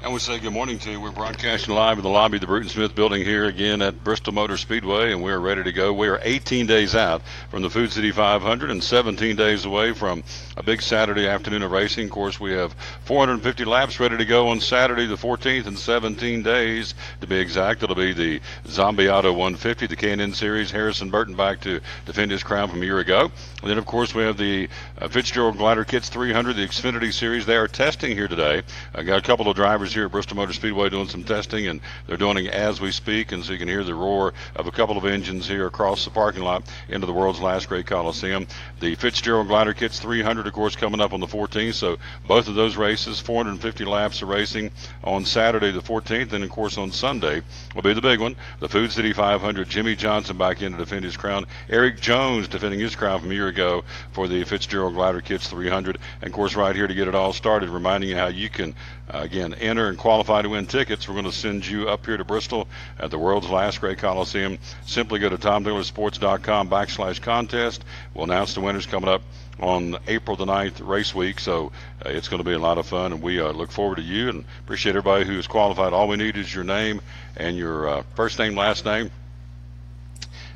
And we say good morning to you. We're broadcasting live in the lobby of the Bruton Smith building here again at Bristol Motor Speedway, and we're ready to go. We are 18 days out from the Food City 500 and 17 days away from a big Saturday afternoon of racing. Of course, we have 450 laps ready to go on Saturday the 14th in 17 days. To be exact, it'll be the Zombie Auto 150, the K&N Series. Harrison Burton back to defend his crown from a year ago. And then, of course, we have the Fitzgerald Glider Kits 300, the Xfinity Series. They are testing here today. I got a couple of drivers here at Bristol Motor Speedway doing some testing, and they're doing it as we speak, and so you can hear the roar of a couple of engines here across the parking lot into the world's last great Coliseum. The Fitzgerald Glider Kits 300, of course, coming up on the 14th, so both of those races, 450 laps of racing on Saturday the 14th, and of course on Sunday will be the big one, the Food City 500. Jimmy Johnson back in to defend his crown. Eric Jones defending his crown from a year ago for the Fitzgerald Glider Kits 300. And of course, right here to get it all started, reminding you how you can again enter and qualify to win tickets. We're going to send you up here to Bristol at the world's last great Coliseum. Simply go to TomDillerSports.com/contest. We'll announce the winners coming up on April the 9th race week, so it's going to be a lot of fun, and we look forward to you and appreciate everybody who has qualified. All we need is your name and your first name, last name,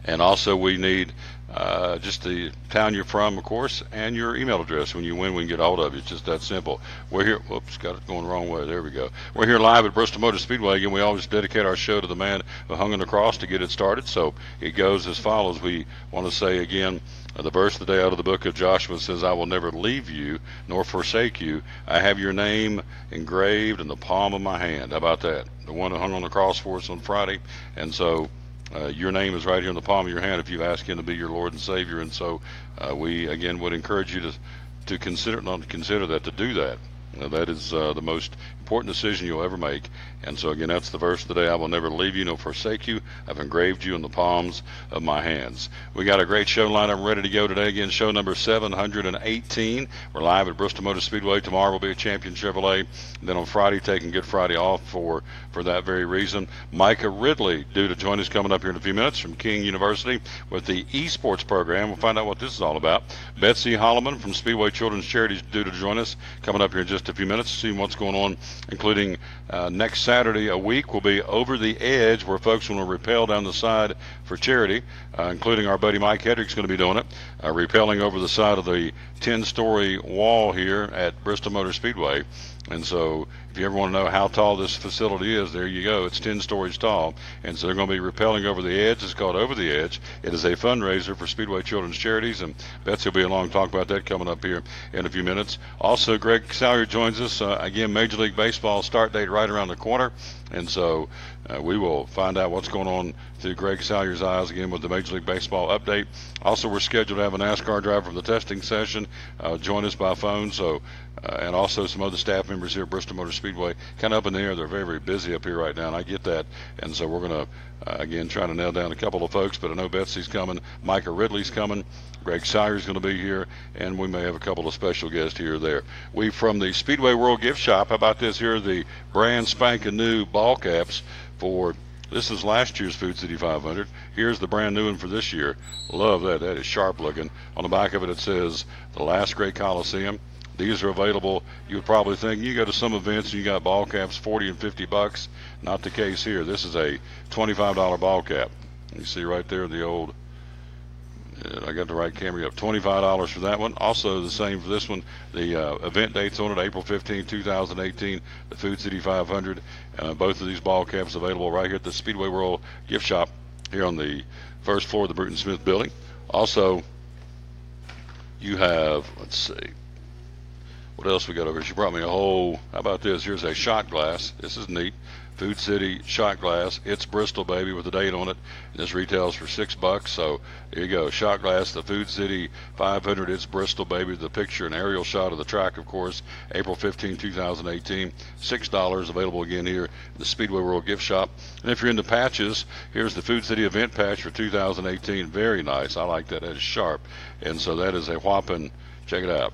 and also we need just the town you're from, of course, and your email address. When you win, we can get a hold of you. It's just that simple. We're here. Whoops, got it going the wrong way. There we go. We're here live at Bristol Motor Speedway. Again, we always dedicate our show to the man who hung on the cross to get it started. So it goes as follows. We want to say again, the verse of the day out of the book of Joshua says, I will never leave you nor forsake you. I have your name engraved in the palm of my hand. How about that? The one who hung on the cross for us on Friday. And so your name is right here in the palm of your hand if you ask him to be your Lord and Savior. And so we, again, would encourage you to consider, not to consider that, to do that. That is the most important decision you'll ever make. And so, again, that's the verse of the day. I will never leave you nor forsake you. I've engraved you in the palms of my hands. We got a great show lineup ready to go today. Again, show number 718. We're live at Bristol Motor Speedway. Tomorrow will be a Champion Chevrolet. And then on Friday, taking Good Friday off for that very reason. Micah Ridley due to join us coming up here in a few minutes from King University with the esports program. We'll find out what this is all about. Betsy Holloman from Speedway Children's Charities due to join us coming up here in just a few minutes, seeing what's going on, including next Saturday a week will be Over the Edge, where folks want to rappel down the side for charity, including our buddy Mike Hedrick's going to be doing it, rappelling over the side of the 10-story wall here at Bristol Motor Speedway. And so if you ever want to know how tall this facility is, there you go. It's 10 stories tall. And so they're going to be rappelling over the edge. It's called Over the Edge. It is a fundraiser for Speedway Children's Charities, and Betsy will be along to talk about that coming up here in a few minutes. Also, Greg Salyer joins us. Again, Major League Baseball start date right around the corner. And so we will find out what's going on through Greg Salyer's eyes again with the Major League Baseball update. Also, we're scheduled to have a NASCAR driver from the testing session join us by phone. So, and also some other staff members here at Bristol Motor Speedway. Kind of up in the air. They're very, very busy up here right now, and I get that. And so we're going to, again, try to nail down a couple of folks. But I know Betsy's coming. Micah Ridley's coming. Greg Salyer's going to be here, and we may have a couple of special guests here or there. We from the Speedway World Gift Shop. How about this? Here are the brand spanking new ball caps for, this is last year's Food City 500. Here's the brand new one for this year. Love that. That is sharp looking. On the back of it, it says the last great Coliseum. These are available. You would probably think you go to some events and you got ball caps 40 and 50 bucks. Not the case here. This is a $25 ball cap. You see right there the old, I got the right camera up, $25 for that one. Also the same for this one. The event dates on it, April 15, 2018, the Food City 500. Both of these ball caps available right here at the Speedway World Gift Shop here on the first floor of the Bruton Smith building. Also, you have, let's see, what else we got over here? She brought me a whole, how about this? Here's a shot glass. This is neat. Food City shot glass. It's Bristol, baby, with a date on it. And this retails for $6. So there you go. Shot glass, the Food City 500. It's Bristol, baby. The picture, an aerial shot of the track, of course. April 15, 2018. $6 available again here at the Speedway World Gift Shop. And if you're into patches, here's the Food City event patch for 2018. Very nice. I like that. That is sharp. And so that is a whopping, check it out,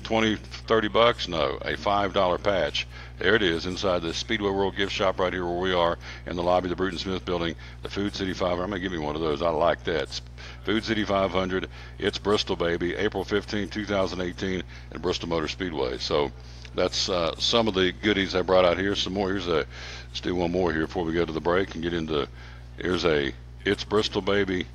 20, $30? No, a $5 patch. There it is inside the Speedway World gift shop right here where we are in the lobby of the Bruton Smith building, the Food City 500. I'm going to give you one of those. I like that. Food City 500. It's Bristol, baby. April 15, 2018 at Bristol Motor Speedway. So that's some of the goodies I brought out here. Some more. Let's do one more here before we go to the break and get into, here's a It's Bristol, baby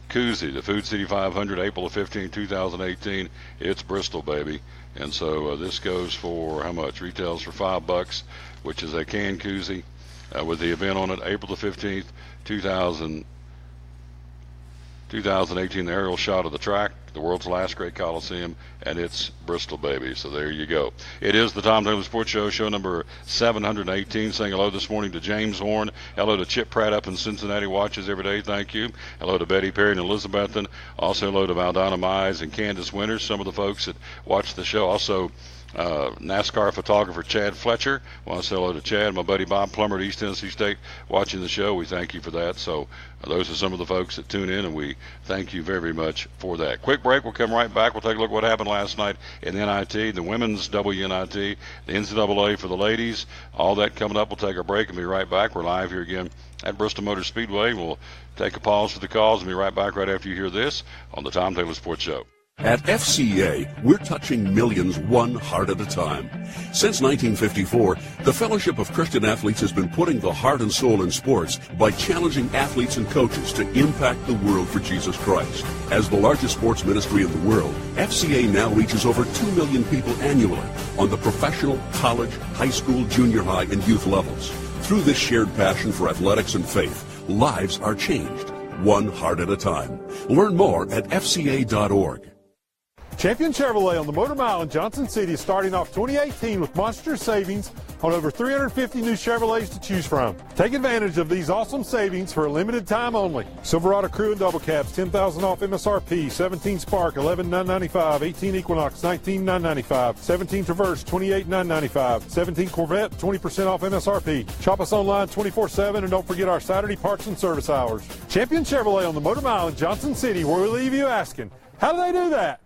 koozie, the Food City 500, April 15, 2018. It's Bristol, baby. And so this goes for how much? Retails for $5, which is a can koozie with the event on it, April the 15th, 2018, the aerial shot of the track, the world's last great Coliseum, and it's Bristol, baby. So there you go. It is the Tom Taylor Sports show number 718. Saying hello this morning to James Horn. Hello to Chip Pratt up in Cincinnati, watches every day. Thank you. Hello to Betty Perry and Elizabethan. Also hello to Valdonna Mize and Candace Winters, some of the folks that watch the show. Also NASCAR photographer Chad Fletcher. I want to say hello to Chad, my buddy Bob Plummer at East Tennessee State watching the show. We thank you for that. So those are some of the folks that tune in, and we thank you very, very much for that. Quick break. We'll come right back. We'll take a look at what happened last night in the NIT, the women's WNIT, the NCAA for the ladies. All that coming up. We'll take a break and be right back. We're live here again at Bristol Motor Speedway. We'll take a pause for the calls and be right back right after you hear this on the Tom Taylor Sports Show. At FCA, we're touching millions one heart at a time. Since 1954, the Fellowship of Christian Athletes has been putting the heart and soul in sports by challenging athletes and coaches to impact the world for Jesus Christ. As the largest sports ministry in the world, FCA now reaches over 2 million people annually on the professional, college, high school, junior high, and youth levels. Through this shared passion for athletics and faith, lives are changed, one heart at a time. Learn more at fca.org. Champion Chevrolet on the Motor Mile in Johnson City is starting off 2018 with monstrous savings on over 350 new Chevrolets to choose from. Take advantage of these awesome savings for a limited time only. Silverado Crew and Double Cabs, $10,000 off MSRP. 17 Spark, $11,995. 18 Equinox, $19,995. 17 Traverse, $28,995. 17 Corvette, 20% off MSRP. Shop us online 24/7 and don't forget our Saturday parts and service hours. Champion Chevrolet on the Motor Mile in Johnson City, where we leave you asking, how do they do that?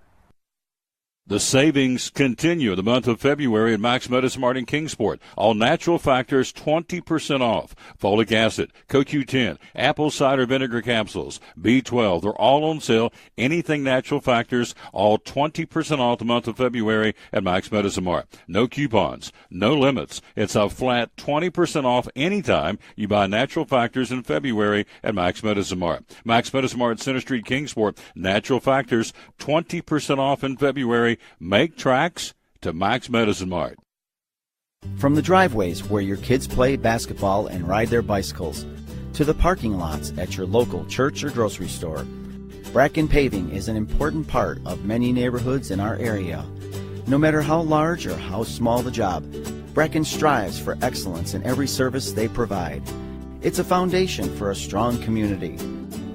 The savings continue the month of February at Max Medicine in Kingsport. All natural factors 20% off. Folic acid, CoQ10, apple cider vinegar capsules, B12. They're all on sale. Anything natural factors, all 20% off the month of February at Max Medicine Mart. No coupons, no limits. It's a flat 20% off anytime you buy natural factors in February at Max Medicine Mart. Max Medicine Mart, Center Street, Kingsport. Natural factors 20% off in February. Make tracks to Max Medicine Mart. From the driveways where your kids play basketball and ride their bicycles, to the parking lots at your local church or grocery store, Bracken Paving is an important part of many neighborhoods in our area. No matter how large or how small the job, Bracken strives for excellence in every service they provide. It's a foundation for a strong community.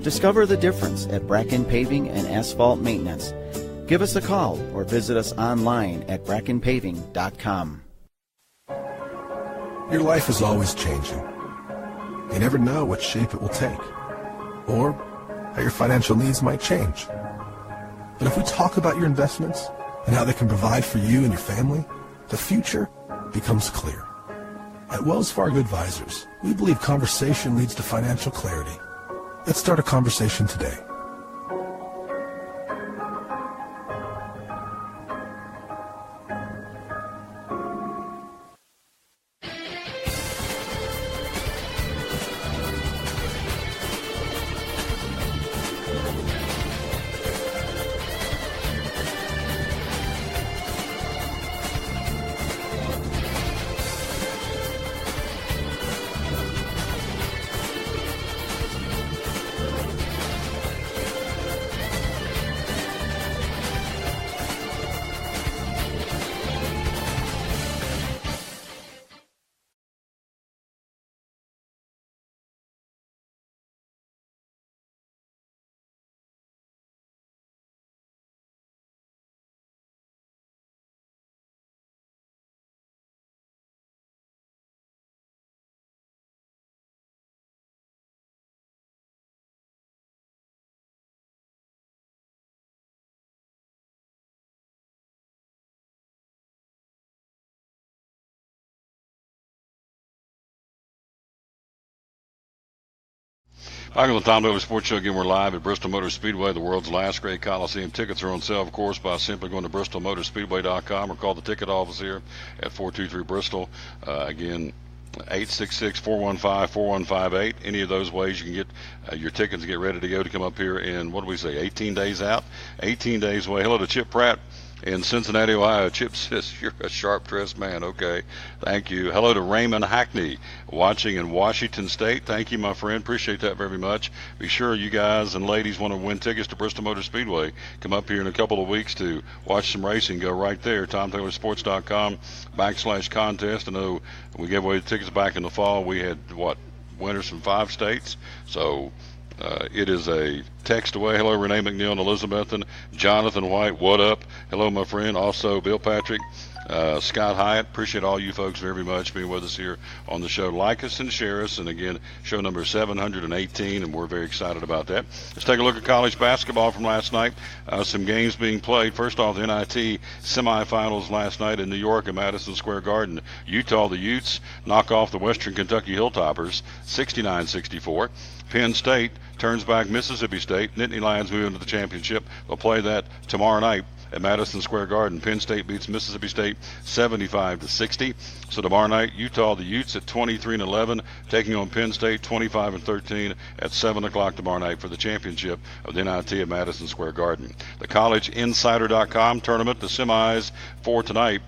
Discover the difference at Bracken Paving and Asphalt Maintenance. Give us a call or visit us online at brackenpaving.com. Your life is always changing. You never know what shape it will take, or how your financial needs might change. But if we talk about your investments and how they can provide for you and your family, the future becomes clear. At Wells Fargo Advisors, we believe conversation leads to financial clarity. Let's start a conversation today. Back on the Tom Daly Sports Show again. We're live at Bristol Motor Speedway, the world's last great Coliseum. Tickets are on sale, of course, by simply going to bristolmotorspeedway.com or call the ticket office here at 423-BRISTOL. Again, 866-415-4158. Any of those ways you can get your tickets and get ready to go to come up here in, what do we say, 18 days out? 18 days away. Hello to Chip Pratt in Cincinnati, Ohio. Chip says, you're a sharp-dressed man. Okay, thank you. Hello to Raymond Hackney watching in Washington State. Thank you, my friend. Appreciate that very much. Be sure you guys and ladies want to win tickets to Bristol Motor Speedway. Come up here in a couple of weeks to watch some racing. Go right there, TomTaylorSports.com/contest. I know we gave away the tickets back in the fall. We had, winners from 5 states. So it is a text away. Hello, Renee McNeil and Elizabethan. Jonathan White, what up? Hello, my friend. Also, Bill Patrick, Scott Hyatt. Appreciate all you folks very much being with us here on the show. Like us and share us. And again, show number 718, and we're very excited about that. Let's take a look at college basketball from last night. Some games being played. First off, the NIT semifinals last night in New York at Madison Square Garden. Utah, the Utes, knock off the Western Kentucky Hilltoppers 69-64. Penn State turns back Mississippi State. Nittany Lions move into the championship. They'll play that tomorrow night at Madison Square Garden. Penn State beats Mississippi State 75-60. So tomorrow night, Utah, the Utes at 23-11, taking on Penn State 25-13 at 7 o'clock tomorrow night for the championship of the NIT at Madison Square Garden. The CollegeInsider.com tournament, the semis for tonight.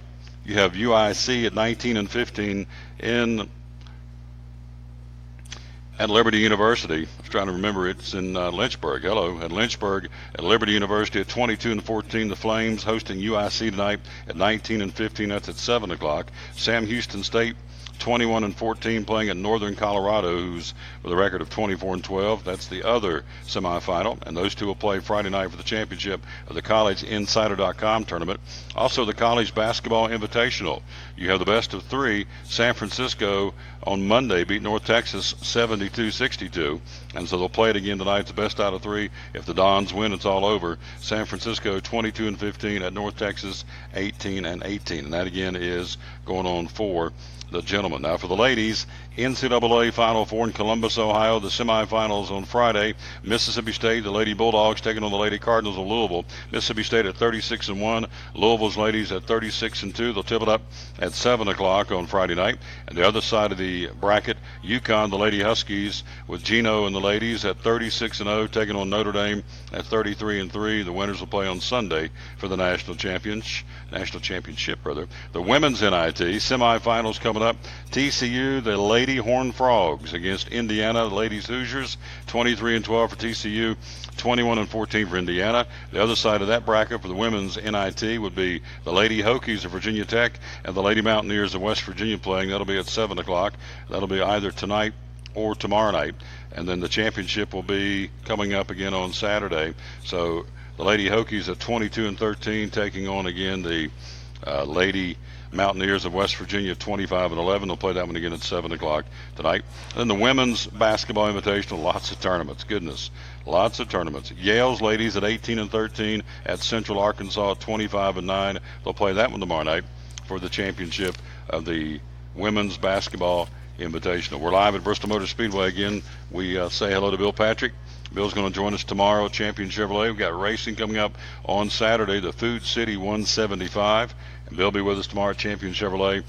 You have UIC at 19-15 at Liberty University. I was trying to remember, it's in Lynchburg. Hello, at Lynchburg at Liberty University at 22-14. The Flames hosting UIC tonight at 19-15. That's at 7 o'clock. Sam Houston State 21-14 playing at Northern Colorado, who's with a record of 24-12. That's the other semifinal, and those two will play Friday night for the championship of the CollegeInsider.com tournament. Also, the College Basketball Invitational. You have the best of 3. San Francisco on Monday beat North Texas 72-62, and so they'll play it again tonight. It's the best out of 3. If the Dons win, it's all over. San Francisco 22-15 at North Texas 18-18, and that again is going on for the gentlemen. Now for the ladies, NCAA Final Four in Columbus, Ohio. The semifinals on Friday. Mississippi State, the Lady Bulldogs, taking on the Lady Cardinals of Louisville. Mississippi State at 36-1. Louisville's ladies at 36-2. They'll tip it up at 7 o'clock on Friday night. And the other side of the bracket, UConn, the Lady Huskies, with Gino and the ladies at 36-0, taking on Notre Dame at 33-3. The winners will play on Sunday for the national championship. The women's NIT semifinals coming up. TCU, the Lady Horned Frogs against Indiana, the ladies Hoosiers, 23-12 for TCU, 21-14 for Indiana. The other side of that bracket for the women's NIT would be the Lady Hokies of Virginia Tech and the Lady Mountaineers of West Virginia playing. That'll be at 7 o'clock. That'll be either tonight or tomorrow night. And then the championship will be coming up again on Saturday. So the Lady Hokies at 22-13 taking on again the Lady Mountaineers of West Virginia 25-11. They'll play that one again at 7 o'clock tonight. Then the women's basketball invitational, lots of tournaments. Goodness, lots of tournaments. Yale's ladies at 18-13 at Central Arkansas at 25-9. They'll play that one tomorrow night for the championship of the women's basketball invitational. We're live at Bristol Motor Speedway again. We say hello to Bill Patrick. Bill's going to join us tomorrow at Champion Chevrolet. We've got racing coming up on Saturday, the Food City 175. And Bill will be with us tomorrow at Champion Chevrolet.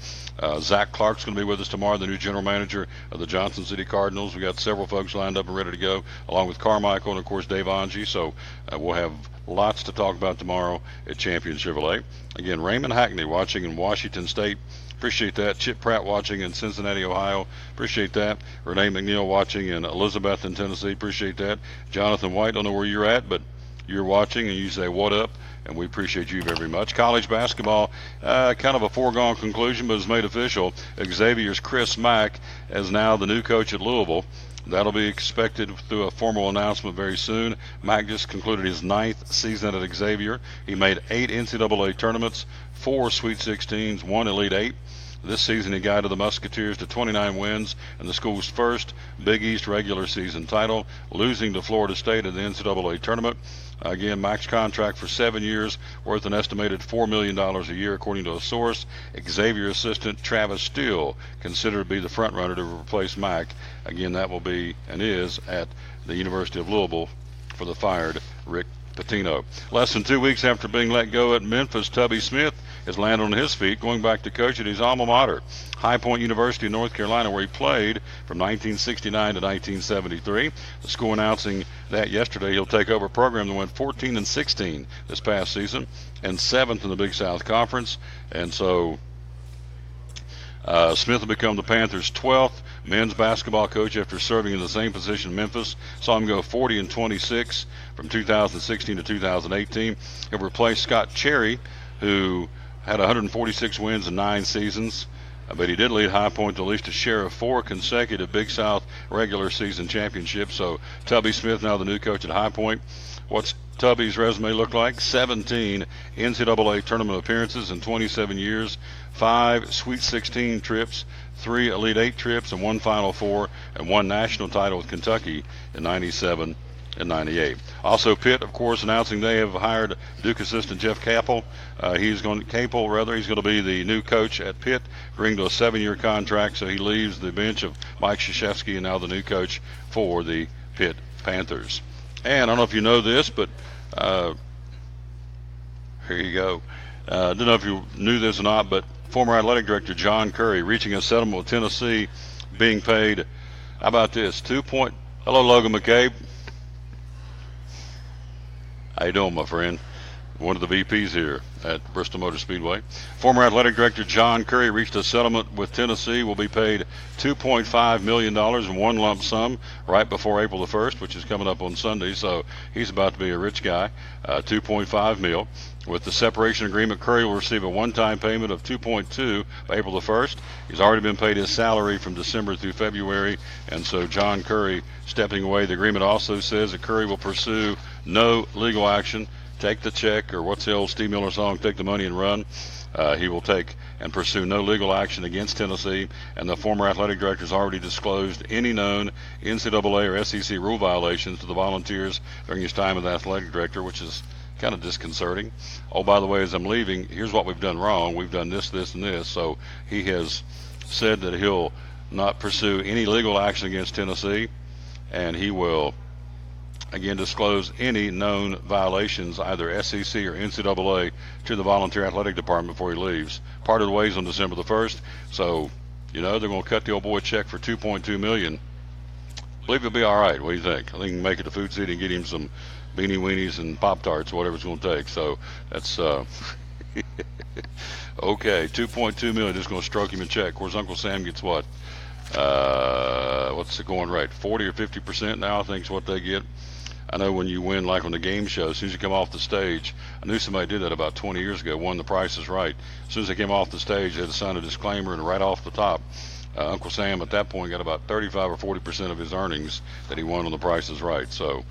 Zach Clark's going to be with us tomorrow, the new general manager of the Johnson City Cardinals. We got several folks lined up and ready to go, along with Carmichael and, of course, Dave Angie. So we'll have lots to talk about tomorrow at Champion Chevrolet. Again, Raymond Hackney watching in Washington State. Appreciate that. Chip Pratt watching in Cincinnati, Ohio. Appreciate that. Renee McNeil watching in Elizabethton, Tennessee. Appreciate that. Jonathan White, don't know where you're at, but you're watching and you say, what up? And we appreciate you very much. College basketball, kind of a foregone conclusion, but it's made official. Xavier's Chris Mack is now the new coach at Louisville. That'll be expected through a formal announcement very soon. Mack just concluded his 9th season at Xavier. He made 8 NCAA tournaments, 4 Sweet 16s, 1 Elite 8. This season he guided the Musketeers to 29 wins and the school's first Big East regular season title, losing to Florida State in the NCAA tournament. Again, max contract for 7 years, worth an estimated $4 million a year, according to a source. Xavier assistant Travis Steele considered to be the front runner to replace Mack. Again, that will be and is at the University of Louisville for the fired Rick Pitino. Less than 2 weeks after being let go at Memphis, Tubby Smith has landed on his feet, going back to coach at his alma mater, High Point University in North Carolina, where he played from 1969 to 1973. The school announcing that yesterday he'll take over a program that went 14-16 this past season and 7th in the Big South Conference. And so Smith will become the Panthers' 12th men's basketball coach after serving in the same position in Memphis. Saw him go 40-26 from 2016 to 2018. He'll replace Scott Cherry, who had 146 wins in 9 seasons. But he did lead High Point to at least a share of 4 consecutive Big South regular season championships. So Tubby Smith now the new coach at High Point. What's Tubby's resume look like? 17 NCAA tournament appearances in 27 years, 5 Sweet 16 trips, 3 Elite 8 trips, and 1 Final Four, and 1 national title with Kentucky in 97 and 98. Also, Pitt, of course, announcing they have hired Duke assistant Jeff Capel. He's going to be the new coach at Pitt, agreeing to a 7-year contract. So he leaves the bench of Mike Krzyzewski and now the new coach for the Pitt Panthers. And I don't know if you know this, but here you go. I don't know if you knew this or not, but former athletic director John Curry reaching a settlement with Tennessee, being paid, how about this, Hello, Logan McCabe. How you doing, my friend? One of the VPs here at Bristol Motor Speedway. Former athletic director John Curry reached a settlement with Tennessee. Will be paid $2.5 million in one lump sum right before April the 1st, which is coming up on Sunday. So he's about to be a rich guy. $2.5 million. With the separation agreement, Curry will receive a one-time payment of $2.2 by April the 1st. He's already been paid his salary from December through February, and so John Curry stepping away. The agreement also says that Curry will pursue no legal action. Take the check, or what's the old Steve Miller song, take the money and run. He will take and pursue no legal action against Tennessee, and the former athletic director has already disclosed any known NCAA or SEC rule violations to the Volunteers during his time as athletic director, which is kind of disconcerting. Oh, by the way, as I'm leaving, here's what we've done wrong. We've done this, this, and this. So he has said that he'll not pursue any legal action against Tennessee, and he will again disclose any known violations, either SEC or NCAA, to the volunteer athletic department before he leaves. Parted ways on December the 1st, so they're going to cut the old boy a check for $2.2 million. I believe he'll be all right. What do you think? I think he can make it to Food City and get him some beanie weenies and Pop-Tarts, whatever it's going to take. So that's okay. $2.2 million, just going to stroke him a check. Of course, Uncle Sam gets what? What's the going rate? 40 or 50% now, I think is what they get. I know when you win, like on the game show, as soon as you come off the stage, I knew somebody did that about 20 years ago, won The Price is Right. As soon as they came off the stage, they had to sign a disclaimer, and right off the top, Uncle Sam at that point got about 35 or 40% of his earnings that he won on The Price is Right. So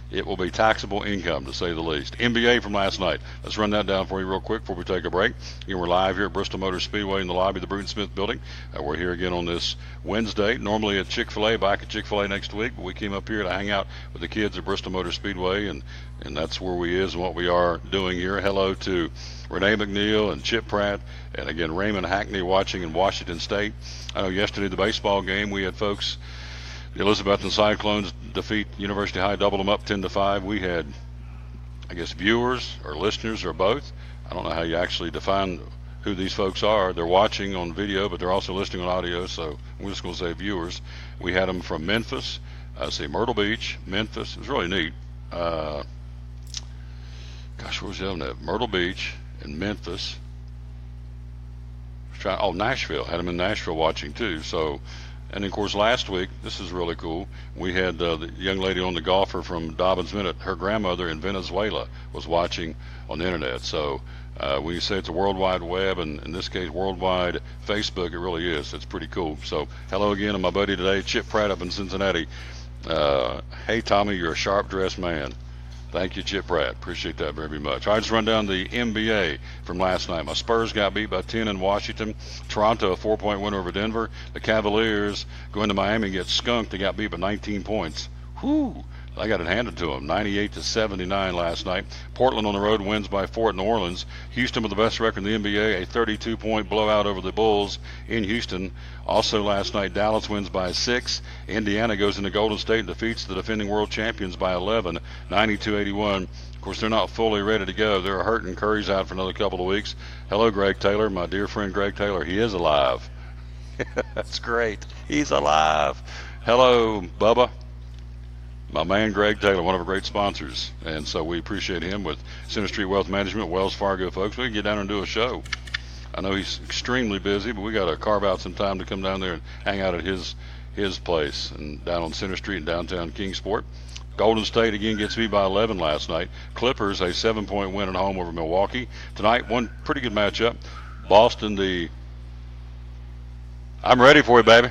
it will be taxable income, to say the least. NBA from last night. Let's run that down for you real quick before we take a break. Again, we're live here at Bristol Motor Speedway in the lobby of the Bruton Smith Building. We're here again on this Wednesday. Normally at Chick-Fil-A, back at Chick-Fil-A next week. But we came up here to hang out with the kids at Bristol Motor Speedway, and that's where we is and what we are doing here. Hello to Renee McNeil and Chip Pratt, and again, Raymond Hackney watching in Washington State. I know yesterday, the baseball game, we had folks. The Elizabethton Cyclones defeat University High, doubled them up 10-5. We had, I guess, viewers or listeners or both. I don't know how you actually define who these folks are. They're watching on video, but they're also listening on audio, so I'm just going to say viewers. We had them from Memphis, Myrtle Beach, Memphis. It was really neat. Where was the other one? Myrtle Beach and Memphis. Nashville. Had them in Nashville watching too. So. And, of course, last week, this is really cool, we had the young lady on, the golfer from Dobbins Minute. Her grandmother in Venezuela was watching on the Internet. So when you say it's a World Wide Web, and in this case, worldwide Facebook, it really is. It's pretty cool. So hello again to my buddy today, Chip Pratt up in Cincinnati. Hey, Tommy, you're a sharp-dressed man. Thank you, Chip Pratt. Appreciate that very much. All right, let's run down the NBA from last night. My Spurs got beat by 10 in Washington. Toronto, a 4-point win over Denver. The Cavaliers going to Miami and get skunked. They got beat by 19 points. Whew. They got it handed to them, 98-79 last night. Portland on the road wins by 4 at New Orleans. Houston with the best record in the NBA, a 32-point blowout over the Bulls in Houston. Also last night, Dallas wins by 6. Indiana goes into Golden State and defeats the defending world champions by 11, 92-81. Of course, they're not fully ready to go. They're hurting. Curry's out for another couple of weeks. Hello, Greg Taylor, my dear friend Greg Taylor. He is alive. That's great. He's alive. Hello, Bubba. My man Greg Taylor, one of our great sponsors, and so we appreciate him with Center Street Wealth Management, Wells Fargo folks. We can get down and do a show. I know he's extremely busy, but we got to carve out some time to come down there and hang out at his place and down on Center Street in downtown Kingsport. Golden State again gets beat by 11 last night. Clippers a 7-point win at home over Milwaukee. Tonight, one pretty good matchup. Boston, I'm ready for you, baby.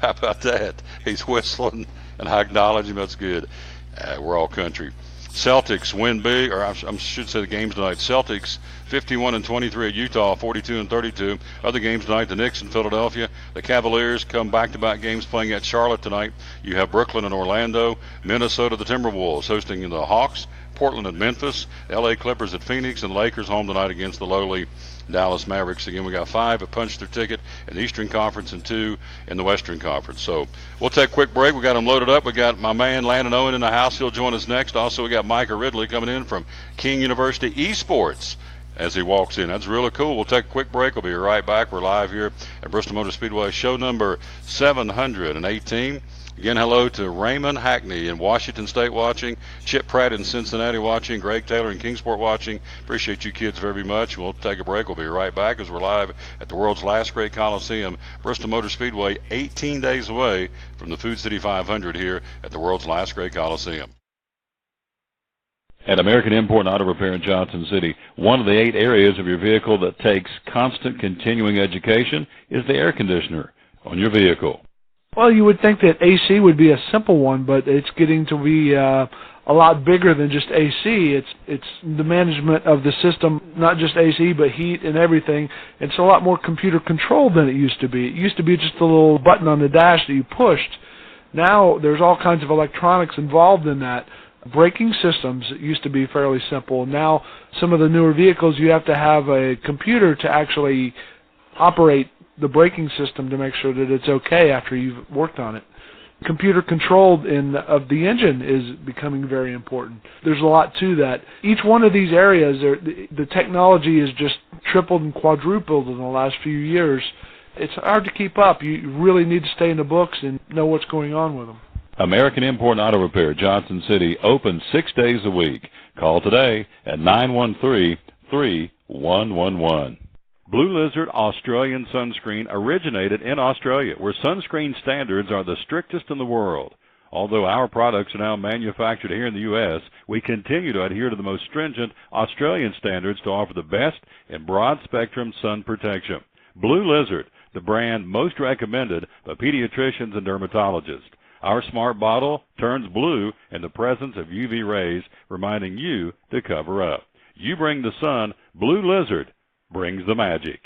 How about that? He's whistling, and I acknowledge him. That's good. We're all country. Celtics win big, or I should say the games tonight. Celtics 51-23 at Utah, 42-32. Other games tonight, the Knicks in Philadelphia. The Cavaliers come back-to-back games playing at Charlotte tonight. You have Brooklyn and Orlando. Minnesota, the Timberwolves hosting the Hawks. Portland at Memphis. L.A. Clippers at Phoenix. And Lakers home tonight against the lowly Dallas Mavericks. Again, we got 5 that punched their ticket in the Eastern Conference and 2 in the Western Conference. So we'll take a quick break. We got them loaded up. We got my man Landon Owen in the house. He'll join us next. Also, we got Micah Ridley coming in from King University Esports as he walks in. That's really cool. We'll take a quick break. We'll be right back. We're live here at Bristol Motor Speedway, show number 718. Again, hello to Raymond Hackney in Washington State watching, Chip Pratt in Cincinnati watching, Greg Taylor in Kingsport watching. Appreciate you kids very much. We'll take a break. We'll be right back as we're live at the world's last great Coliseum, Bristol Motor Speedway, 18 days away from the Food City 500 here at the world's last great Coliseum. At American Import and Auto Repair in Johnson City, one of the 8 areas of your vehicle that takes constant continuing education is the air conditioner on your vehicle. Well, you would think that AC would be a simple one, but it's getting to be a lot bigger than just AC. It's the management of the system, not just AC, but heat and everything. It's a lot more computer controlled than it used to be. It used to be just a little button on the dash that you pushed. Now there's all kinds of electronics involved in that. Braking systems used to be fairly simple. Now some of the newer vehicles, you have to have a computer to actually operate the braking system to make sure that it's okay after you've worked on it. Computer controlled of the engine is becoming very important. There's a lot to that. Each one of these areas, the technology is just tripled and quadrupled in the last few years. It's hard to keep up. You really need to stay in the books and know what's going on with them. American Import and Auto Repair, Johnson City, open 6 days a week. Call today at 913-3111. Blue Lizard Australian sunscreen originated in Australia, where sunscreen standards are the strictest in the world. Although our products are now manufactured here in the U.S., we continue to adhere to the most stringent Australian standards to offer the best in broad-spectrum sun protection. Blue Lizard, the brand most recommended by pediatricians and dermatologists. Our smart bottle turns blue in the presence of UV rays, reminding you to cover up. You bring the sun, Blue Lizard brings the magic.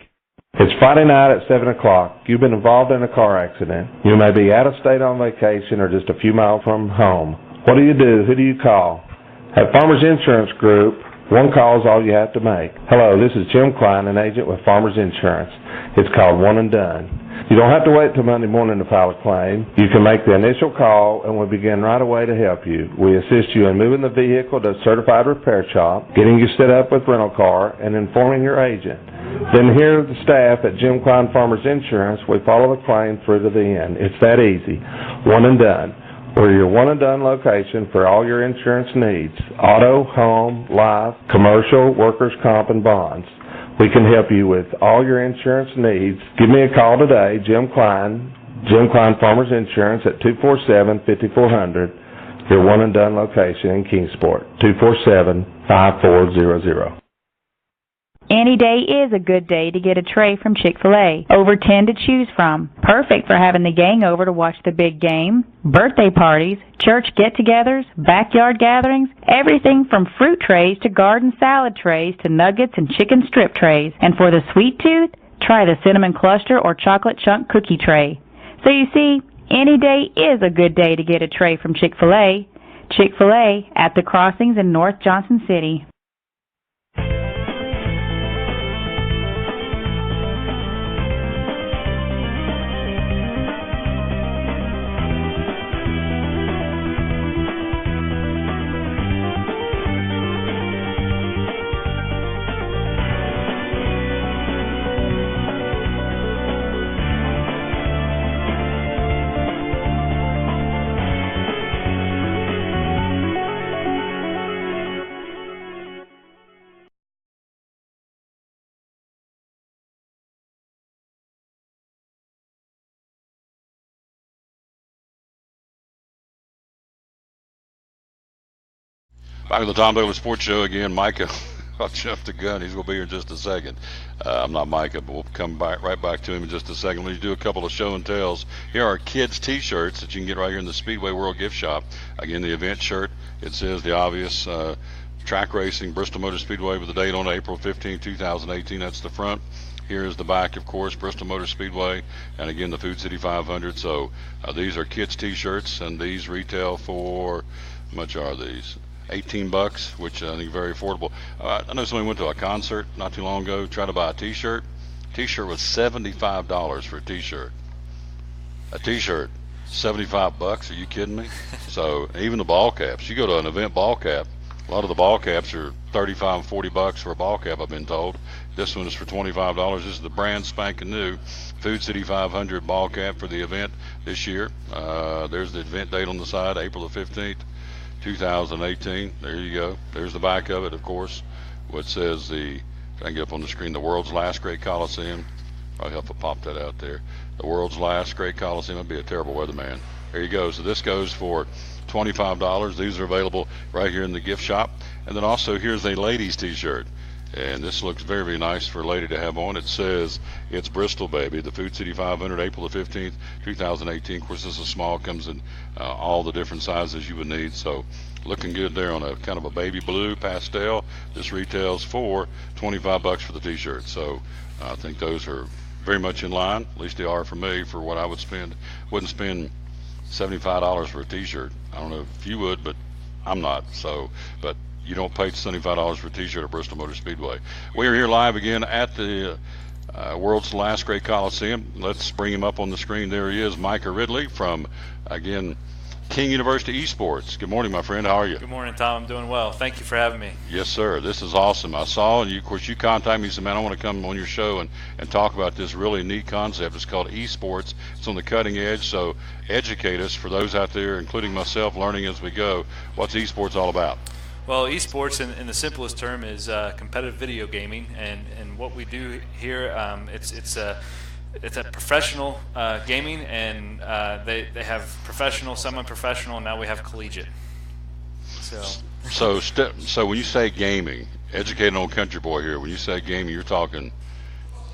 It's Friday night at 7 o'clock. You've been involved in a car accident. You may be out of state on vacation or just a few miles from home. What do you do? Who do you call? At Farmers Insurance Group, one call is all you have to make. Hello, this is Jim Klein, an agent with Farmers Insurance. It's called One and Done. You don't have to wait till Monday morning to file a claim. You can make the initial call and we'll begin right away to help you. We assist you in moving the vehicle to a certified repair shop, getting you set up with rental car, and informing your agent. Then here at the staff at Jim Klein Farmers Insurance, we follow the claim through to the end. It's that easy. One and Done. We're your one and done location for all your insurance needs. Auto, home, life, commercial, workers' comp, and bonds. We can help you with all your insurance needs. Give me a call today, Jim Klein Farmers Insurance at 247-5400, your one and done location in Kingsport, 247-5400. Any day is a good day to get a tray from Chick-Fil-A. Over 10 to choose from. Perfect for having the gang over to watch the big game, birthday parties, church get-togethers, backyard gatherings, everything from fruit trays to garden salad trays to nuggets and chicken strip trays. And for the sweet tooth, try the cinnamon cluster or chocolate chunk cookie tray. So you see, Any day is a good day to get a tray from Chick-fil-A. Chick-fil-A at the Crossings in North Johnson City. Back to the Tom Douglas Sports Show again. Micah, I'll jump the gun. He's going to be here in just a second. I'm not Micah, but we'll come right back to him in just a second. Let me do a couple of show and tells. Here are kids' T-shirts that you can get right here in the Speedway World Gift Shop. Again, the event shirt, it says the obvious track racing, Bristol Motor Speedway with the date on April 15, 2018. That's the front. Here's the back, of course, Bristol Motor Speedway, and again, the Food City 500. So these are kids' T-shirts, and these retail for, how much are these? $18, which I think is very affordable. I know somebody went to a concert not too long ago, tried to buy a T-shirt. T-shirt was $75 for a T-shirt. A T-shirt, $75. Are you kidding me? So even the ball caps. You go to an event ball cap, a lot of the ball caps are $35, $40 for a ball cap, I've been told. This one is for $25. This is the brand spanking new Food City 500 ball cap for the event this year. There's the event date on the side, April the 15th. 2018. There you go. There's the back of it, of course, which says I can get up on the screen, the world's last great Coliseum. I'll help it pop that out there. The world's last great Coliseum. I'd be a terrible weatherman. There you go. So this goes for $25. These are available right here in the gift shop. And then also here's a ladies T-shirt. And this looks very, very nice for a lady to have on. It says, it's Bristol, baby. The Food City 500, April the 15th, 2018. Of course, this is small. Comes in all the different sizes you would need. So looking good there on a kind of a baby blue pastel. This retails for $25 for the T-shirt. So I think those are very much in line. At least they are for me for what I would spend. Wouldn't spend $75 for a T-shirt. I don't know if you would, but I'm not. So, but you don't pay $75 for a T-shirt at Bristol Motor Speedway. We are here live again at the world's last great Coliseum. Let's bring him up on the screen. There he is, Micah Ridley from, again, King University Esports. Good morning, my friend. How are you? Good morning, Tom. I'm doing well. Thank you for having me. Yes, sir. This is awesome. I saw, and you, of course, you contacted me and said, man, I want to come on your show and talk about this really neat concept. It's called esports. It's on the cutting edge, so educate us, for those out there, including myself, learning as we go. What's esports all about? Well, esports, in the simplest term, is competitive video gaming, and what we do here, it's a professional gaming, and they have professional, semi-professional, and now we have collegiate. So when you say gaming, educated on country boy here, when you say gaming, you're talking,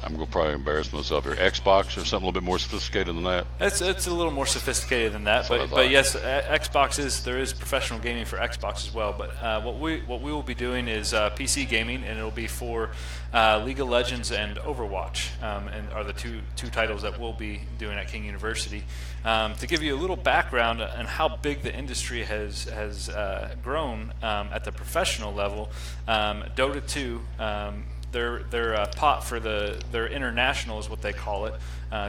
I'm going to probably embarrass myself here, Xbox or something a little bit more sophisticated than that? It's a little more sophisticated than that, but yes, Xbox there is professional gaming for Xbox as well. But what we will be doing is PC gaming, and it'll be for League of Legends and Overwatch, and are the two titles that we'll be doing at King University. To give you a little background on how big the industry has grown at the professional level, Dota 2. Their pot for their international is what they call it,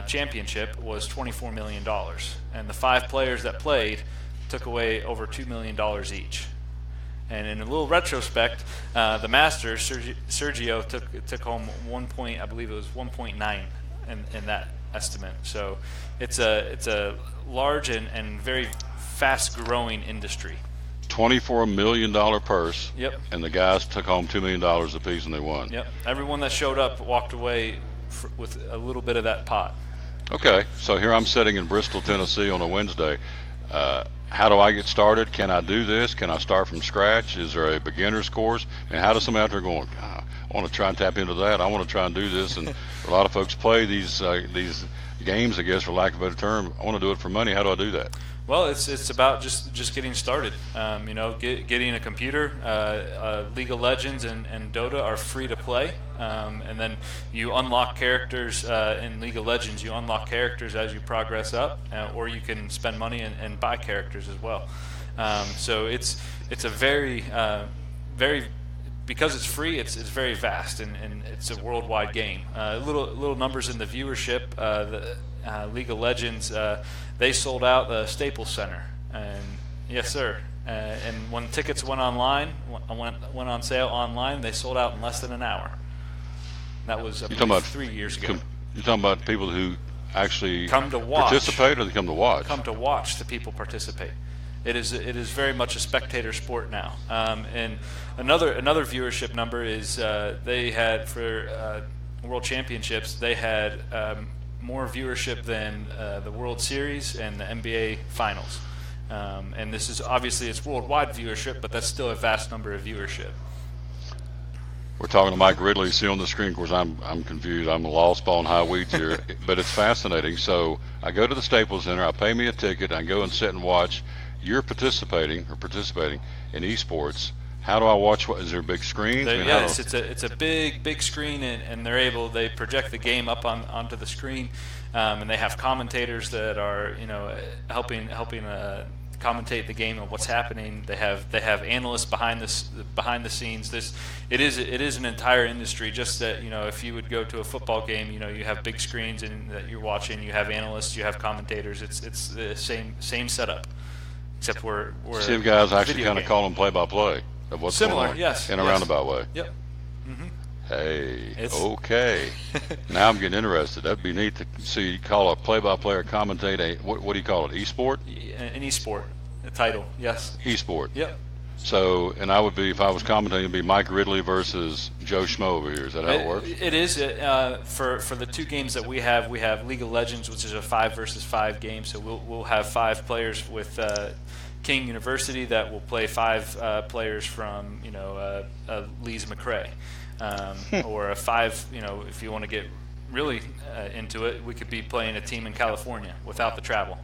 championship, was $24 million, and the 5 players that played took away over $2 million each. And in a little retrospect, the Masters, Sergio took home I believe it was 1.9 in that estimate. So it's a large and very fast growing industry. $24 million purse. Yep. And the guys took home $2 million apiece, and they won. Yep. Everyone that showed up walked away with a little bit of that pot. Okay, so here I'm sitting in Bristol, Tennessee on a Wednesday. How do I get started? Can I do this? Can I start from scratch? Is there a beginner's course? And how does somebody out there going, I want to try and tap into that. I want to try and do this. And a lot of folks play these games, I guess, for lack of a better term. I want to do it for money. How do I do that? Well, it's about just getting started. Getting a computer. League of Legends and Dota are free to play, and then you unlock characters in League of Legends. You unlock characters as you progress up, or you can spend money and buy characters as well. So it's a very because it's free. It's very vast, and it's a worldwide game. Little numbers in the viewership. The League of Legends, they sold out the Staples Center, and yes, sir. And when tickets went on sale online, they sold out in less than an hour. That was 3 years ago. You're talking about people who actually come to watch, participate, or they come to watch? Come to watch the people participate. It is very much a spectator sport now. And another viewership number is they had for World Championships, they had more viewership than the World Series and the NBA Finals. And this is obviously it's worldwide viewership, but that's still a vast number of viewership. We're talking to Mike Ridley. See on the screen, of course, I'm confused. I'm a lost ball in high weeds here, but it's fascinating. So I go to the Staples Center, I pay me a ticket, I go and sit and watch. You're participating in esports. How do I watch? Is there a big screen? Yes, it's a big screen, and they project the game up onto the screen, and they have commentators that are helping commentate the game and what's happening. They have analysts behind the scenes. It is an entire industry. Just that if you would go to a football game, you have big screens and that you're watching. You have analysts, you have commentators. It's the same setup, except we're same guys actually kind of call them play-by-play of what's similar, going on, yes, in a roundabout way. Yep. Mm-hmm. Hey, okay. Now I'm getting interested. That'd be neat to see you call a play-by-play or commentate what do you call it? E-sport? An e-sport, a title, yes. E-sport. Yep. So, and I would be, if I was commentating, it'd be Mike Ridley versus Joe Schmo over here. Is that how it works? It is. For the two games that we have League of Legends, which is a 5 versus 5 game. So we'll have 5 players with King University that will play 5 players from Lee's McRae, or a 5. If you want to get really into it, we could be playing a team in California without the travel.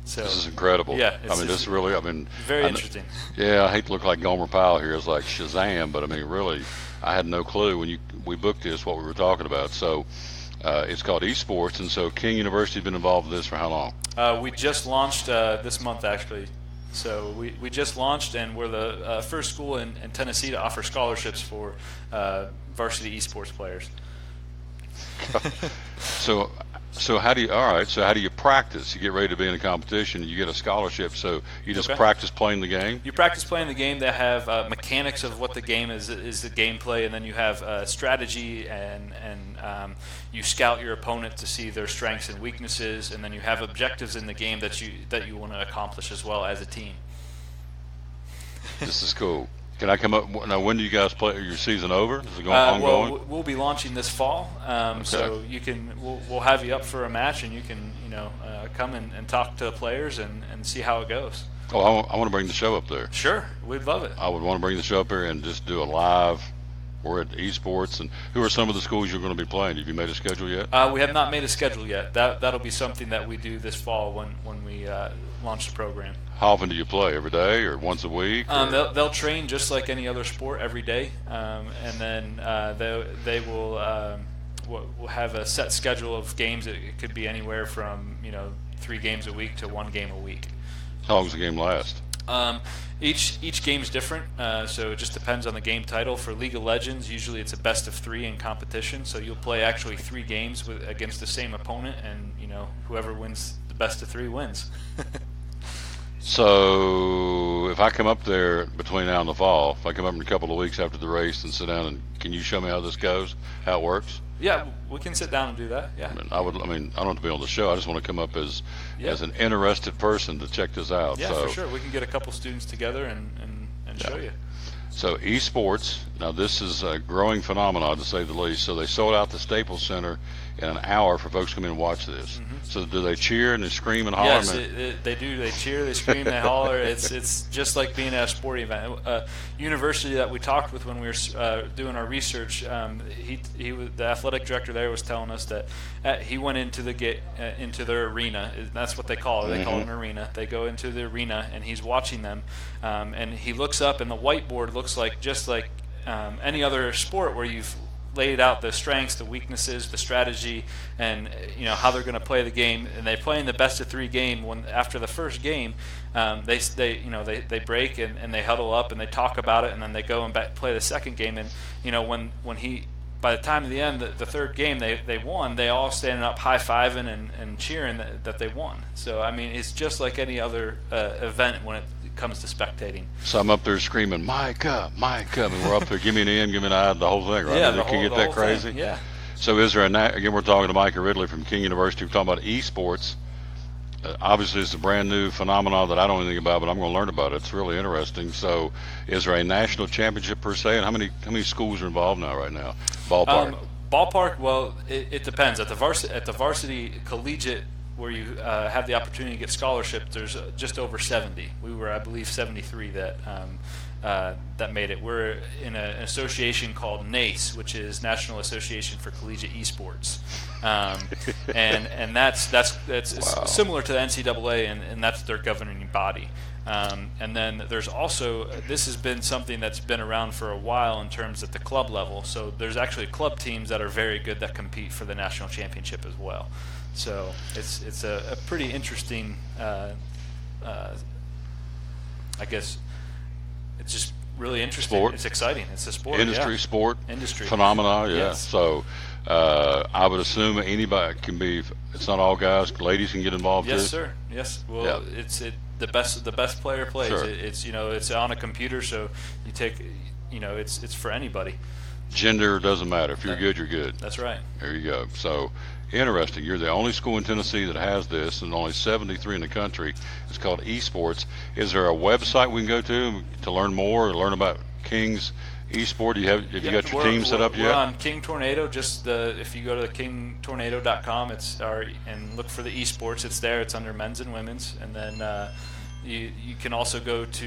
So this is incredible. Yeah, this really. Very interesting. Yeah, I hate to look like Gomer Pyle here. It's like Shazam, but really, I had no clue when we booked this what we were talking about. So it's called esports, and so King University's been involved with this for how long? We just launched this month, actually. So we just launched, and we're the first school in Tennessee to offer scholarships for varsity esports players. So how do you practice? You get ready to be in a competition, you get a scholarship, so you just practice playing the game? You practice playing the game. They have mechanics of what the game is the gameplay, and then you have strategy, and you scout your opponent to see their strengths and weaknesses, and then you have objectives in the game that you want to accomplish as well as a team. This is cool. Can I come up now? When do you guys play? Your season over? Is it ongoing? Well, we'll be launching this fall, so we'll have you up for a match, and you can come and talk to the players and see how it goes. Oh, I want to bring the show up there. Sure, we'd love it. I would want to bring the show up here and just do a live. We're at esports, and who are some of the schools you're going to be playing? Have you made a schedule yet? We have not made a schedule yet. That'll be something that we do this fall when we launch the program. How often do you play? Every day or once a week? They'll train just like any other sport every day, and then they will we'll have a set schedule of games. It could be anywhere from 3 games a week to 1 game a week. How long does the game last? Each game is different, so it just depends on the game title. For League of Legends, usually it's a best of 3 in competition, so you'll play actually 3 games against the same opponent, and whoever wins the best of 3 wins. So if I come up there between now and the fall, if I come up in a couple of weeks after the race and sit down, and can you show me how this goes, how it works? Yeah, we can sit down and do that. Yeah. I don't have to be on the show. I just want to come up as an interested person to check this out. Yeah, for sure. We can get a couple students together and show you. So esports, now this is a growing phenomenon to say the least. So they sold out the Staples Center in an hour for folks to come in and watch this. So do they cheer and they scream and holler? Yes, they do. They cheer, they scream, they holler. It's just like being at a sporting event. University that we talked with when we were doing our research, he was, the athletic director there was telling us that he went into into their arena. That's what they call it. They call it an arena. They go into the arena and he's watching them, and he looks up and the whiteboard looks like just like any other sport where you've laid out the strengths, the weaknesses, the strategy, and how they're going to play the game. And they play in the best of 3 game. When after the first game, they break and they huddle up and they talk about it, and then they go and play the second game. And when he by the time of the end, the third game they won, they all standing up high-fiving and cheering that they won. So I mean, it's just like any other event when it comes to spectating. So I'm up there screaming, Micah, Micah, and we're up there, give me an in, give me an eye, the whole thing, right? Yeah, Can you get that crazy? Thing. Yeah. So is there again, we're talking to Micah Ridley from King University. We're talking about esports. Obviously, it's a brand new phenomenon that I don't know anything about, but I'm going to learn about it. It's really interesting. So is there a national championship per se, and how many schools are involved now right now? Ballpark. Ballpark, well, it depends. At the varsity collegiate, where you have the opportunity to get scholarships, there's just over 70. We were, I believe, 73 that made it. We're in an association called NACE, which is National Association for Collegiate Esports, and that's Wow. similar to the NCAA, and that's their governing body. And then there's also, this has been something that's been around for a while in terms at the club level. So there's actually club teams that are very good that compete for the national championship as well. So it's a pretty interesting, I guess it's just really interesting. Sport. It's exciting. It's a sport. Industry, yeah. sport, Industry. phenomena, yeah. Yes. So I would assume anybody can be, it's not all guys, ladies can get involved too? Yes, sir. Yes. Well, Yeah. the best player plays. Sure. It's on a computer, so you take, it's for anybody. Gender doesn't matter. If you're good, you're good. That's right. There you go. So interesting. You're the only school in Tennessee that has this, and only 73 in the country. It's called esports. Is there a website we can go to learn more or learn about King's eSport? Have you got your team set up yet? We're on King Tornado. Just if you go to kingtornado.com, and look for the esports. It's there. It's under men's and women's, and then you can also go to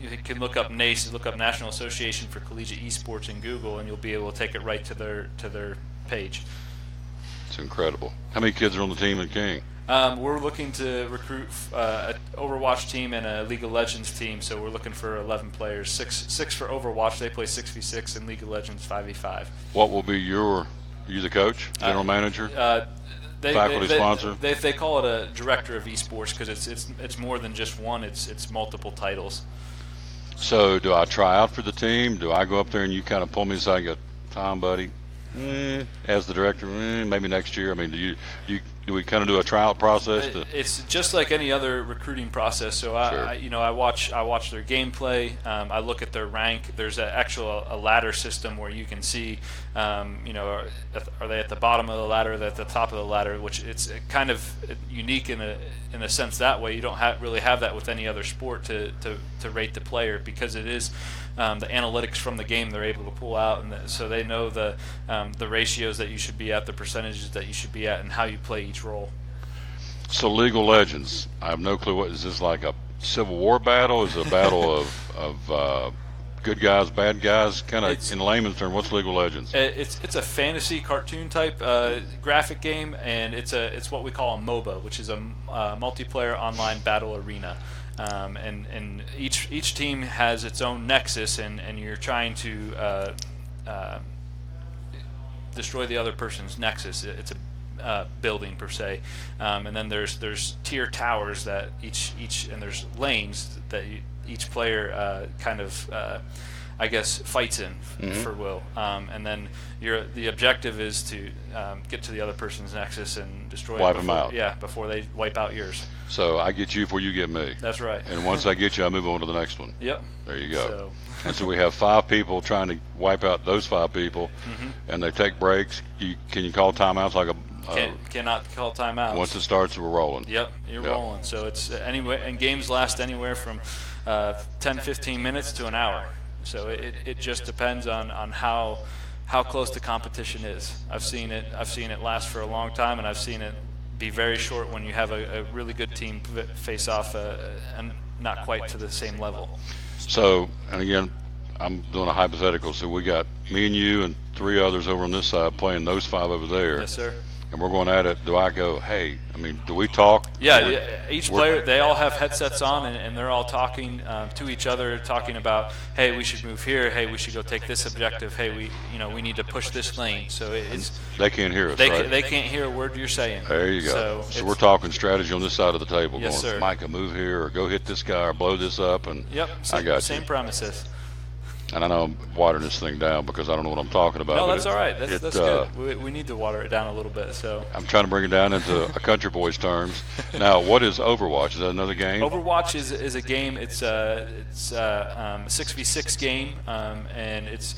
you can look up NACE, look up National Association for Collegiate Esports in Google, and you'll be able to take it right to their page. It's incredible. How many kids are on the team at King? We're looking to recruit an Overwatch team and a League of Legends team, so we're looking for 11 players. Six for Overwatch. They play 6v6, and League of Legends 5v5. What will be you the coach, general manager, faculty sponsor? They call it a director of esports because it's more than just one. It's multiple titles. So do I try out for the team? Do I go up there and you kind of pull me aside and go, Tom, buddy, as the director, maybe next year? I mean, do we kind of do a tryout process? It's just like any other recruiting process. So I watch their gameplay. I look at their rank. There's a ladder system where you can see, are they at the bottom of the ladder, or at the top of the ladder? Which it's kind of unique in a sense that way. You don't really have that with any other sport to rate the player, because it is the analytics from the game they're able to pull out, and so they know the ratios that you should be at, the percentages that you should be at, and how you play each role. So League of Legends, I have no clue. What is this, like a Civil War battle? Is it a battle of good guys, bad guys? Kind of in layman's term, what's League of Legends? It's a fantasy cartoon type graphic game, and it's what we call a MOBA, which is a multiplayer online battle arena. And each team has its own nexus, and you're trying to destroy the other person's nexus. It's a building per se, and then there's tier towers that each and there's lanes that each player kind of I guess fights in, for will, and then the objective is to get to the other person's nexus and destroy wipe them out. Yeah, before they wipe out yours. So I get you before you get me. That's right. And once I get you, I move on to the next one. Yep. There you go. And so we have 5 people trying to wipe out those 5 people, and they take breaks. Can you call timeouts like cannot call timeouts. Once it starts, we're rolling. Yep, you're rolling. So it's anyway, and games last anywhere from 10-15 minutes to an hour. So it just depends on how how close the competition is. I've seen it last for a long time, and I've seen it be very short when you have a really good team face off and not quite to the same level. So, and again, I'm doing a hypothetical. So we got me and you and 3 others over on this side playing those 5 over there. Yes, sir. And we're going at it. Do I go, hey, I mean, do we talk? Yeah, each player, they all have headsets on, and they're all talking to each other, talking about, hey, we should move here. Hey, we should go take this objective. Hey, we need to push this lane. So it's they can't hear us, they right? They can't hear a word you're saying. There you go. So we're talking strategy on this side of the table. Yes, going, sir. Micah, move here, or go hit this guy, or blow this up. And yep, I got same premises. And I know I'm watering this thing down because I don't know what I'm talking about. No, that's all right. That's good. We need to water it down a little bit. So I'm trying to bring it down into a country boy's terms. Now, what is Overwatch? Is that another game? Overwatch is a game. It's a 6v6 game, and it's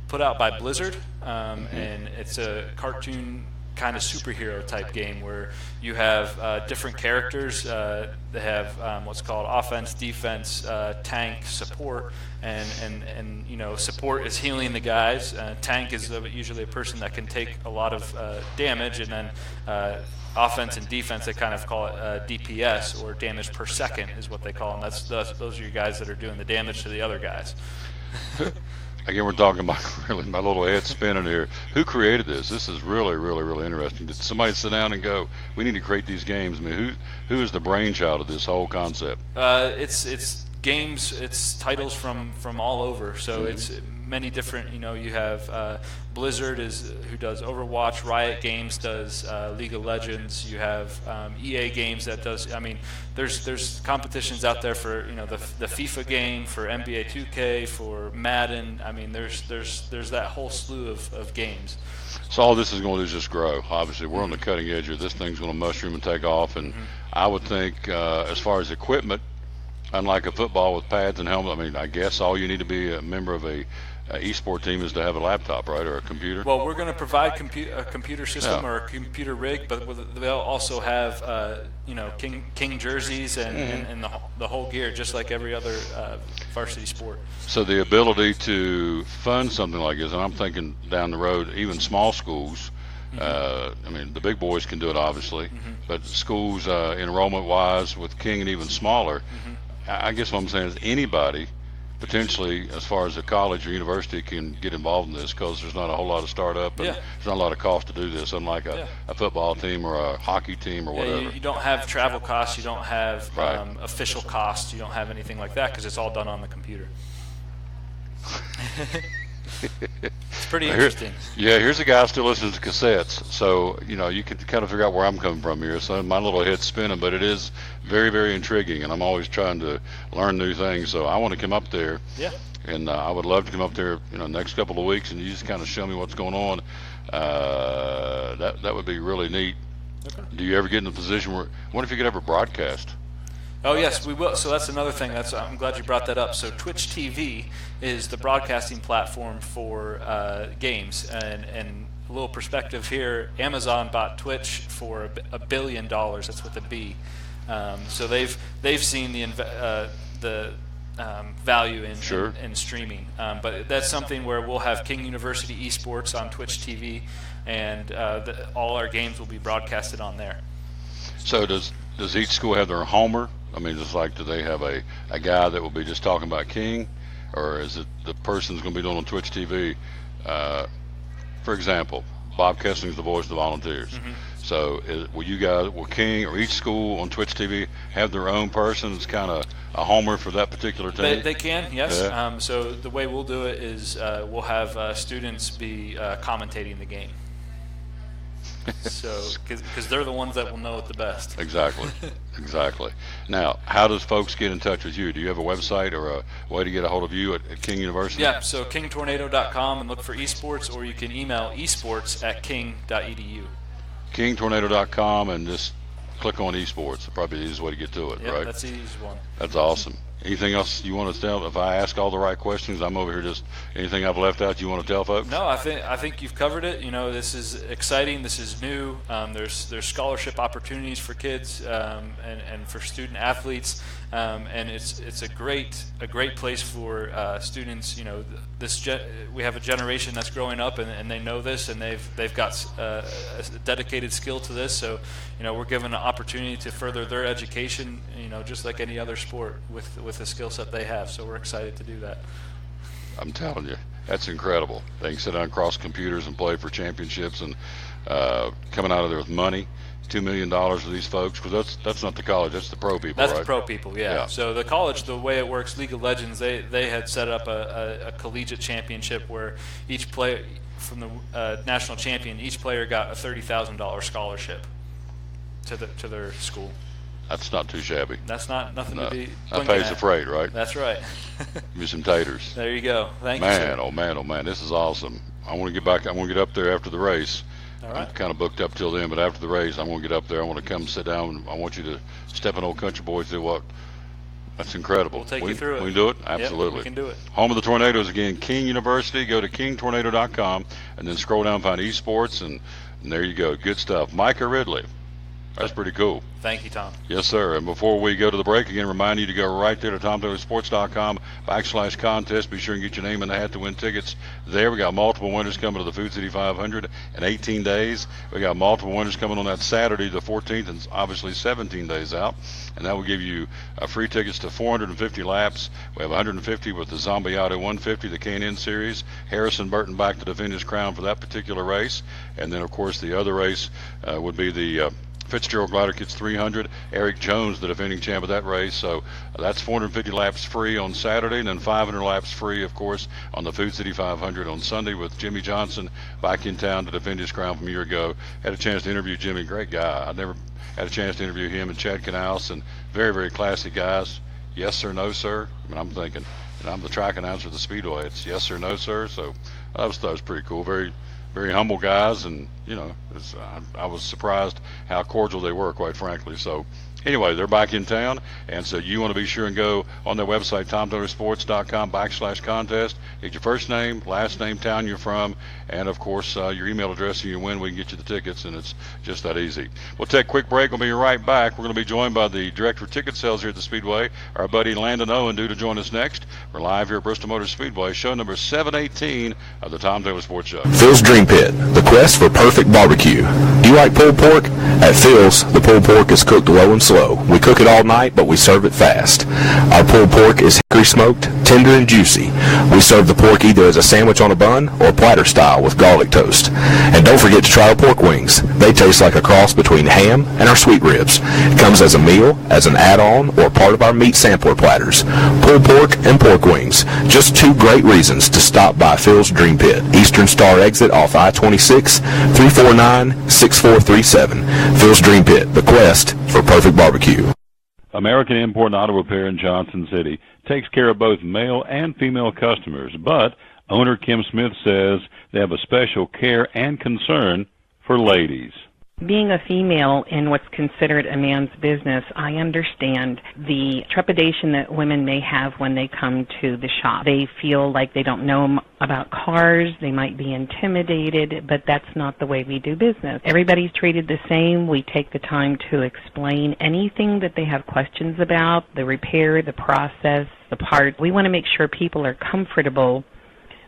put out by Blizzard, and it's a cartoon kind of superhero type game where you have different characters. They have what's called offense, defense, tank, support, and support is healing the guys. Tank is usually a person that can take a lot of damage, and then offense and defense, they kind of call it DPS, or damage per second is what they call them. Those are your guys that are doing the damage to the other guys. Again, we're talking about really my little head spinning here. Who created this? This is really, really, really interesting. Did somebody sit down and go, we need to create these games? I mean, who is the brainchild of this whole concept? It's games, it's titles from all over. So it's many different, you have Blizzard who does Overwatch, Riot Games does League of Legends, you have EA Games that does, there's competitions out there for, the FIFA game, for NBA 2K, for Madden. There's that whole slew of games. So all this is going to do is just grow. Obviously, we're on the cutting edge here. This thing's going to mushroom and take off. And I would think as far as equipment, unlike a football with pads and helmet, I guess all you need to be a member of a e-sport team is to have a laptop, right, or a computer? Well, we're going to provide a computer system or a computer rig, but they'll also have, King jerseys and the whole gear, just like every other varsity sport. So the ability to fund something like this, and I'm thinking down the road, even small schools, the big boys can do it, obviously, but schools enrollment-wise with King and even smaller, I guess what I'm saying is anybody potentially, as far as a college or university, can get involved in this because there's not a whole lot of startup and there's not a lot of cost to do this, unlike a football team or a hockey team or whatever. You don't have travel costs, you don't have official costs, you don't have anything like that because it's all done on the computer. It's pretty interesting. Here's a guy still listening to cassettes, so you can kind of figure out where I'm coming from here. So my little head's spinning, but it is very, very intriguing, and I'm always trying to learn new things. So I want to come up there, and I would love to come up there, next couple of weeks, and you just kind of show me what's going on. That would be really neat. Okay. Do you ever get in a position where? What if you could ever broadcast? Oh yes, we will. So that's another thing. I'm glad you brought that up. So Twitch TV is the broadcasting platform for games, and a little perspective here. Amazon bought Twitch for $1 billion. That's with a B. So they've seen the value in streaming. But that's something where we'll have King University Esports on Twitch TV, and all our games will be broadcasted on there. So does each school have their homer? Just like, do they have a guy that will be just talking about King, or is it the person's going to be doing on Twitch TV? For example, Bob Kessling's the voice of the Volunteers. So will King or each school on Twitch TV have their own person that's kind of a homer for that particular team? They can, yes. Yeah. So the way we'll do it is we'll have students be commentating the game. So, because they're the ones that will know it the best. Exactly. Now, how does folks get in touch with you? Do you have a website or a way to get a hold of you at King University? Yeah, so kingtornado.com and look for esports, or you can email esports@king.edu. Kingtornado.com and just click on esports. It's probably the easiest way to get to it, right? That's the easiest one. That's awesome. Anything else you want to tell? If I ask all the right questions, I'm over here just anything I've left out you want to tell folks? No, I think you've covered it. This is exciting. This is new. There's scholarship opportunities for kids and for student athletes, and it's a great place for students. You know, we have a generation that's growing up, and they know this, and they've got a dedicated skill to this. So, you know, we're given an opportunity to further their education, you know, just like any other sport with the skill set they have. So we're excited to do that. I'm telling you, that's incredible. They can sit down across computers and play for championships, and coming out of there with money. $2 million for these folks, because that's not the college, that's the pro people. That's right? The pro people, yeah. So the college, the way it works, League of Legends, they had set up a collegiate championship where each player from the national champion, each player got a $30,000 scholarship to their school. That's not too shabby. That's nothing to be. That pays the freight, right? That's right. Give me some taters. There you go. Thank you, man, sir. oh man, this is awesome. I want to get back. I want to get up there after the race. All right. I'm kind of booked up till then, but after the race, I'm going to get up there. I want to come sit down. I want you to step an old country boy through what. That's incredible. We'll take you through it. We can do it? Absolutely. Yep, we can do it. Home of the Tornadoes, again, King University. Go to kingtornado.com and then scroll down and find esports, and there you go. Good stuff. Micah Ridley. That's pretty cool. Thank you, Tom. Yes, sir. And before we go to the break, again, remind you to go right there to TomTaylorSports.com/contest. Be sure and get your name in the hat to win tickets there. We got multiple winners coming to the Food City 500 in 18 days. We got multiple winners coming on that Saturday, the 14th, and obviously 17 days out. And that will give you free tickets to 450 laps. We have 150 with the Zombie Auto 150, the K&N Series. Harrison Burton back to defend his crown for that particular race. And then, of course, the other race would be the Fitzgerald Glider Kids 300. Eric Jones, the defending champ of that race. So that's 450 laps free on Saturday, and then 500 laps free, of course, on the Food City 500 on Sunday with Jimmy Johnson back in town to defend his crown from a year ago. Had a chance to interview Jimmy, great guy. I never had a chance to interview him and Chad Canals, and very, very classy guys. Yes, sir, no, sir. I mean, I'm thinking, and I'm the track announcer of the Speedway. It's yes, sir, no, sir. So that was pretty cool. Very, very humble guys, and you know, I was surprised how cordial they were, quite frankly. So anyway, they're back in town, and so you want to be sure and go on their website, TomTaylorSports.com/contest. Get your first name, last name, town you're from, and of course your email address, and you win. We can get you the tickets, and it's just that easy. We'll take a quick break. We'll be right back. We're going to be joined by the director of ticket sales here at the Speedway, our buddy Landon Owen, due to join us next. We're live here at Bristol Motor Speedway, show number 718 of the Tom Taylor Sports Show. Phil's Dream Pit, the quest for perfect barbecue. Do you like pulled pork? At Phil's, the pulled pork is cooked low and slow. We cook it all night, but we serve it fast. Our pulled pork is hickory smoked, tender and juicy. We serve the pork either as a sandwich on a bun or platter style with garlic toast. And don't forget to try our pork wings. They taste like a cross between ham and our sweet ribs. It comes as a meal, as an add-on, or part of our meat sampler platters. Pulled pork and pork wings. Just two great reasons to stop by Phil's Dream Pit. Eastern Star exit off I-26, 349-6437. Phil's Dream Pit, the quest for perfect barbecue. American Import and Auto Repair in Johnson City takes care of both male and female customers, but owner Kim Smith says they have a special care and concern for ladies. Being a female in what's considered a man's business, I understand the trepidation that women may have when they come to the shop. They feel like they don't know about cars, they might be intimidated, but that's not the way we do business. Everybody's treated the same. We take the time to explain anything that they have questions about, the repair, the process, the part. We want to make sure people are comfortable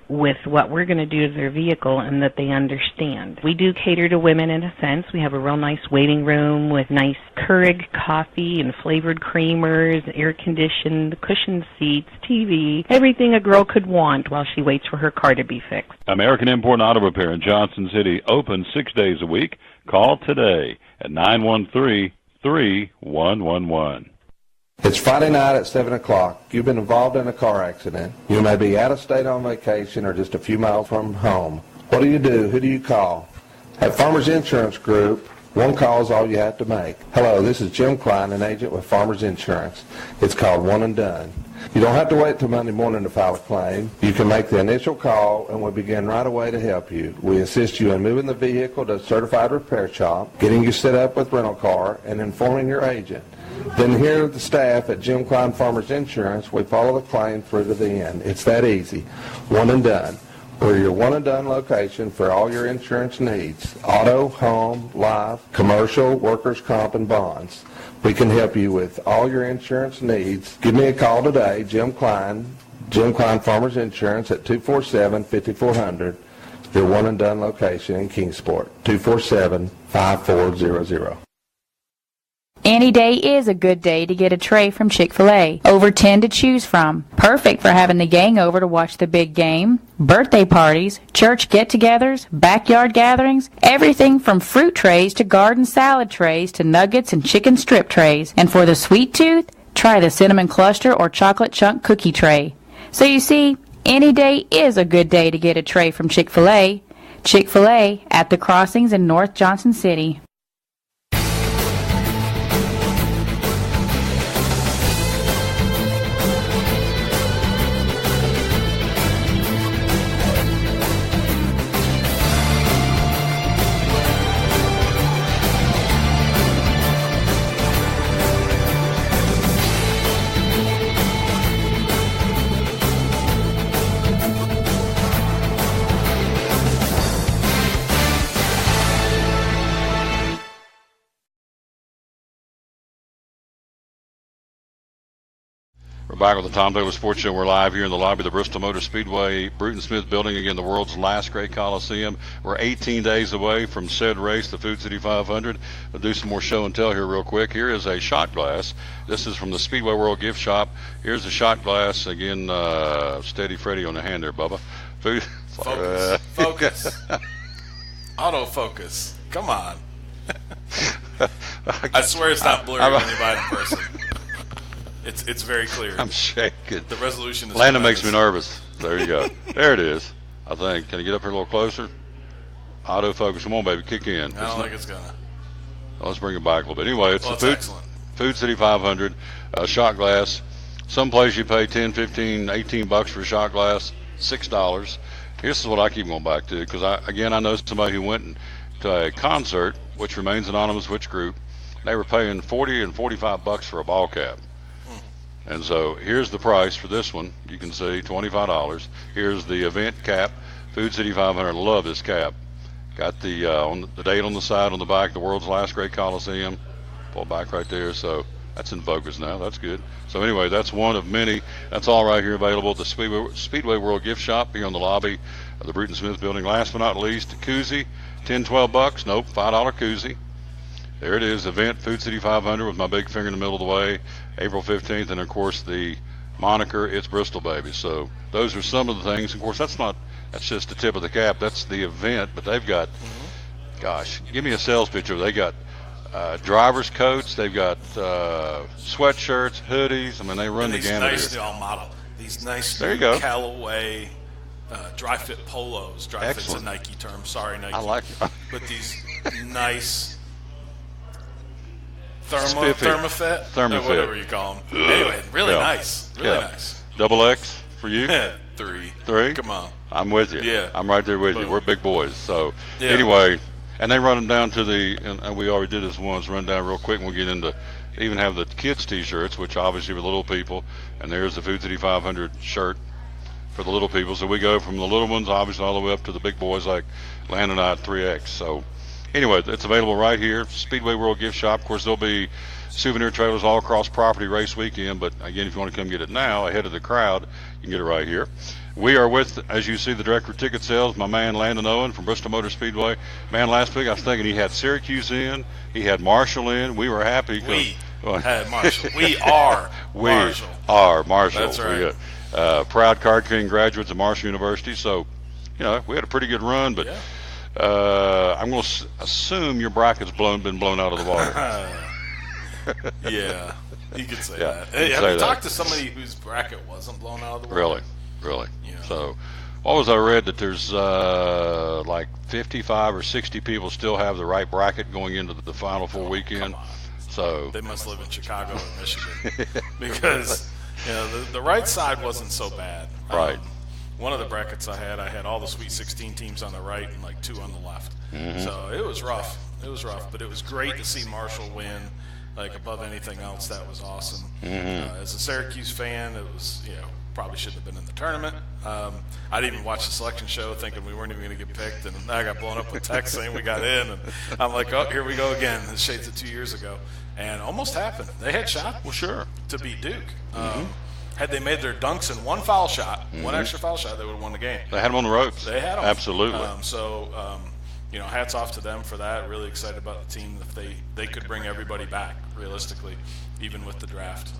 with what we're going to do to their vehicle and that they understand. We do cater to women in a sense. We have a real nice waiting room with nice Keurig coffee and flavored creamers, air-conditioned, cushioned seats, TV, everything a girl could want while she waits for her car to be fixed. American Import and Auto Repair in Johnson City, open 6 days a week. Call today at 913-3111. It's Friday night at 7 o'clock. You've been involved in a car accident. You may be out of state on vacation or just a few miles from home. What do you do? Who do you call? At Farmers Insurance Group, one call is all you have to make. Hello, this is Jim Klein, an agent with Farmers Insurance. It's called One and Done. You don't have to wait till Monday morning to file a claim. You can make the initial call and we'll begin right away to help you. We assist you in moving the vehicle to a certified repair shop, getting you set up with rental car, and informing your agent. Then here at the staff at Jim Klein Farmers Insurance, we follow the claim through to the end. It's that easy. One and done. We're your one-and-done location for all your insurance needs. Auto, home, life, commercial, workers' comp, and bonds. We can help you with all your insurance needs. Give me a call today, Jim Klein Farmers Insurance at 247-5400. Your one-and-done location in Kingsport, 247-5400. Any day is a good day to get a tray from Chick-Fil-A. Over 10 to choose from. Perfect for having the gang over to watch the big game, birthday parties, church get-togethers, backyard gatherings, everything from fruit trays to garden salad trays to nuggets and chicken strip trays. And for the sweet tooth, try the cinnamon cluster or chocolate chunk cookie tray. So you see, any day is a good day to get a tray from Chick-Fil-A. Chick-fil-A at the Crossings in North Johnson City. We're back with the Tom Taylor Sports Show. We're live here in the lobby of the Bristol Motor Speedway, Bruton Smith Building, again, the world's last great Coliseum. We're 18 days away from said race, the Food City 500. We'll do some more show and tell here real quick. Here is a shot glass. This is from the Speedway World Gift Shop. Here's the shot glass. Again, steady Freddie on the hand there, Bubba. Food. Focus. Autofocus. Come on. I swear it's not blurry when you buy it in person. It's very clear. I'm shaking. The resolution is Landon makes me nervous. There you go. There it is, I think. Can you get up here a little closer? Autofocus. Come on, baby. Kick in. I don't think it's going to. Let's bring it back a little bit. Anyway, it's the excellent. Food City 500 shot glass. Someplace you pay $10, $15, $18 for a shot glass, $6. This is what I keep going back to because, I know somebody who went to a concert, which remains anonymous which group. They were paying $40 and $45 for a ball cap. And so here's the price for this one. You can see $25. Here's the event cap, Food City 500. Love this cap. Got the on the date on the side, on the back, the world's last great Coliseum. Pull back right there. So that's in focus now. That's good. So anyway, that's one of many. That's all right here available at the Speedway World Gift Shop here in the lobby of the Bruton Smith Building. Last but not least, the koozie, $10, $12. Nope, $5 koozie. There it is, event Food City 500 with my big finger in the middle of the way, April 15th, and of course the moniker, It's Bristol, baby. So those are some of the things. Of course, that's just the tip of the cap. That's the event, but they've got, gosh, give me a sales picture. They got driver's coats, they've got sweatshirts, hoodies. I mean, they run the gamut. These nice model. These nice there you go. Callaway dry fit polos. Dry fit's a Nike term. Sorry, Nike. I like it. But these nice Thermofit, or whatever you call them. Anyway, really nice. Really nice. Double X for you? 3. Come on. I'm with you. Yeah. I'm right there with you. We're big boys. So anyway, and they run them down to and we already did this once, run down real quick, and we'll get into, even have the kids t-shirts, which obviously for little people, and there's the Food City 500 shirt for the little people. So we go from the little ones, obviously, all the way up to the big boys like Landon and I at 3X. So anyway, it's available right here, Speedway World Gift Shop. Of course, there'll be souvenir trailers all across property race weekend, but again, if you want to come get it now ahead of the crowd, you can get it right here. We are with, as you see, the director of ticket sales, my man Landon Owen from Bristol Motor Speedway. Man, last week I was thinking he had Syracuse in, he had Marshall in. We were happy. We had Marshall. We are Marshall. We are Marshall. That's right. Proud Card King graduates of Marshall University, so, we had a pretty good run, but I'm going to assume your bracket's been blown out of the water. Yeah, you could say that. Hey, have you talked to somebody whose bracket wasn't blown out of the water? Really. Yeah. So, what was I read that there's like 55 or 60 people still have the right bracket going into the Final Four weekend. So they must live in Chicago or Michigan because the right side wasn't so bad. Right. One of the brackets I had all the Sweet 16 teams on the right and like 2 on the left. Mm-hmm. So it was rough. But it was great to see Marshall win. Like above anything else, that was awesome. Mm-hmm. As a Syracuse fan, it was probably shouldn't have been in the tournament. I didn't even watch the selection show thinking we weren't even going to get picked, and I got blown up with text saying we got in, and I'm like, oh, here we go again. This shades of 2 years ago, and almost happened. They had shot to beat Duke. Had they made their dunks in one foul shot, one extra foul shot, they would have won the game. They had them on the ropes. They had them. Absolutely. You know, hats off to them for that. Really excited about the team if they could bring everybody back, realistically, even with the draft.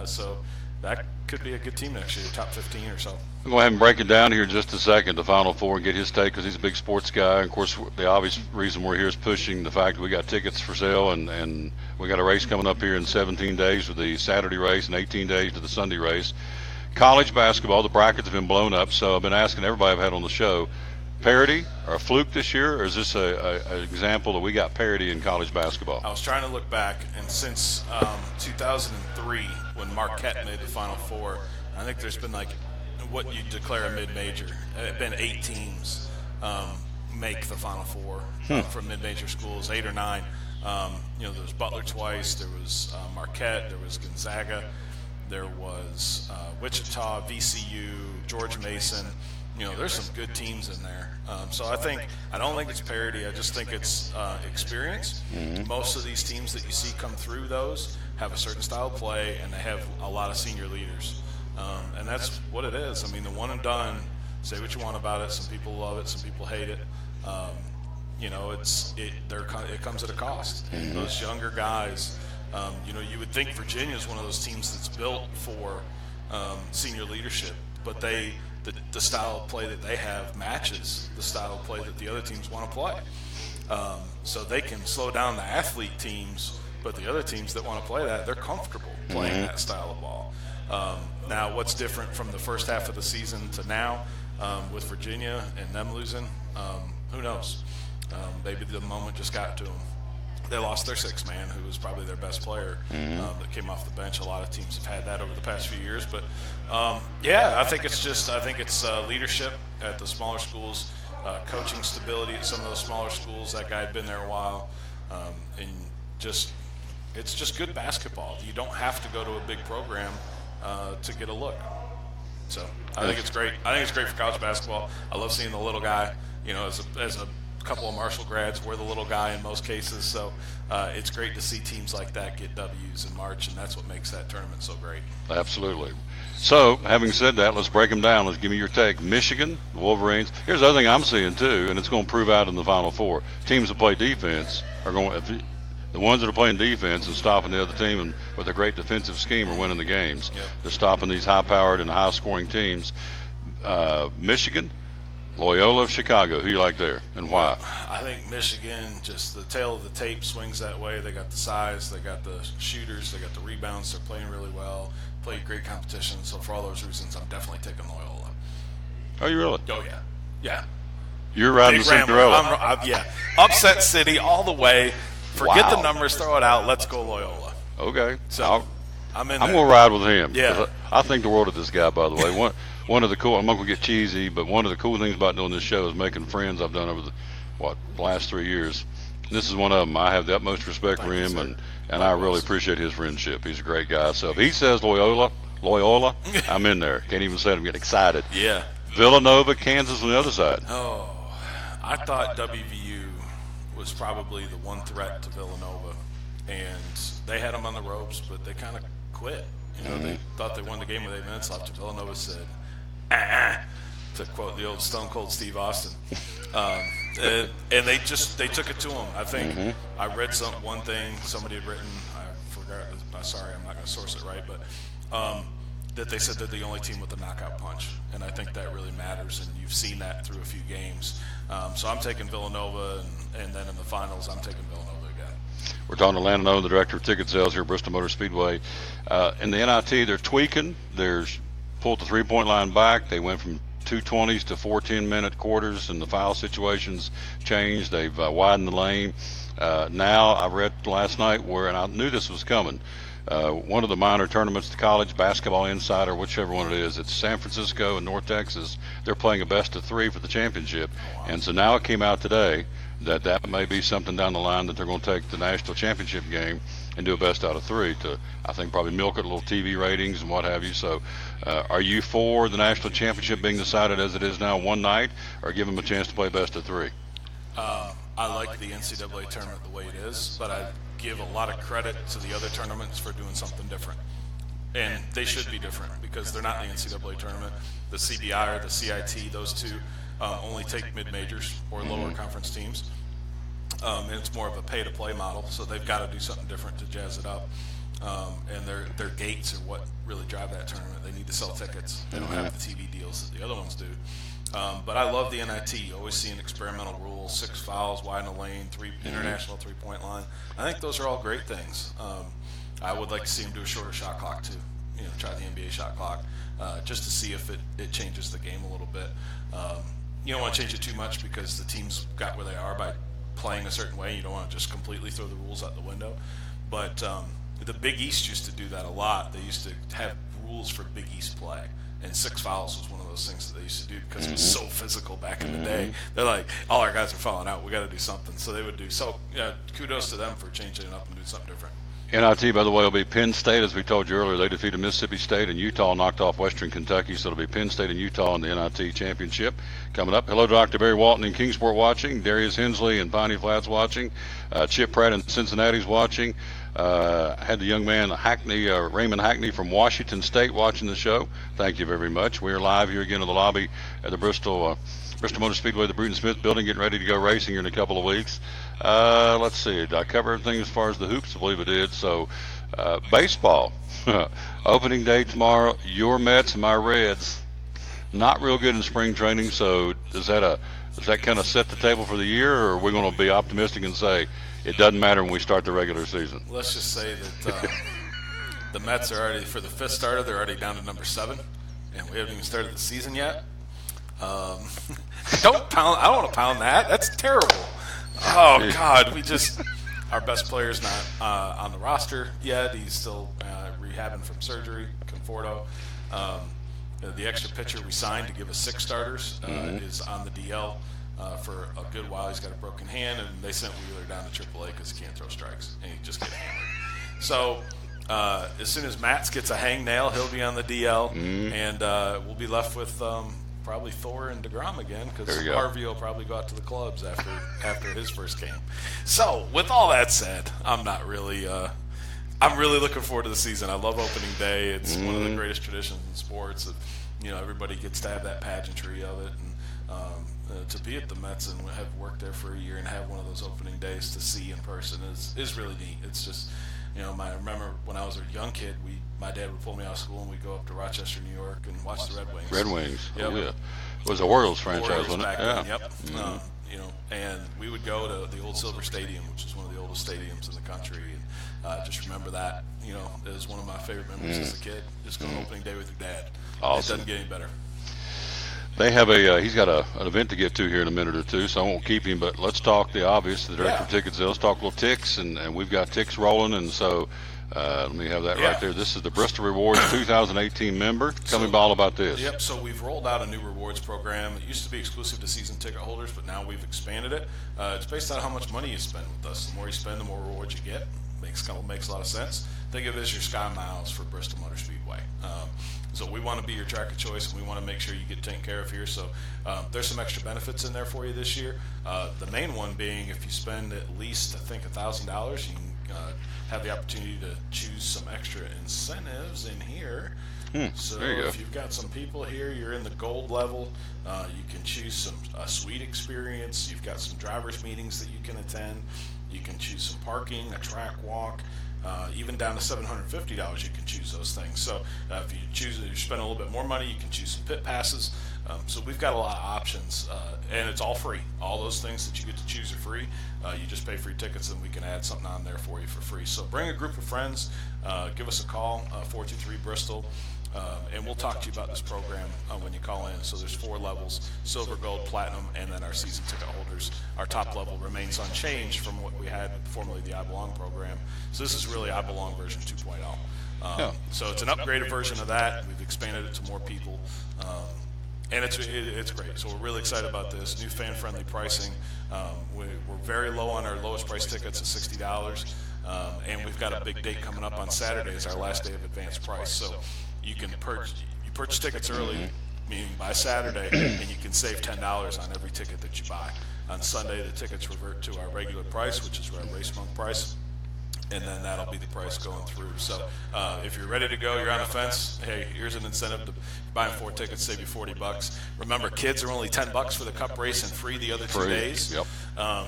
So that could be a good team next year, top 15 or so. We'll go ahead and break it down here in just a second, the Final Four, and get his take because he's a big sports guy. And, of course, the obvious reason we're here is pushing the fact that we got tickets for sale, and we got a race coming up here in 17 days with the Saturday race and 18 days to the Sunday race. College basketball, the brackets have been blown up, so I've been asking everybody I've had on the show, parity or a fluke this year, or is this an example that we got parity in college basketball? I was trying to look back, and since 2003, when Marquette made the Final Four, I think there's been like what you declare a mid-major. It's been 8 teams make the Final Four from mid-major schools, 8 or 9. There was Butler twice, there was Marquette, there was Gonzaga, there was Wichita, VCU, George Mason. There's some good teams in there. So I don't think it's parity. I just think it's experience. Most of these teams that you see come through those have a certain style of play, and they have a lot of senior leaders. And that's what it is. I mean, the one and done, say what you want about it. Some people love it, some people hate it. It comes at a cost. And those younger guys, you would think Virginia is one of those teams that's built for senior leadership, but the style of play that they have matches the style of play that the other teams want to play. So they can slow down the athlete teams, but the other teams that want to play that, they're comfortable playing that style of ball. Now, what's different from the first half of the season to now with Virginia and them losing, who knows? Maybe the moment just got to them. They lost their sixth man, who was probably their best player that came off the bench. A lot of teams have had that over the past few years. But, I think it's leadership at the smaller schools, coaching stability at some of those smaller schools. That guy had been there a while. And it's just good basketball. You don't have to go to a big program to get a look. So I think it's great. I think it's great for college basketball. I love seeing the little guy, as a couple of Marshall grads, we're the little guy in most cases, so it's great to see teams like that get W's in March, and that's what makes that tournament so great. Absolutely. So, having said that, let's break them down. Let's give me your take. Michigan, the Wolverines. Here's the other thing I'm seeing, too, and it's going to prove out in the Final Four. Teams that play defense are going – the ones that are playing defense and stopping the other team and with a great defensive scheme are winning the games. Yep. They're stopping these high-powered and high-scoring teams. Michigan, Loyola of Chicago, who you like there and why? I think Michigan, just the tail of the tape swings that way. They got the size, they got the shooters, they got the rebounds, they're playing really well, played great competition. So for all those reasons, I'm definitely taking Loyola. Oh, you really? Oh, yeah. Yeah. You're riding the Cinderella. Yeah. Upset City all the way. Forget Wow. the numbers, throw it out. Let's go Loyola. Okay. So I'm in there. I'm going to ride with him. Yeah. I think the world of this guy, by the way. One of the cool, I'm not going to get cheesy, but one of the cool things about doing this show is making friends I've done over the last 3 years. This is one of them. I have the utmost respect for him, and I really appreciate his friendship. He's a great guy. So if he says Loyola, I'm in there. Can't even say it. I'm getting excited. Yeah. Villanova, Kansas on the other side. Oh, I thought WVU was probably the one threat to Villanova, and they had them on the ropes, but they kind of quit. They thought they won the game with 8 minutes left. Villanova said, to quote the old Stone Cold Steve Austin. And they took it to him. I think I read one thing somebody had written, I forgot, sorry, I'm not going to source it right, but that they said they're the only team with a knockout punch. And I think that really matters, and you've seen that through a few games. So I'm taking Villanova, and then in the finals, I'm taking Villanova again. We're talking to Landon Owen, the director of ticket sales here at Bristol Motor Speedway. In the NIT, they're tweaking. They're pulled the three-point line back. They went from 2:20s to 4 10-minute quarters, and the foul situations changed. They've widened the lane. Now, I read last night and I knew this was coming, one of the minor tournaments, the College Basketball Insider, whichever one it is, it's San Francisco and North Texas. They're playing a best of 3 for the championship. And so now it came out today that may be something down the line that they're going to take the national championship game and do a best out of 3 to, I think, probably milk it a little TV ratings and what have you. So are you for the national championship being decided as it is now one night, or give them a chance to play best of 3? I like the NCAA tournament the way it is, but I give a lot of credit to the other tournaments for doing something different. And they should be different because they're not the NCAA tournament. The CBI or the CIT, those two only take mid-majors or lower conference teams. And it's more of a pay-to-play model, so they've got to do something different to jazz it up. And their gates are what really drive that tournament. They need to sell tickets. They don't have the TV deals that the other ones do. But I love the NIT. You always see an experimental rule, 6 fouls, wide in the lane, international three-point line. I think those are all great things. I would like to see them do a shorter shot clock too. Try the NBA shot clock just to see if it changes the game a little bit. You don't want to change it too much because the teams got where they are by playing a certain way. You don't want to just completely throw the rules out the window. But the Big East used to do that a lot. They used to have rules for Big East play. And 6 fouls was one of those things that they used to do because it was so physical back in the day. They're like, all our guys are falling out. We got to do something. So they would do. So kudos to them for changing it up and doing something different. NIT, by the way, will be Penn State, as we told you earlier. They defeated Mississippi State, and Utah knocked off Western Kentucky. So it'll be Penn State and Utah in the NIT championship coming up. Hello, Dr. Barry Walton in Kingsport watching. Darius Hensley in Piney Flats watching. Chip Pratt in Cincinnati's watching. Had the young man Raymond Hackney from Washington State watching the show. Thank you very much. We're live here again in the lobby at the Bristol Motor Speedway, the Bruton Smith building, getting ready to go racing here in a couple of weeks. Let's see. Did I cover everything as far as the hoops? I believe I did. So baseball, opening day tomorrow. Your Mets and my Reds, not real good in spring training. So does that kind of set the table for the year, or are we going to be optimistic and say it doesn't matter when we start the regular season? Let's just say that the Mets are already, for the 5th starter, they're already down to number 7, and we haven't even started the season yet. Don't pound. I don't want to pound that. That's terrible. Oh God, our best player's not on the roster yet. He's still rehabbing from surgery. Conforto. The extra pitcher we signed to give us 6 starters is on the DL for a good while. He's got a broken hand, and they sent Wheeler down to Triple-A because he can't throw strikes, and he just get hammered. So as soon as Matz gets a hangnail, he'll be on the DL, and we'll be left with probably Thor and DeGrom again because Harvey will probably go out to the clubs after his first game. So with all that said, I'm really looking forward to the season. I love opening day. It's one of the greatest traditions in sports. Everybody gets to have that pageantry of it, and to be at the Mets and have worked there for a year and have one of those opening days to see in person is really neat. It's just, I remember when I was a young kid, my dad would pull me out of school and we'd go up to Rochester, New York, and watch the Red Wings. Red Wings. Yep. Oh, yeah. It was a Orioles franchise, wasn't it? Then, yep. And we would go to the old Silver Stadium, which is one of the oldest stadiums in the country. And just remember that, it was one of my favorite memories as a kid. Just going opening day with your dad. Awesome. It doesn't get any better. They have he's got an event to get to here in a minute or two, so I won't keep him, but let's talk the obvious, the director of ticket sales. Let's talk a little ticks, and we've got ticks rolling, and so let me have that right there. This is the Bristol Rewards 2018 member. Tell me all about this. Yep, so we've rolled out a new rewards program. It used to be exclusive to season ticket holders, but now we've expanded it. It's based on how much money you spend with us. The more you spend, the more rewards you get. Makes a lot of sense. Think of it as your Sky Miles for Bristol Motor Speedway. So we want to be your track of choice, and we want to make sure you get taken care of here. So there's some extra benefits in there for you this year. The main one being if you spend at least, I think, $1,000, you can have the opportunity to choose some extra incentives in here. So if you've got some people here, you're in the gold level, you can choose a suite experience. You've got some driver's meetings that you can attend. You can choose some parking, a track walk. Even down to $750, you can choose those things. So if you spend a little bit more money, you can choose some pit passes. So we've got a lot of options, and it's all free. All those things that you get to choose are free. You just pay for your tickets, and we can add something on there for you for free. So bring a group of friends, give us a call, 423-BRISTOL, and we'll talk to you about this program when you call in. So there's 4 levels: silver, gold, platinum, and then our season ticket holders. Our top level remains unchanged from what we had formerly, the I Belong program. So this is really I Belong version 2.0. So it's an upgraded version of that. We've expanded it to more people. And it's great. So we're really excited about this new fan-friendly pricing. We're very low on our lowest price tickets at $60. And we've got a big date coming up on Saturday. It's our last day of advanced price. So you can purchase tickets early, meaning by Saturday, and you can save $10 on every ticket that you buy. On Sunday, the tickets revert to our regular price, which is our race month price, and then that'll be the price going through. So if you're ready to go, you're on the fence, hey, here's an incentive to buy 4 tickets, save you $40. Remember, kids are only $10 for the Cup race and free the other 2 days. Yep.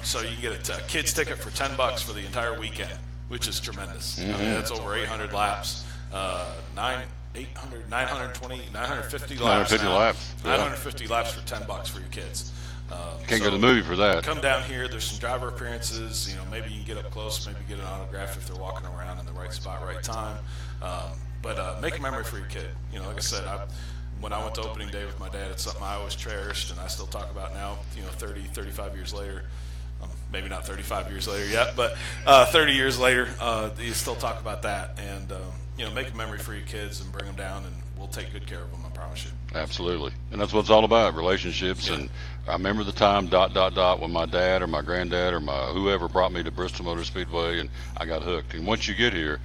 So you can get a kid's ticket for $10 for the entire weekend, which is tremendous. I mean, that's over 800 laps, 950 laps. 950 laps for $10 for your kids. Can't go to the movie for that. Come down here. There's some driver appearances. Maybe you can get up close. Maybe get an autograph if they're walking around in the right spot, right time. But make a memory for your kid. Like I said, when I went to opening day with my dad, it's something I always cherished, and I still talk about now. 30, 35 years later. Maybe not 35 years later yet, but 30 years later, you still talk about that. And make a memory for your kids and bring them down, and we'll take good care of them. I promise you. Absolutely, and that's what it's all about, relationships. And I remember the time ... when my dad or my granddad or my whoever brought me to Bristol Motor Speedway, and I got hooked. And once you get here,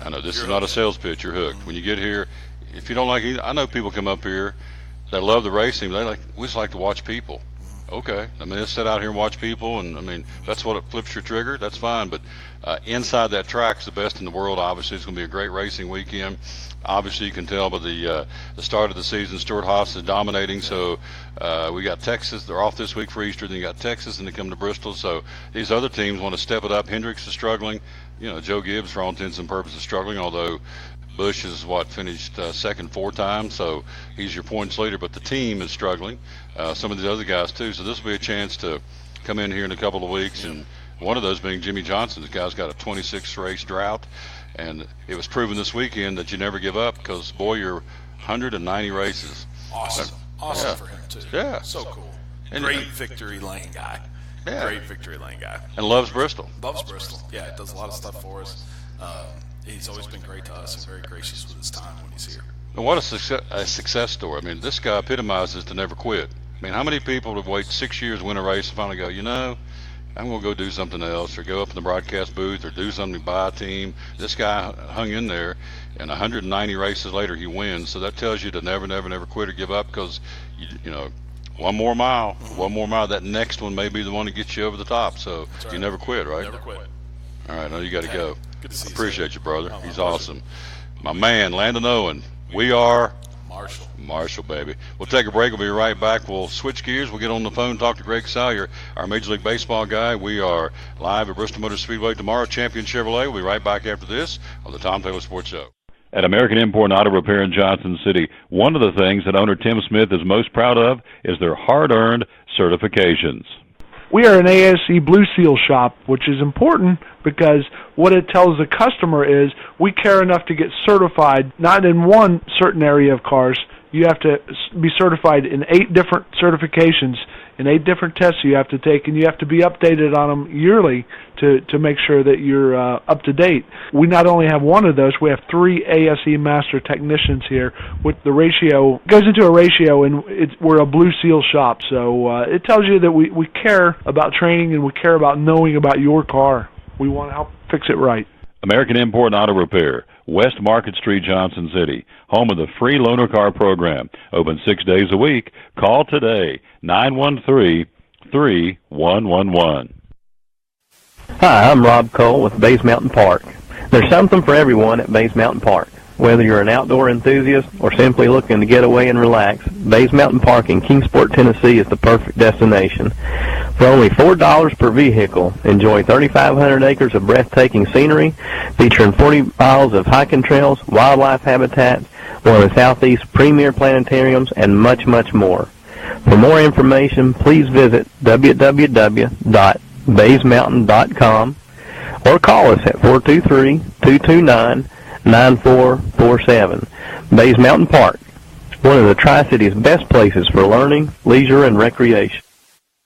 I know this is not a sales pitch. You're hooked. When you get here, if you don't like it, I know people come up here that love the racing. We just like to watch people. Okay, let's sit out here and watch people, and that's what it flips your trigger. That's fine, but inside that track is the best in the world. Obviously, it's going to be a great racing weekend. Obviously, you can tell by the start of the season, Stuart Haas is dominating. So we got Texas. They're off this week for Easter. Then you got Texas, and they come to Bristol. So these other teams want to step it up. Hendricks is struggling. Joe Gibbs, for all intents and purposes, is struggling, although Bush is finished second 4 times, so he's your points leader, but the team is struggling. Some of the other guys too, so this will be a chance to come in here in a couple of weeks, and one of those being Jimmy Johnson. The guy's got a 26 race drought, and it was proven this weekend that you never give up, because boy, you're 190 races. Awesome for him too. Yeah, so cool. And great victory lane guy. Yeah. Great victory lane guy. And loves Bristol. Yeah, does a lot of stuff for us. He's always been great to us and very gracious with his time when he's here. And what a success story. This guy epitomizes to never quit. How many people would wait 6 years to win a race and finally go, I'm going to go do something else, or go up in the broadcast booth, or do something to buy a team. This guy hung in there, and 190 races later he wins. So that tells you to never, never, never quit or give up, because, one more mile, that next one may be the one that gets you over the top. So you never quit, right? Never quit. All right, now you got to go. Good to see you. Appreciate you, brother. He's awesome. My man, Landon Owen. We are Marshall, baby. We'll take a break. We'll be right back. We'll switch gears. We'll get on the phone, talk to Greg Salyer, our Major League Baseball guy. We are live at Bristol Motor Speedway tomorrow. Champion Chevrolet. We'll be right back after this on the Tom Taylor Sports Show. At American Import Auto Repair in Johnson City, one of the things that owner Tim Smith is most proud of is their hard-earned certifications. We are an ASE Blue Seal shop, which is important because what it tells the customer is we care enough to get certified, not in one certain area of cars. You have to be certified in 8 different certifications, in 8 different tests you have to take, and you have to be updated on them yearly to make sure that you're up to date. We not only have one of those, we have 3 ASE master technicians here. With the ratio, goes into a ratio, and we're a Blue Seal shop. So it tells you that we care about training, and we care about knowing about your car. We want to help fix it right. American Import Auto Repair, West Market Street, Johnson City, home of the free loaner car program. Open 6 days a week. Call today, 913-3111. Hi, I'm Rob Cole with Bays Mountain Park. There's something for everyone at Bays Mountain Park. Whether you're an outdoor enthusiast or simply looking to get away and relax, Bays Mountain Park in Kingsport, Tennessee is the perfect destination. For only $4 per vehicle, enjoy 3,500 acres of breathtaking scenery, featuring 40 miles of hiking trails, wildlife habitats, one of the Southeast's premier planetariums, and much, much more. For more information, please visit www.baysmountain.com or call us at 423-229-9447. Bays Mountain Park, one of the Tri-City's best places for learning, leisure, and recreation.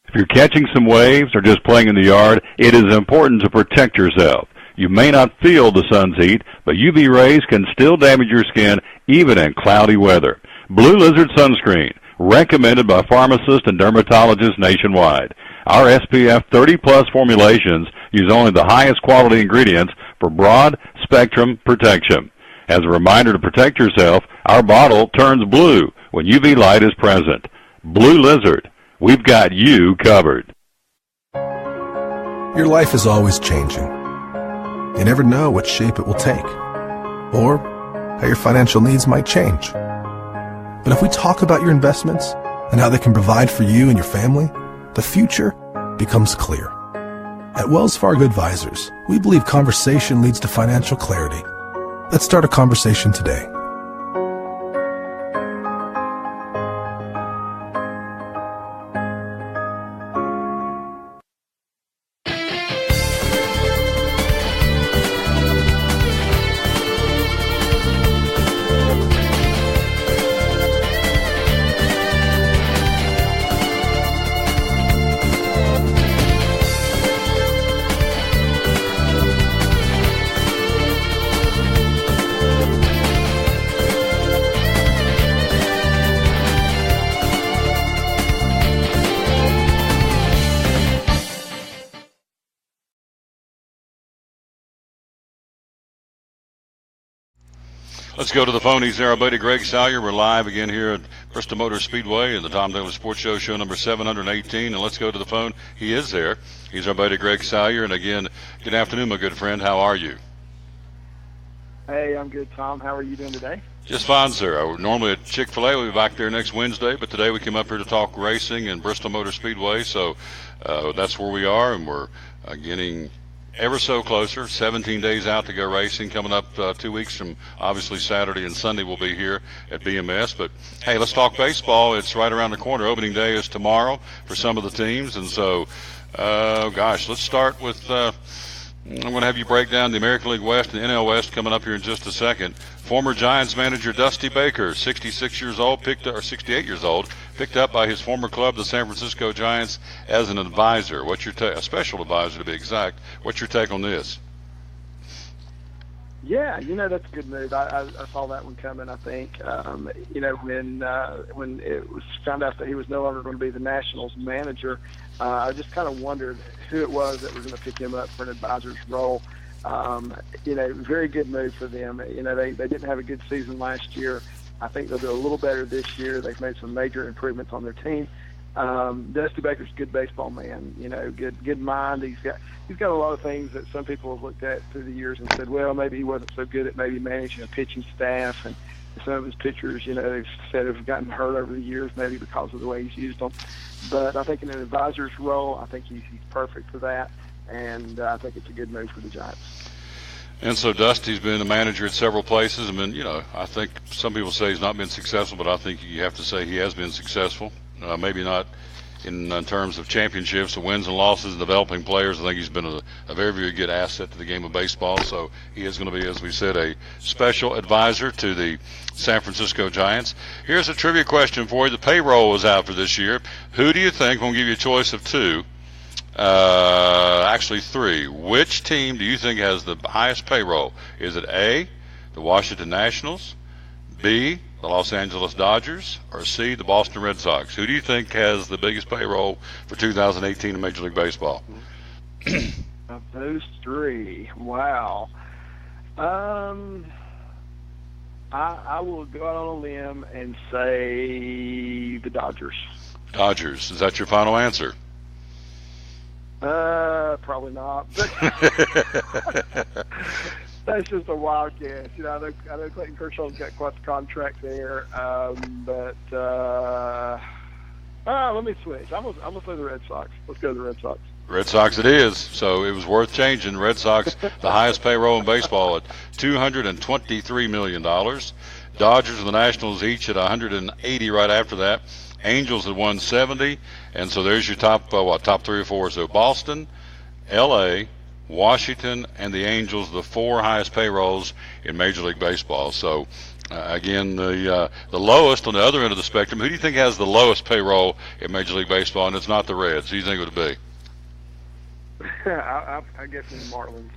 If you're catching some waves or just playing in the yard, it is important to protect yourself. You may not feel the sun's heat, but UV rays can still damage your skin even in cloudy weather. Blue Lizard Sunscreen, recommended by pharmacists and dermatologists nationwide. Our SPF 30-plus formulations use only the highest quality ingredients for broad-spectrum protection. As a reminder to protect yourself, our bottle turns blue when UV light is present. Blue Lizard, we've got you covered. Your life is always changing. You never know what shape it will take, or how your financial needs might change. But if we talk about your investments and how they can provide for you and your family, the future becomes clear. At Wells Fargo Advisors, we believe conversation leads to financial clarity. Let's start a conversation today. Let's go to the phone. He's there, our buddy Greg Salyer. We're live again here at Bristol Motor Speedway and the Tom Daly Sports Show, show number 718. And let's go to the phone. He is there. He's our buddy Greg Salyer. And again, good afternoon, my good friend. How are you? Hey, I'm good, Tom. How are you doing today? Just fine, sir. We're normally at Chick-Fil-A. We'll be back there next Wednesday, but today we came up here to talk racing and Bristol Motor Speedway. So that's where we are, and we're getting ever so closer. 17 days out to go racing. Coming up 2 weeks from obviously Saturday and Sunday we'll be here at BMS. But hey, let's talk baseball. It's right around the corner. Opening day is tomorrow for some of the teams, and so let's start with I'm going to have you break down the American League West and NL West coming up here in just a second. Former Giants manager Dusty Baker, 66 years old, 68 years old, picked up by his former club, the San Francisco Giants, as an advisor. What's your a special advisor to be exact? What's your take on this? Yeah, that's a good move. I saw that one coming. I think when it was found out that he was no longer going to be the Nationals manager, I just kind of wondered who it was that was going to pick him up for an advisor's role. Very good move for them. They didn't have a good season last year. I think they'll do a little better this year. They've made some major improvements on their team. Dusty Baker's a good baseball man. Good mind. He's got a lot of things that some people have looked at through the years and said, well, maybe he wasn't so good at maybe managing a pitching staff, and some of his pitchers, they've said have gotten hurt over the years, maybe because of the way he's used them. But I think in an advisor's role, I think he's perfect for that, and I think it's a good move for the Giants. And so Dusty's been a manager at several places. I mean, I think some people say he's not been successful, but I think you have to say he has been successful. Maybe not in terms of championships, the wins and losses, and developing players. I think he's been a very, very good asset to the game of baseball. So he is going to be, as we said, a special advisor to the San Francisco Giants. Here's a trivia question for you. The payroll is out for this year. Who do you think, we'll give you a choice of two, actually three. Which team do you think has the highest payroll? Is it A, the Washington Nationals, B, the Los Angeles Dodgers, or C, the Boston Red Sox? Who do you think has the biggest payroll for 2018 in Major League Baseball? Of those three, wow. I will go out on a limb and say the Dodgers. Dodgers. Is that your final answer? Probably not. But that's just a wild guess. I know Clayton Kershaw's got quite the contract there. Let me switch. I'm gonna say the Red Sox. Let's go to the Red Sox. Red Sox it is. So it was worth changing. Red Sox, the highest payroll in baseball at $223 million. Dodgers and the Nationals each at $180 right after that. Angels at $170. And so there's your top three or four. So Boston, L.A., Washington, and the Angels, the four highest payrolls in Major League Baseball. So, again, the lowest on the other end of the spectrum, who do you think has the lowest payroll in Major League Baseball? And it's not the Reds. Who do you think it would be? I guess the Marlins.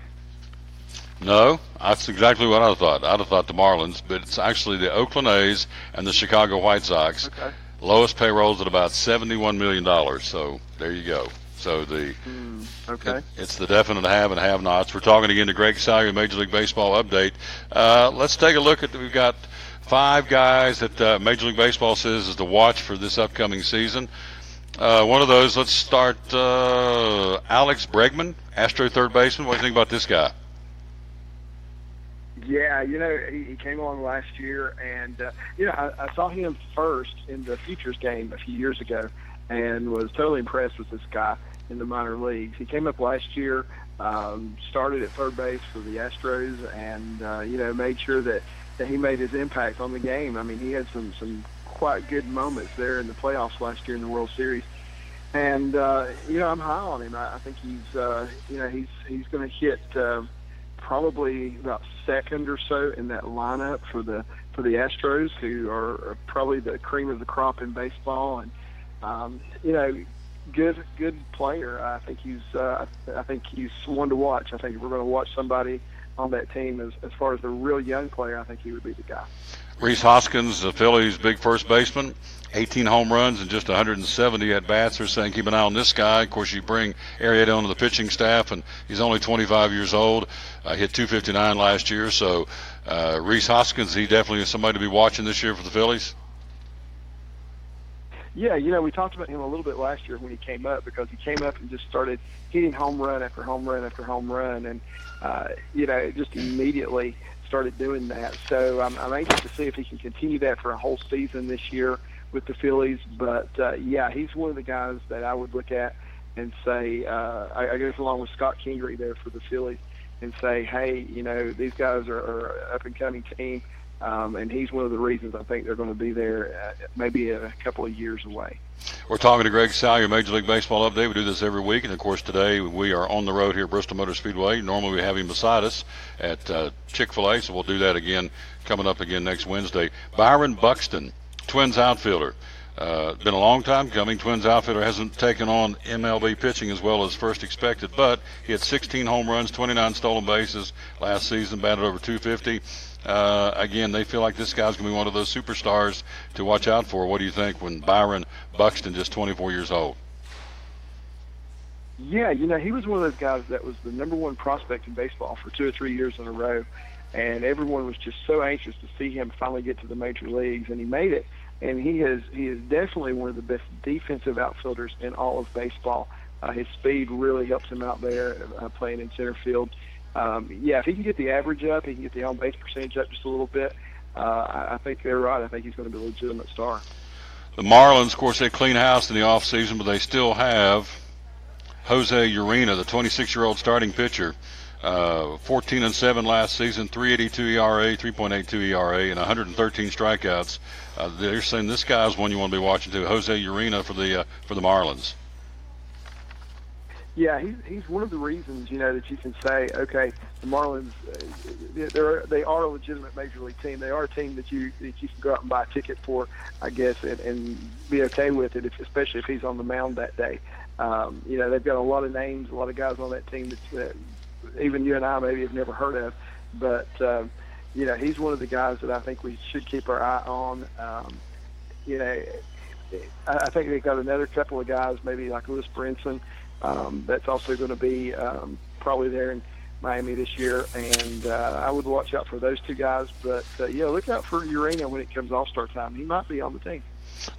No, that's exactly what I thought. I'd have thought the Marlins, but it's actually the Oakland A's and the Chicago White Sox. Okay. Lowest payrolls at about $71 million. So there you go. So okay. It's the definite have and have-nots. We're talking again to Greg Salyer, Major League Baseball update. Let's take a look at, we've got 5 guys that Major League Baseball says is to watch for this upcoming season. One of those, let's start Alex Bregman, Astro third baseman. What do you think about this guy? Yeah, he came on last year, and, I saw him first in the Futures game a few years ago and was totally impressed with this guy in the minor leagues. He came up last year, started at third base for the Astros, and, made sure that he made his impact on the game. I mean, he had some quite good moments there in the playoffs last year in the World Series. And, I'm high on him. I think he's going to hit probably about second or so in that lineup for the Astros, who are probably the cream of the crop in baseball. And, good player. I think he's one to watch. I think if we're going to watch somebody on that team as far as a real young player, I think he would be the guy. Rhys Hoskins, the Phillies' big first baseman, 18 home runs and just 170 at-bats. They're saying keep an eye on this guy. Of course, you bring Arrieta onto the pitching staff, and he's only 25 years old. Hit 259 last year. So Rhys Hoskins, he definitely is somebody to be watching this year for the Phillies. Yeah, we talked about him a little bit last year when he came up, because he came up and just started hitting home run after home run after home run, and, just immediately started doing that. So I'm anxious to see if he can continue that for a whole season this year with the Phillies. But, he's one of the guys that I would look at and say, I guess along with Scott Kingery there for the Phillies, and say, hey, these guys are an up-and-coming team. And he's one of the reasons I think they're going to be there maybe a couple of years away. We're talking to Greg Salyer, Major League Baseball update. We do this every week, and of course today we are on the road here at Bristol Motor Speedway. Normally we have him beside us at Chick-Fil-A, so we'll do that again coming up again next Wednesday. Byron Buxton, Twins outfielder. Been a long time coming. Twins outfielder hasn't taken on MLB pitching as well as first expected, but he had 16 home runs, 29 stolen bases last season, batted over 250. Again, they feel like this guy's going to be one of those superstars to watch out for. What do you think when Byron Buxton, just 24 years old? Yeah, he was one of those guys that was the number one prospect in baseball for 2 or 3 years in a row, and everyone was just so anxious to see him finally get to the major leagues, and he made it. And he is definitely one of the best defensive outfielders in all of baseball. His speed really helps him out there playing in center field. If he can get the average up, he can get the on-base percentage up just a little bit, I think they're right. I think he's going to be a legitimate star. The Marlins, of course, they clean house in the offseason, but they still have Jose Urena, the 26-year-old starting pitcher. 14-7 last season, 3.82 ERA, 3.82 ERA, and 113 strikeouts. They're saying this guy's one you want to be watching too, Jose Urena for the Marlins. Yeah, he's one of the reasons, that you can say, okay, the Marlins, they are a legitimate major league team. They are a team that you can go out and buy a ticket for, I guess, and be okay with it, especially if he's on the mound that day. They've got a lot of names, a lot of guys on that team that even you and I maybe have never heard of, but he's one of the guys that I think we should keep our eye on. I think they've got another couple of guys, maybe like Lewis Brinson, that's also going to be probably there in Miami this year, and I would watch out for those two guys. But look out for Urena when it comes All-Star time. He might be on the team.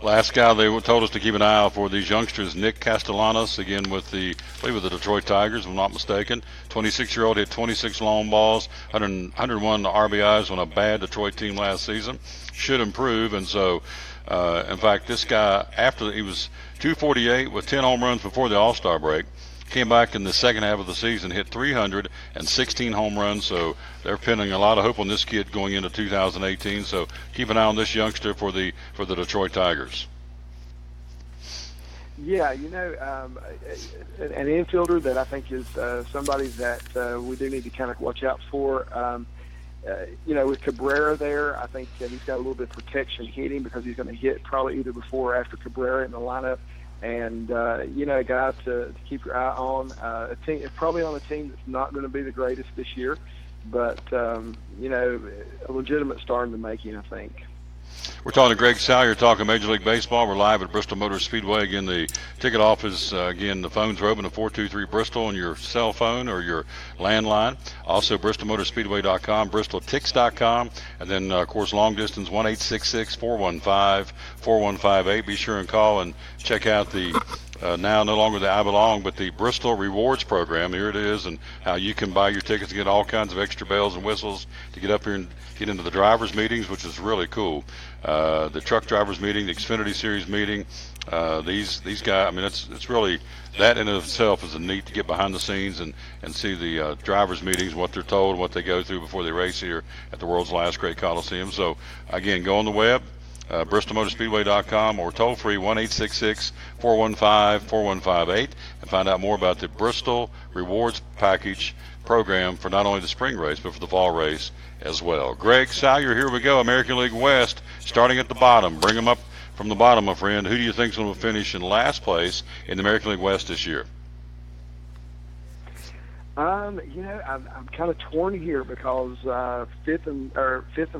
Last guy they told us to keep an eye out for these youngsters, Nick Castellanos, again with the Detroit Tigers, if I'm not mistaken. 26-year-old hit 26 long balls, 101 RBIs on a bad Detroit team last season. Should improve, and so, in fact, this guy, after he was 248 with 10 home runs before the All-Star break, came back in the second half of the season, hit 316 home runs, so they're pinning a lot of hope on this kid going into 2018. So keep an eye on this youngster for the Detroit Tigers. Yeah, an infielder that I think is somebody that we do need to kind of watch out for. With Cabrera there, I think he's got a little bit of protection hitting because he's going to hit probably either before or after Cabrera in the lineup. And, a guy to keep your eye on, probably on a team that's not going to be the greatest this year, but, a legitimate star in the making, I think. We're talking to Greg Salyer, talking Major League Baseball. We're live at Bristol Motor Speedway. Again, the ticket office, again, the phones are open at 423-BRISTOL on your cell phone or your landline. Also, BristolMotorspeedway.com, BristolTix.com, and then, of course, long distance, 1-866-415-4158. Be sure and call and check out the now no longer the I Belong, but the Bristol Rewards Program. Here it is, and how you can buy your tickets and get all kinds of extra bells and whistles to get up here and get into the drivers' meetings, which is really cool. The truck drivers' meeting, the Xfinity Series meeting. These guys, I mean, it's really, that in itself is a neat to get behind the scenes and see the drivers' meetings, what they're told, what they go through before they race here at the world's last great Coliseum. So, again, go on the web. BristolMotorspeedway.com or toll free 1-866-415-4158 and find out more about the Bristol Rewards Package program for not only the spring race but for the fall race as well. Greg Salyer, here we go. American League West, starting at the bottom. Bring them up from the bottom, my friend. Who do you think is going to finish in last place in the American League West this year? I'm kind of torn here because fifth and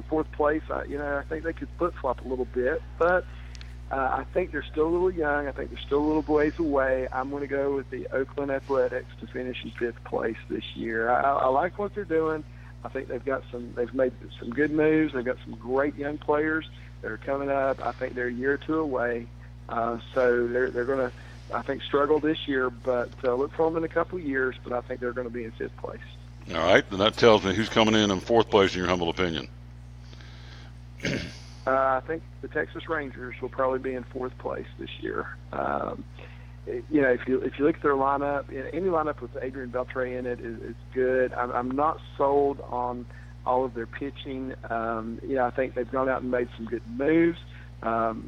fourth place. I think they could flip flop a little bit, but I think they're still a little young. I think they're still a little ways away. I'm going to go with the Oakland Athletics to finish in fifth place this year. I like what they're doing. I think they've made some good moves. They've got some great young players that are coming up. I think they're a year or two away, so they're going to, I think, struggle this year, but look for them in a couple of years, but I think they're going to be in fifth place. All right, then that tells me who's coming in fourth place in your humble opinion. I think the Texas Rangers will probably be in fourth place this year. If you look at their lineup, any lineup with Adrian Beltre in it is good. I'm not sold on all of their pitching. I think they've gone out and made some good moves. Of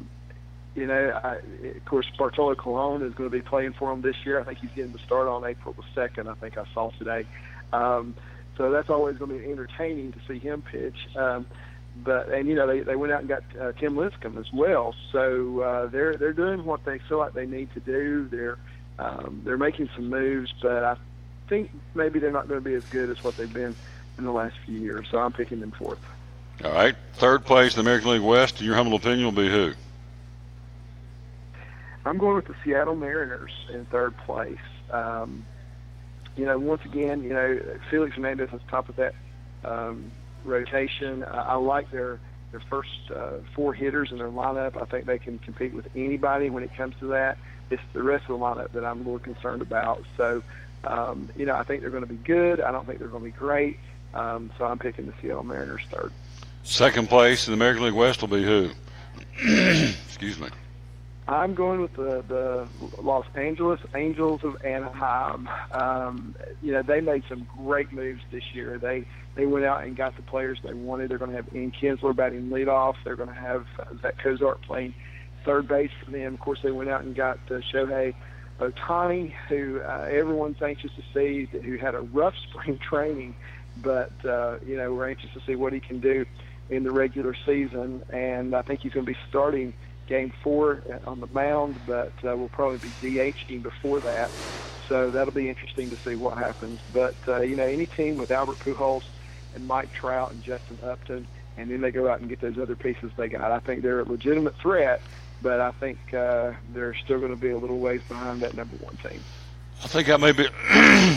course, Bartolo Colon is going to be playing for them this year. I think he's getting the start on April the 2nd, I think I saw today. So that's always going to be entertaining to see him pitch. They went out and got Tim Lincecum as well. So they're doing what they feel like they need to do. They're making some moves, but I think maybe they're not going to be as good as what they've been in the last few years. So I'm picking them fourth. All right, third place in the American League West, in your humble opinion, will be who? I'm going with the Seattle Mariners in third place. Once again, Felix Hernandez is top of that rotation. I like their first four hitters in their lineup. I think they can compete with anybody when it comes to that. It's the rest of the lineup that I'm a little concerned about. So, I think they're going to be good. I don't think they're going to be great. So I'm picking the Seattle Mariners third. Second place in the American League West will be who? Excuse me. I'm going with the Los Angeles Angels of Anaheim. They made some great moves this year. They went out and got the players they wanted. They're going to have Ian Kinsler batting leadoff. They're going to have Zach Cozart playing third base for them. Of course, they went out and got Shohei Ohtani, who everyone's anxious to see, who had a rough spring training, but we're anxious to see what he can do in the regular season. And I think he's going to be starting Game 4 on the mound, but we'll probably be DHing before that. So that'll be interesting to see what happens. But, any team with Albert Pujols and Mike Trout and Justin Upton, and then they go out and get those other pieces they got, I think they're a legitimate threat, but I think they're still going to be a little ways behind that number one team. I think that may be,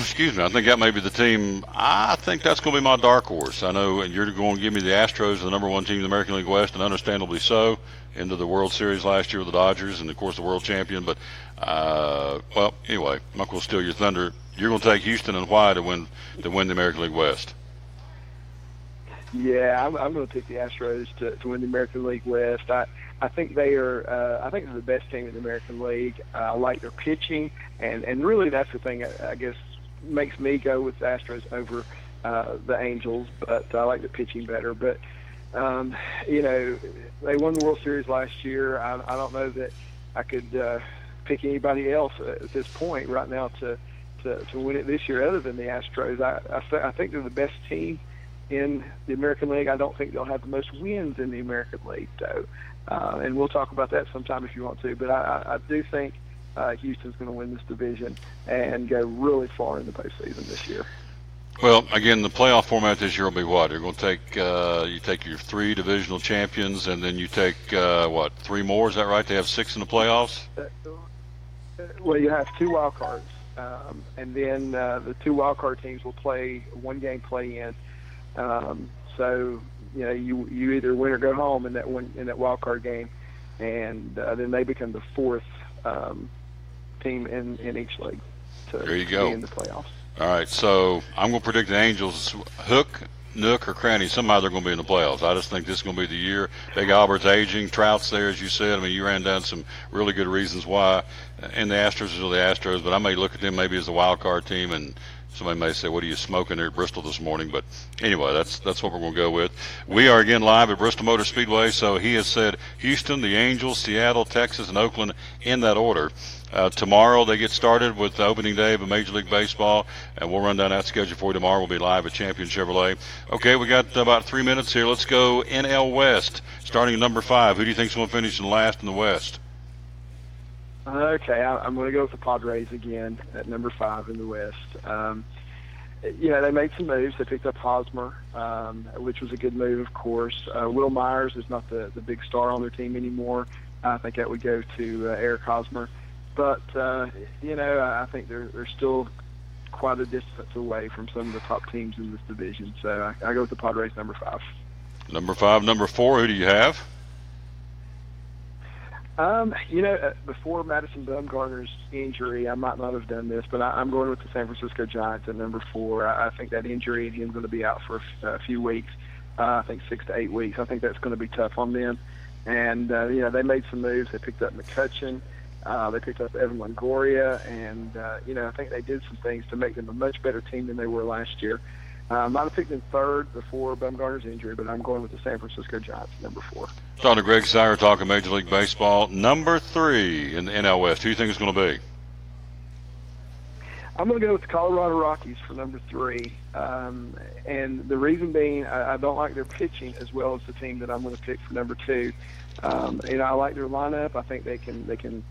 excuse me, I think that may be the team. I think that's going to be my dark horse. I know you're going to give me the Astros, the number one team in the American League West, and understandably so, into the World Series last year with the Dodgers and, of course, the world champion. But, anyway, I'm not going to steal your thunder. You're going to take Houston and why to win the American League West? Yeah, I'm going to pick the Astros to win the American League West. I think they are. I think they're the best team in the American League. I like their pitching, and really that's the thing I guess makes me go with the Astros over the Angels. But I like the pitching better. But they won the World Series last year. I don't know that I could pick anybody else at this point right now to win it this year other than the Astros. I think they're the best team in the American League. I don't think they'll have the most wins in the American League, though. And we'll talk about that sometime if you want to. But I do think Houston's going to win this division and go really far in the postseason this year. Well, again, the playoff format this year will be what? You're going to take you take your 3 divisional champions, and then you take 3 more? Is that right? They have 6 in the playoffs. Well, you have 2 wild cards, and then the 2 wild card teams will play 1 game play-in. So you either win or go home in that wild card game, and then they become the 4th team in each league to be in the playoffs. All right, so I'm going to predict the Angels, hook, nook, or cranny. Somehow they're going to be in the playoffs. I just think this is going to be the year. Big Albert's aging. Trout's there, as you said. I mean, you ran down some really good reasons why. And the Astros are the Astros, but I may look at them maybe as a wild card team, and somebody may say, what are you smoking there at Bristol this morning? But anyway, that's what we're going to go with. We are again live at Bristol Motor Speedway. So he has said Houston, the Angels, Seattle, Texas, and Oakland in that order. Tomorrow they get started with the opening day of Major League Baseball, and we'll run down that schedule for you tomorrow. We'll be live at Champion Chevrolet. Okay, we got about 3 minutes here. Let's go NL West, starting at number 5. Who do you think is going to finish in last in the West? Okay, I'm going to go with the Padres again at number 5 in the West. They made some moves. They picked up Hosmer, which was a good move, of course. Will Myers is not the big star on their team anymore. I think that would go to Eric Hosmer. But, I think they're still quite a distance away from some of the top teams in this division. So I go with the Padres, number 5. Number 5. Number 4, who do you have? Before Madison Bumgarner's injury, I might not have done this, but I'm going with the San Francisco Giants at number 4. I think that injury and him going to be out for a few weeks. I think 6 to 8 weeks. I think that's going to be tough on them. And, they made some moves. They picked up McCutchen. They picked up Evan Longoria. And, I think they did some things to make them a much better team than they were last year. I might have picked them 3rd before Bumgarner's injury, but I'm going with the San Francisco Giants, number 4. Talking to Greg Sire, talking Major League Baseball. Number 3 in the NL West. Who do you think it's going to be? I'm going to go with the Colorado Rockies for number 3. And the reason being, I don't like their pitching as well as the team that I'm going to pick for number 2. I like their lineup. I think they can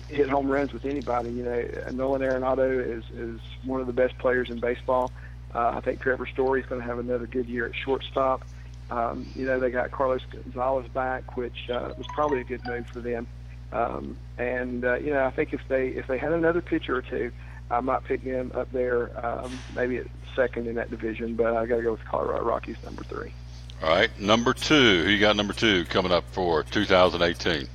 hit home runs with anybody. Nolan Arenado is one of the best players in baseball. I think Trevor Story's going to have another good year at shortstop. They got Carlos Gonzalez back, which was probably a good move for them. I think if they had another pitcher or two, I might pick them up there, maybe at 2nd in that division. But I got to go with Colorado Rockies, number 3. All right, number 2. Who you got number 2 coming up for 2018?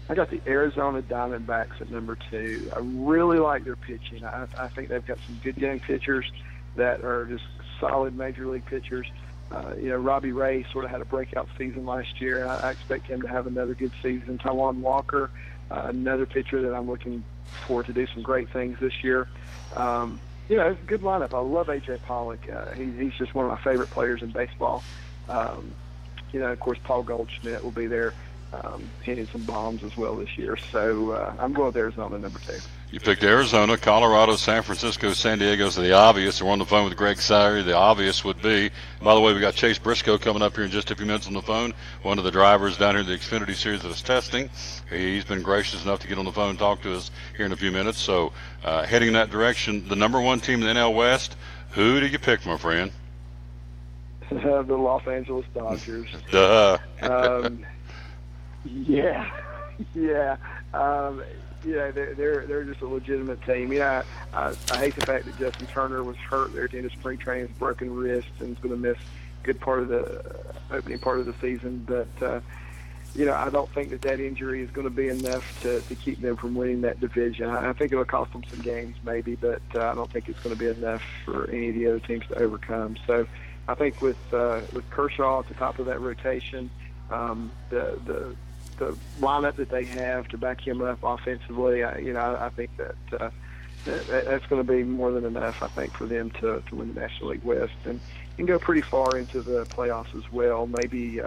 I got the Arizona Diamondbacks at number 2. I really like their pitching. I think they've got some good young pitchers that are just solid major league pitchers. Robbie Ray sort of had a breakout season last year. I expect him to have another good season. Taijuan Walker, another pitcher that I'm looking for to do some great things this year. Good lineup. I love A.J. Pollock. He's just one of my favorite players in baseball. Of course, Paul Goldschmidt will be there. Hitting some bombs as well this year. So I'm going with Arizona, number 2. You picked Arizona, Colorado, San Francisco, San Diego. So the obvious. We're on the phone with Greg Sire. The obvious would be, by the way, we got Chase Briscoe coming up here in just a few minutes on the phone, one of the drivers down here in the Xfinity Series that is testing. He's been gracious enough to get on the phone and talk to us here in a few minutes. So heading in that direction, the number 1 team in the NL West, who do you pick, my friend? The Los Angeles Dodgers. Duh. Yeah. They're just a legitimate team. I hate the fact that Justin Turner was hurt there at the end of spring training, with broken wrist, and is going to miss a good part of the opening part of the season. But I don't think that injury is going to be enough to keep them from winning that division. I think it'll cost them some games, maybe, but I don't think it's going to be enough for any of the other teams to overcome. So I think with Kershaw at the top of that rotation, the lineup that they have to back him up offensively, I think that's going to be more than enough, I think, for them to win the National League West and go pretty far into the playoffs as well. Maybe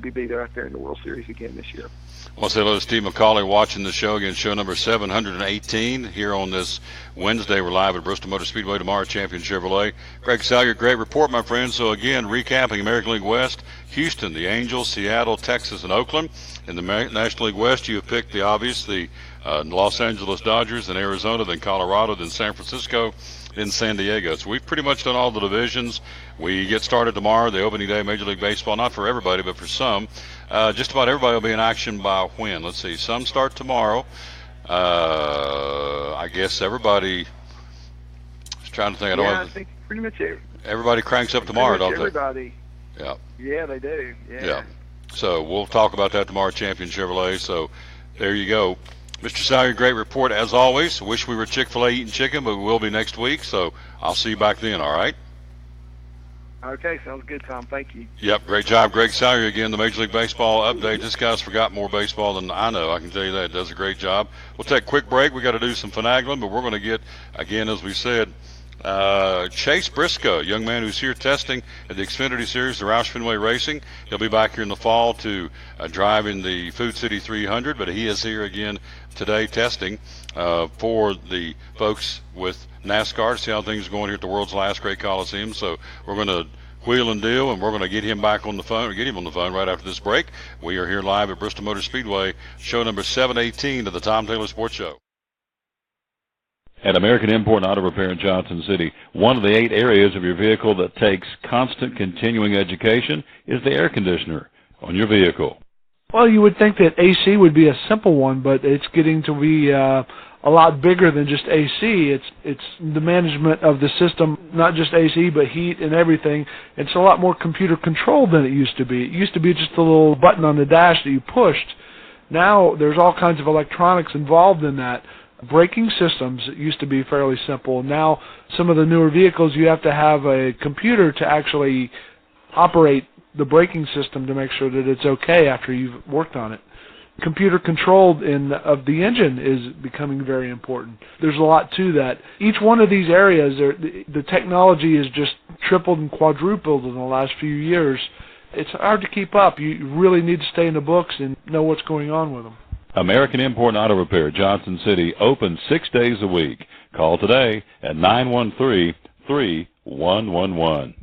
be there out there in the World Series again this year. I want to say hello to Steve McCauley watching the show again, show number 718 here on this Wednesday. We're live at Bristol Motor Speedway tomorrow, Champion Chevrolet. Greg Salyer, great report, my friend. So again, recapping American League West, Houston, the Angels, Seattle, Texas, and Oakland. In the National League West, you have picked the obvious, the Los Angeles Dodgers, then Arizona, then Colorado, then San Francisco, in San Diego. So we've pretty much done all the divisions. We get started tomorrow, the opening day of Major League Baseball, not for everybody, but for some. Just about everybody will be in action by when? Let's see. Some start tomorrow. I guess everybody, I was trying to think. I think pretty much everybody cranks up tomorrow, don't they? Everybody. Yeah. Yeah, they do. Yeah. So we'll talk about that tomorrow, Champion Chevrolet. So there you go. Mr. Salyer, great report as always. Wish we were Chick-Fil-A eating chicken, but we will be next week. So I'll see you back then, all right? Okay, sounds good, Tom. Thank you. Yep, great job. Greg Salyer again, the Major League Baseball update. This guy's forgot more baseball than I know. I can tell you that. Does a great job. We'll take a quick break. We got to do some finagling, but we're going to get, again, as we said, Chase Briscoe, a young man who's here testing at the Xfinity Series, the Roush Fenway Racing. He'll be back here in the fall to drive in the Food City 300, but he is here again today testing for the folks with NASCAR to see how things are going here at the world's last great Coliseum. So we're going to wheel and deal, and we're going to get him back on the phone, or get him on the phone right after this break. We are here live at Bristol Motor Speedway, show number 718 of the Tom Taylor Sports Show. At American Import and Auto Repair in Johnson City, one of the 8 areas of your vehicle that takes constant continuing education is the air conditioner on your vehicle. Well, you would think that AC would be a simple one, but it's getting to be a lot bigger than just AC. It's the management of the system, not just AC, but heat and everything. It's a lot more computer controlled than it used to be. It used to be just a little button on the dash that you pushed. Now there's all kinds of electronics involved in that. Braking systems used to be fairly simple. Now some of the newer vehicles, you have to have a computer to actually operate the braking system to make sure that it's okay after you've worked on it. Computer controlled of the engine is becoming very important. There's a lot to that. Each one of these areas, the technology is just tripled and quadrupled in the last few years. It's hard to keep up. You really need to stay in the books and know what's going on with them. American Import and Auto Repair, Johnson City, open 6 days a week. Call today at 913-3111.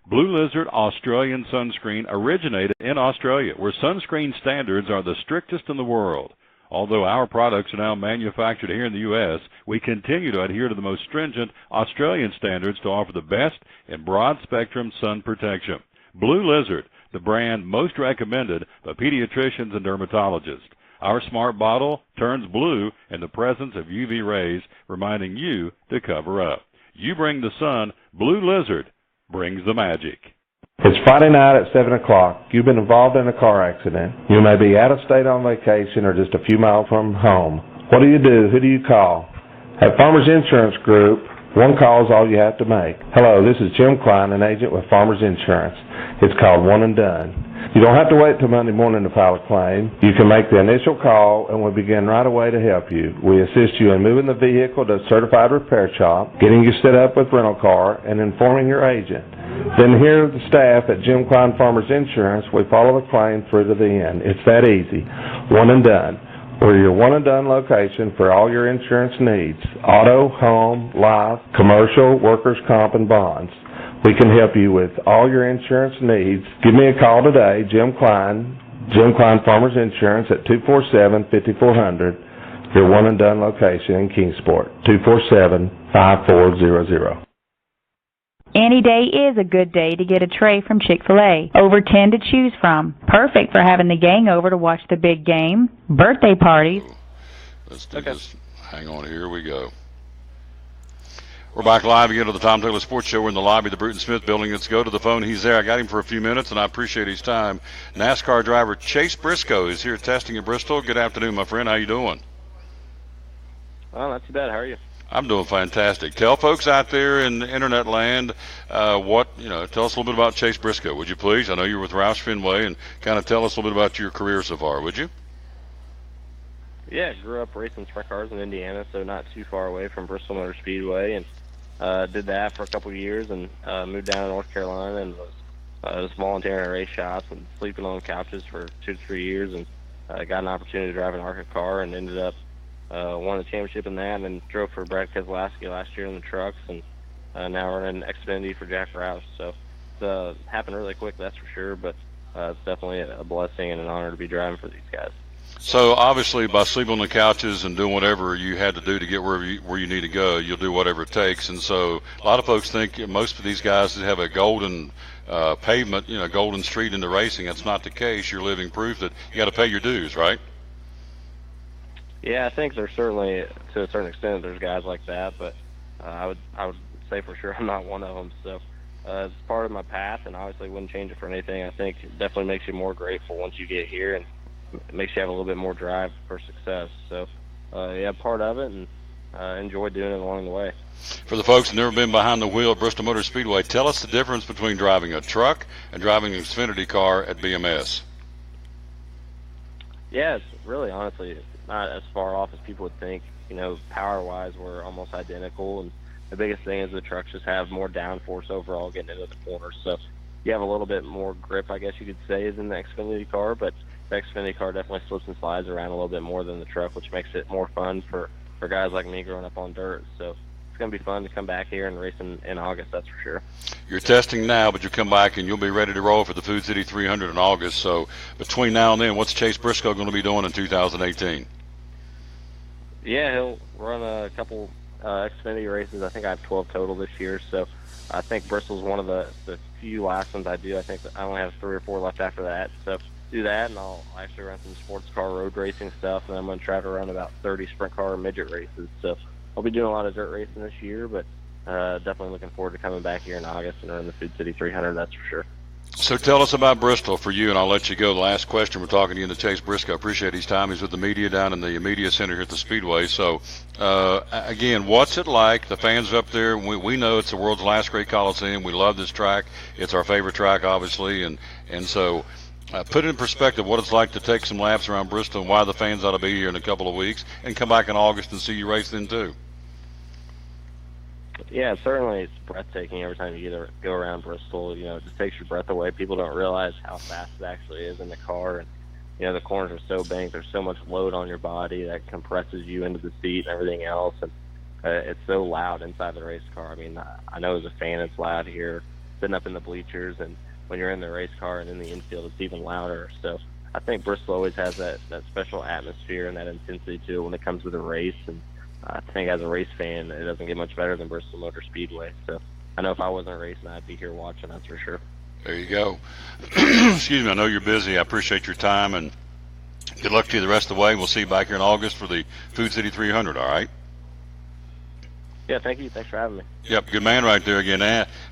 Blue Lizard Australian Sunscreen originated in Australia, where sunscreen standards are the strictest in the world. Although our products are now manufactured here in the U.S., we continue to adhere to the most stringent Australian standards to offer the best in broad-spectrum sun protection. Blue Lizard, the brand most recommended by pediatricians and dermatologists. Our smart bottle turns blue in the presence of UV rays, reminding you to cover up. You bring the sun, Blue Lizard brings the magic. It's Friday night at 7 o'clock. You've been involved in a car accident. You may be out of state on vacation or just a few miles from home. What do you do? Who do you call? At Farmers Insurance Group, one call is all you have to make. Hello, this is Jim Klein, an agent with Farmers Insurance. It's called One and Done. You don't have to wait till Monday morning to file a claim. You can make the initial call and we'll begin right away to help you. We assist you in moving the vehicle to a certified repair shop, getting you set up with rental car, and informing your agent. Then here at the staff at Jim Klein Farmers Insurance, we follow the claim through to the end. It's that easy. One and Done. We're your one and done location for all your insurance needs. Auto, home, life, commercial, workers' comp, and bonds. We can help you with all your insurance needs. Give me a call today, Jim Klein Farmers Insurance at 247-5400, your one and done location in Kingsport, 247-5400. Any day is a good day to get a tray from Chick-Fil-A. Over 10 to choose from. Perfect for having the gang over to watch the big game, birthday parties. Let's do this. Hang on, here we go. We're back live again to the Tom Taylor Sports Show. We're in the lobby of the Bruton Smith Building. Let's go to the phone. He's there. I got him for a few minutes, and I appreciate his time. NASCAR driver Chase Briscoe is here testing in Bristol. Good afternoon, my friend. How you doing? Well, not too bad. How are you? I'm doing fantastic. Tell folks out there in internet land tell us a little bit about Chase Briscoe, would you please? I know you're with Roush Fenway, and kind of tell us a little bit about your career so far, would you? Yeah, grew up racing sprint cars in Indiana, so not too far away from Bristol Motor Speedway, and did that for a couple of years, and moved down to North Carolina and was volunteering at race shops and sleeping on couches for 2 to 3 years, and got an opportunity to drive an ARCA car and ended up won the championship in that, and then drove for Brad Keselowski last year in the trucks, and now running Xfinity for Jack Roush. So it happened really quick, that's for sure, but it's definitely a blessing and an honor to be driving for these guys. So obviously, by sleeping on the couches and doing whatever you had to do to get where you need to go, you'll do whatever it takes. And so a lot of folks think most of these guys have a golden pavement, golden street into racing. That's not the case. You're living proof that you got to pay your dues, right? Yeah, I think there's certainly, to a certain extent, there's guys like that, but I would say for sure I'm not one of them. So it's part of my path, and obviously wouldn't change it for anything. I think it definitely makes you more grateful once you get here, and it makes you have a little bit more drive for success. So, yeah, part of it, and enjoy doing it along the way. For the folks who've never been behind the wheel at Bristol Motor Speedway, tell us the difference between driving a truck and driving an Xfinity car at BMS. Yeah, it's really, honestly, it's not as far off as people would think. Power-wise, we're almost identical, and the biggest thing is the trucks just have more downforce overall getting into the corners. So you have a little bit more grip, I guess you could say, is in the Xfinity car, but the Xfinity car definitely slips and slides around a little bit more than the truck, which makes it more fun for guys like me growing up on dirt. So it's going to be fun to come back here and race in August, that's for sure. You're testing now, but you'll come back and you'll be ready to roll for the Food City 300 in August. So between now and then, what's Chase Briscoe going to be doing in 2018? Yeah, he'll run a couple Xfinity races. I think I have 12 total this year, so I think Bristol's one of the few last ones I do. I think I only have 3 or 4 left after that. So do that, and I'll actually run some sports car road racing stuff, and I'm going to try to run about 30 sprint car midget races. So I'll be doing a lot of dirt racing this year, but definitely looking forward to coming back here in August and running the Food City 300, that's for sure. So tell us about Bristol for you, and I'll let you go. The last question, we're talking to you to Chase Briscoe. Appreciate his time. He's with the media down in the media center here at the Speedway. So, again, what's it like? The fans up there, we know it's the world's last great Coliseum. We love this track. It's our favorite track, obviously. And so put it in perspective what it's like to take some laps around Bristol and why the fans ought to be here in a couple of weeks and come back in August and see you race then, too. Yeah, certainly it's breathtaking every time you go around Bristol. It just takes your breath away. People don't realize how fast it actually is in the car. And, the corners are so banked. There's so much load on your body that compresses you into the seat and everything else. And it's so loud inside the race car. I mean, I know as a fan it's loud here, sitting up in the bleachers. And when you're in the race car and in the infield, it's even louder. So I think Bristol always has that special atmosphere and that intensity to it when it comes to the race. And I think as a race fan, it doesn't get much better than Bristol Motor Speedway. So I know if I wasn't racing, I'd be here watching, that's for sure. There you go. Excuse me, I know you're busy. I appreciate your time, and good luck to you the rest of the way. We'll see you back here in August for the Food City 300, all right? Yeah, thank you. Thanks for having me. Yep, good man right there again.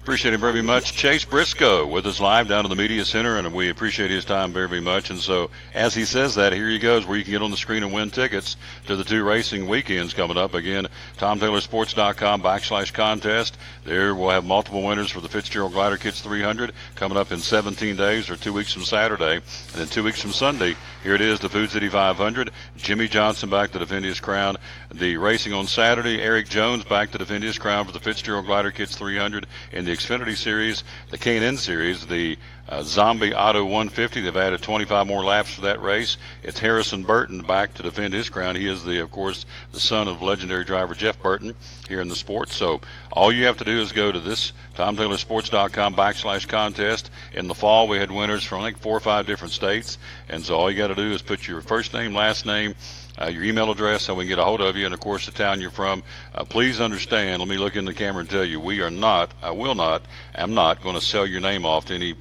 Appreciate him very much. Chase Briscoe with us live down in the media center, and we appreciate his time very, very much. And so as he says that, here he goes where you can get on the screen and win tickets to the 2 racing weekends coming up. Again, TomTaylorSports.com/contest. There we'll have multiple winners for the Fitzgerald Glider Kits 300 coming up in 17 days or 2 weeks from Saturday. And then 2 weeks from Sunday, here it is, the Food City 500. Jimmy Johnson back to defend his crown. The racing on Saturday, Eric Jones back to defend his crown for the Fitzgerald Glider Kits 300 in the Xfinity Series, the K&N Series, the Zombie Auto 150. They've added 25 more laps for that race. It's Harrison Burton back to defend his crown. He is, of course, the son of legendary driver Jeff Burton here in the sport. So all you have to do is go to this, TomTaylorSports.com/contest. In the fall, we had winners from, I think, 4 or 5 different states. And so all you got to do is put your first name, last name, your email address so we can get a hold of you, and, of course, the town you're from. Please understand, let me look in the camera and tell you, I'm not going to sell your name off to any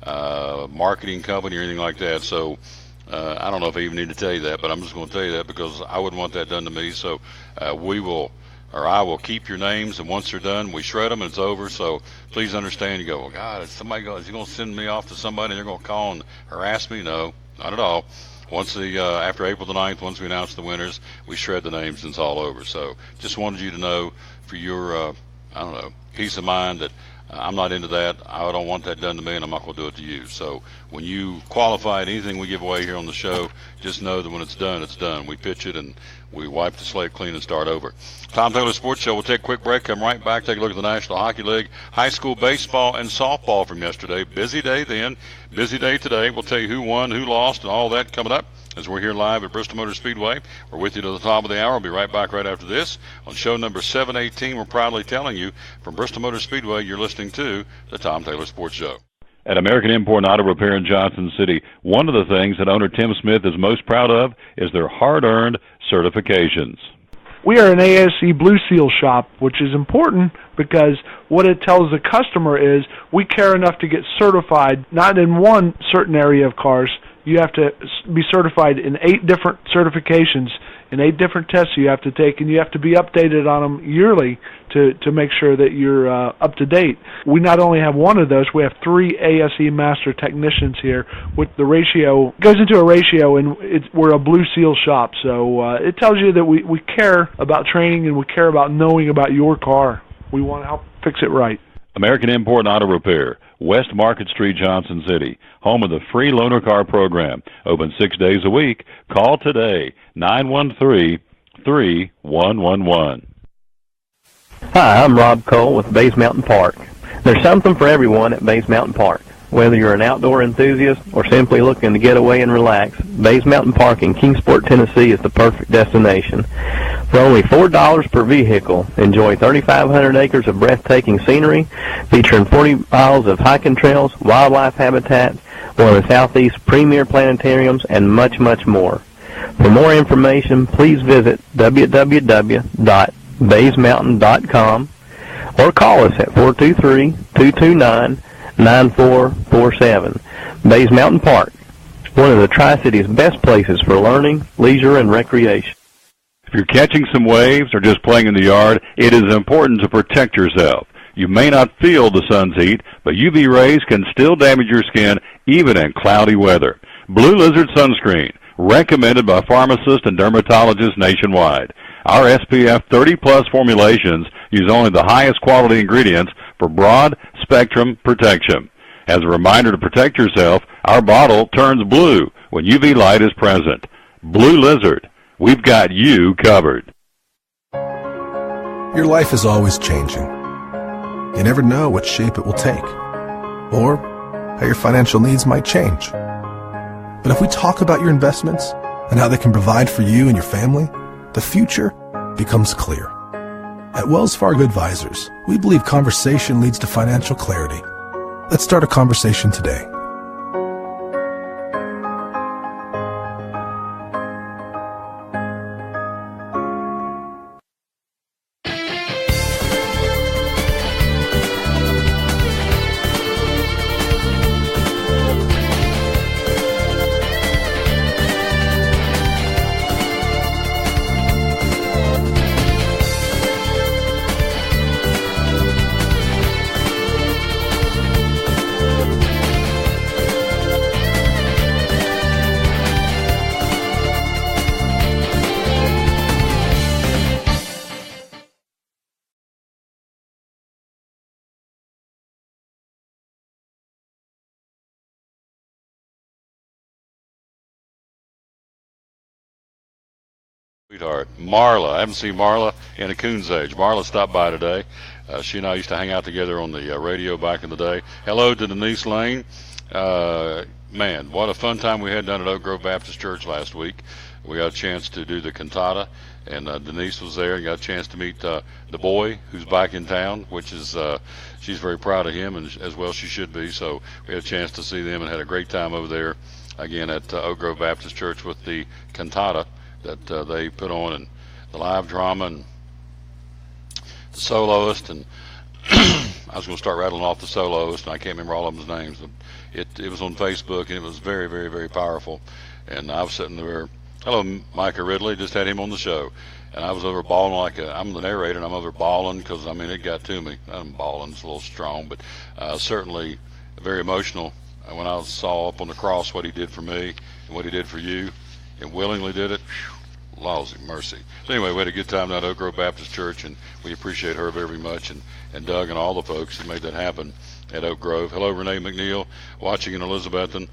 marketing company or anything like that. So I don't know if I even need to tell you that, but I'm just going to tell you that because I wouldn't want that done to me. So I will keep your names, and once they're done, we shred them and it's over. So please understand. You go, well, God, is he going to send me off to somebody and they're going to call and harass me? No, not at all. Once after April the 9th, once we announce the winners, we shred the names and it's all over. So just wanted you to know for your, peace of mind that I'm not into that. I don't want that done to me, and I'm not going to do it to you. So when you qualify at anything we give away here on the show, just know that when it's done, it's done. We pitch it, and we wipe the slate clean and start over. Tom Taylor Sports Show. We'll take a quick break, come right back, take a look at the National Hockey League, high school baseball and softball from yesterday. Busy day then, busy day today. We'll tell you who won, who lost, and all that coming up as we're here live at Bristol Motor Speedway. We're with you to the top of the hour. We'll be right back right after this. On show number 718, we're proudly telling you from Bristol Motor Speedway, you're listening to the Tom Taylor Sports Show. At American Import and Auto Repair in Johnson City, one of the things that owner Tim Smith is most proud of is their hard-earned certifications. We are an ASE Blue Seal shop, which is important because what it tells the customer is we care enough to get certified, not in one certain area of cars. You have to be certified in 8 different certifications and 8 different tests you have to take, and you have to be updated on them yearly to make sure that you're up to date. We not only have one of those, we have 3 ASE Master Technicians here. With the ratio, goes into a ratio, and we're a Blue Seal shop. So it tells you that we care about training and we care about knowing about your car. We want to help fix it right. American Import and Auto Repair, West Market Street, Johnson City, home of the free loaner car program. Open 6 days a week. Call today, 913-3111. Hi, I'm Rob Cole with Bays Mountain Park. There's something for everyone at Bays Mountain Park. Whether you're an outdoor enthusiast or simply looking to get away and relax, Bays Mountain Park in Kingsport, Tennessee is the perfect destination. For only $4 per vehicle, enjoy 3,500 acres of breathtaking scenery, featuring 40 miles of hiking trails, wildlife habitat, one of the Southeast's premier planetariums, and much, much more. For more information, please visit www.baysmountain.com or call us at 423-229-9447. Bays Mountain Park, one of the Tri-City's best places for learning, leisure, and recreation. If you're catching some waves or just playing in the yard, it is important to protect yourself. You may not feel the sun's heat, but UV rays can still damage your skin even in cloudy weather. Blue Lizard Sunscreen, recommended by pharmacists and dermatologists nationwide. Our SPF 30-plus formulations use only the highest quality ingredients for broad spectrum protection. As a reminder to protect yourself, our bottle turns blue when UV light is present. Blue Lizard, we've got you covered. Your life is always changing. You never know what shape it will take, or how your financial needs might change. But if we talk about your investments and how they can provide for you and your family, the future becomes clear. At Wells Fargo Advisors, we believe conversation leads to financial clarity. Let's start a conversation today. Sweetheart, Marla. I haven't seen Marla in a coon's age. Marla stopped by today. She and I used to hang out together on the radio back in the day. Hello to Denise Lane. Man, what a fun time we had down at Oak Grove Baptist Church last week. We got a chance to do the cantata, and Denise was there and got a chance to meet the boy who's back in town, which is she's very proud of him, and as well she should be. So we had a chance to see them and had a great time over there again at Oak Grove Baptist Church with the cantata that they put on, and the live drama and the soloist, and I was going to start rattling off the soloist, and I can't remember all of them's names. It was on Facebook, and it was very, very, very powerful. And I was sitting there, hello, Micah Ridley, just had him on the show, and I was over bawling I'm the narrator, and I'm over bawling because, I mean, it got to me. I'm bawling, it's a little strong, but certainly very emotional when I saw up on the cross what he did for me and what he did for you, and willingly did it. Whew, lousy mercy. So anyway, we had a good time down at Oak Grove Baptist Church, and we appreciate her very much, and Doug and all the folks who made that happen at Oak Grove. Hello, Renee McNeil, watching in Elizabethton.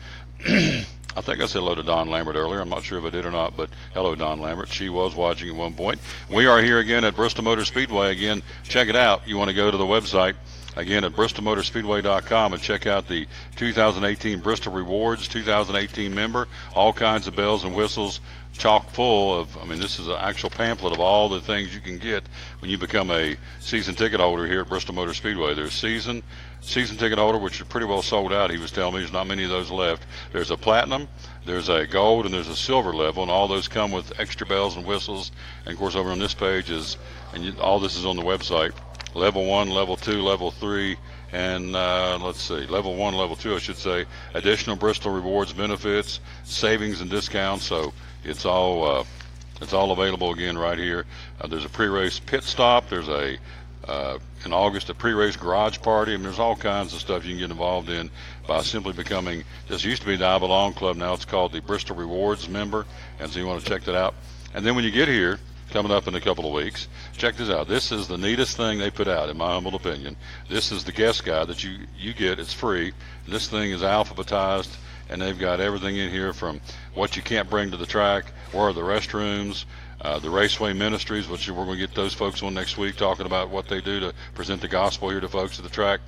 I think I said hello to Don Lambert earlier. I'm not sure if I did or not, but hello, Don Lambert. She was watching at one point. We are here again at Bristol Motor Speedway. Again, check it out. You want to go to the website, again, at bristolmotorspeedway.com, and check out the 2018 Bristol Rewards 2018 member. All kinds of bells and whistles chock full of, I mean, this is an actual pamphlet of all the things you can get when you become a season ticket holder here at Bristol Motor Speedway. There's season ticket holder, which is pretty well sold out. He was telling me there's not many of those left. There's a platinum, there's a gold, and there's a silver level, and all those come with extra bells and whistles. And of course, over on this page is, all this is on the website. Level 1, Level 2, Level 3, and let's see, Level 1, Level 2, I should say. Additional Bristol Rewards benefits, savings and discounts. So it's all available again right here. There's a pre-race pit stop. There's in August, a pre-race garage party. I mean, there's all kinds of stuff you can get involved in by simply becoming, this used to be the I Belong Club, now it's called the Bristol Rewards member, and so you want to check that out. And then when you get here, coming up in a couple of weeks, check this out. This is the neatest thing they put out, in my humble opinion. This is the guest guide that you get. It's free. This thing is alphabetized, and they've got everything in here from what you can't bring to the track, where are the restrooms, the Raceway Ministries, which we're going to get those folks on next week, talking about what they do to present the gospel here to folks at the track.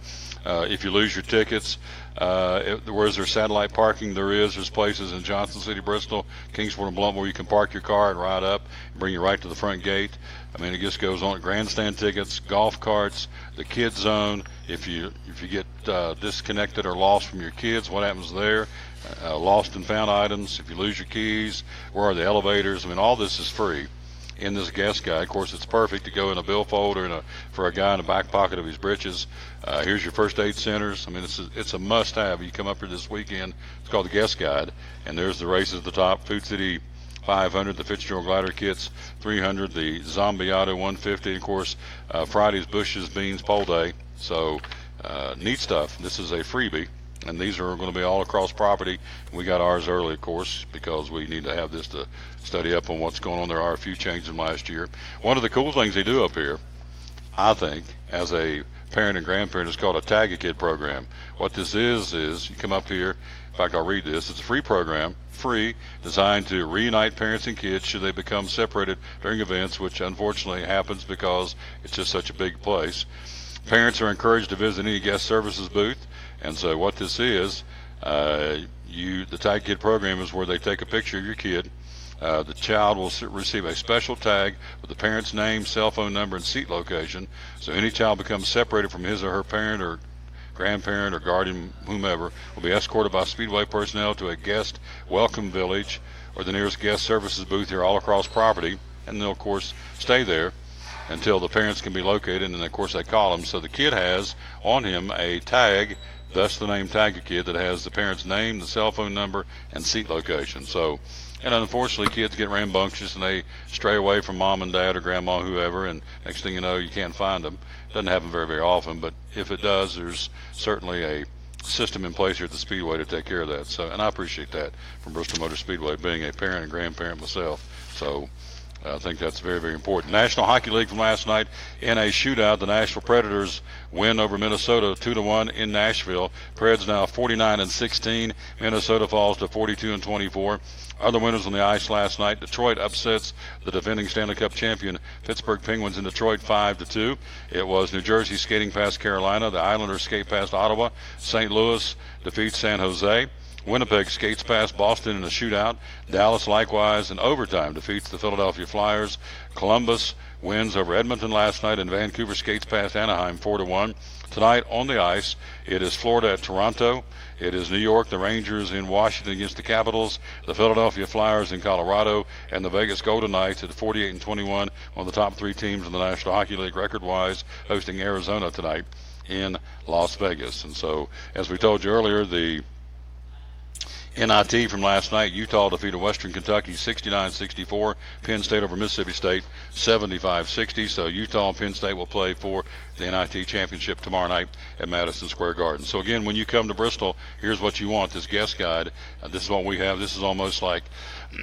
If you lose your tickets, where's there satellite parking? There's places in Johnson City, Bristol, Kingsport, and Blunt where you can park your car and ride up and bring you right to the front gate. I mean, it just goes on. Grandstand tickets, golf carts, the kids zone. If you get disconnected or lost from your kids, what happens there? Lost and found items. If you lose your keys, where are the elevators? I mean, all this is free in this guest guide. Of course, it's perfect to go in a billfold or for a guy in the back pocket of his breeches. Here's your first aid centers. I mean, it's a must-have. You come up here this weekend. It's called the guest guide, and there's the races at the top. Food City 500, the Fitzgerald Glider Kits 300, the Zombie Auto 150, and of course, Friday's Bush's Beans Pole Day. So neat stuff. This is a freebie. And these are going to be all across property. We got ours early, of course, because we need to have this to study up on what's going on. There are a few changes from last year. One of the cool things they do up here, I think, as a parent and grandparent, is called a Tag-A-Kid program. What this is you come up here. In fact, I'll read this. It's a free program, designed to reunite parents and kids should they become separated during events, which unfortunately happens because it's just such a big place. Parents are encouraged to visit any guest services booth. And so what this is, the Tag Kid program is where they take a picture of your kid. The child will receive a special tag with the parent's name, cell phone number, and seat location. So any child becomes separated from his or her parent or grandparent or guardian, whomever, will be escorted by Speedway personnel to a guest welcome village or the nearest guest services booth here all across property. And they'll, of course, stay there until the parents can be located, and then, of course, they call them. So the kid has on him a tag, thus the name Tag-A-Kid, that has the parent's name, the cell phone number, and seat location. So, and unfortunately, kids get rambunctious and they stray away from mom and dad or grandma, whoever, and next thing you know, you can't find them. Doesn't happen very, very often, but if it does, there's certainly a system in place here at the Speedway to take care of that. So, and I appreciate that from Bristol Motor Speedway, being a parent and grandparent myself. So I think that's very, very important. National Hockey League from last night in a shootout. The Nashville Predators win over Minnesota 2-1 in Nashville. Preds now 49-16. Minnesota falls to 42-24. Other winners on the ice last night. Detroit upsets the defending Stanley Cup champion Pittsburgh Penguins in Detroit 5-2. It was New Jersey skating past Carolina. The Islanders skate past Ottawa. St. Louis defeats San Jose. Winnipeg skates past Boston in a shootout. Dallas likewise in overtime defeats the Philadelphia Flyers. Columbus wins over Edmonton last night, and Vancouver skates past Anaheim 4-1. Tonight on the ice, it is Florida at Toronto. It is New York, the Rangers in Washington against the Capitals, the Philadelphia Flyers in Colorado, and the Vegas Golden Knights at 48-21, one of the top three teams in the National Hockey League record-wise, hosting Arizona tonight in Las Vegas. And so, as we told you earlier, the NIT from last night, Utah defeated Western Kentucky 69-64. Penn State over Mississippi State 75-60. So Utah and Penn State will play for the NIT championship tomorrow night at Madison Square Garden. So again, when you come to Bristol, here's what you want, this guest guide. This is what we have. This is almost like,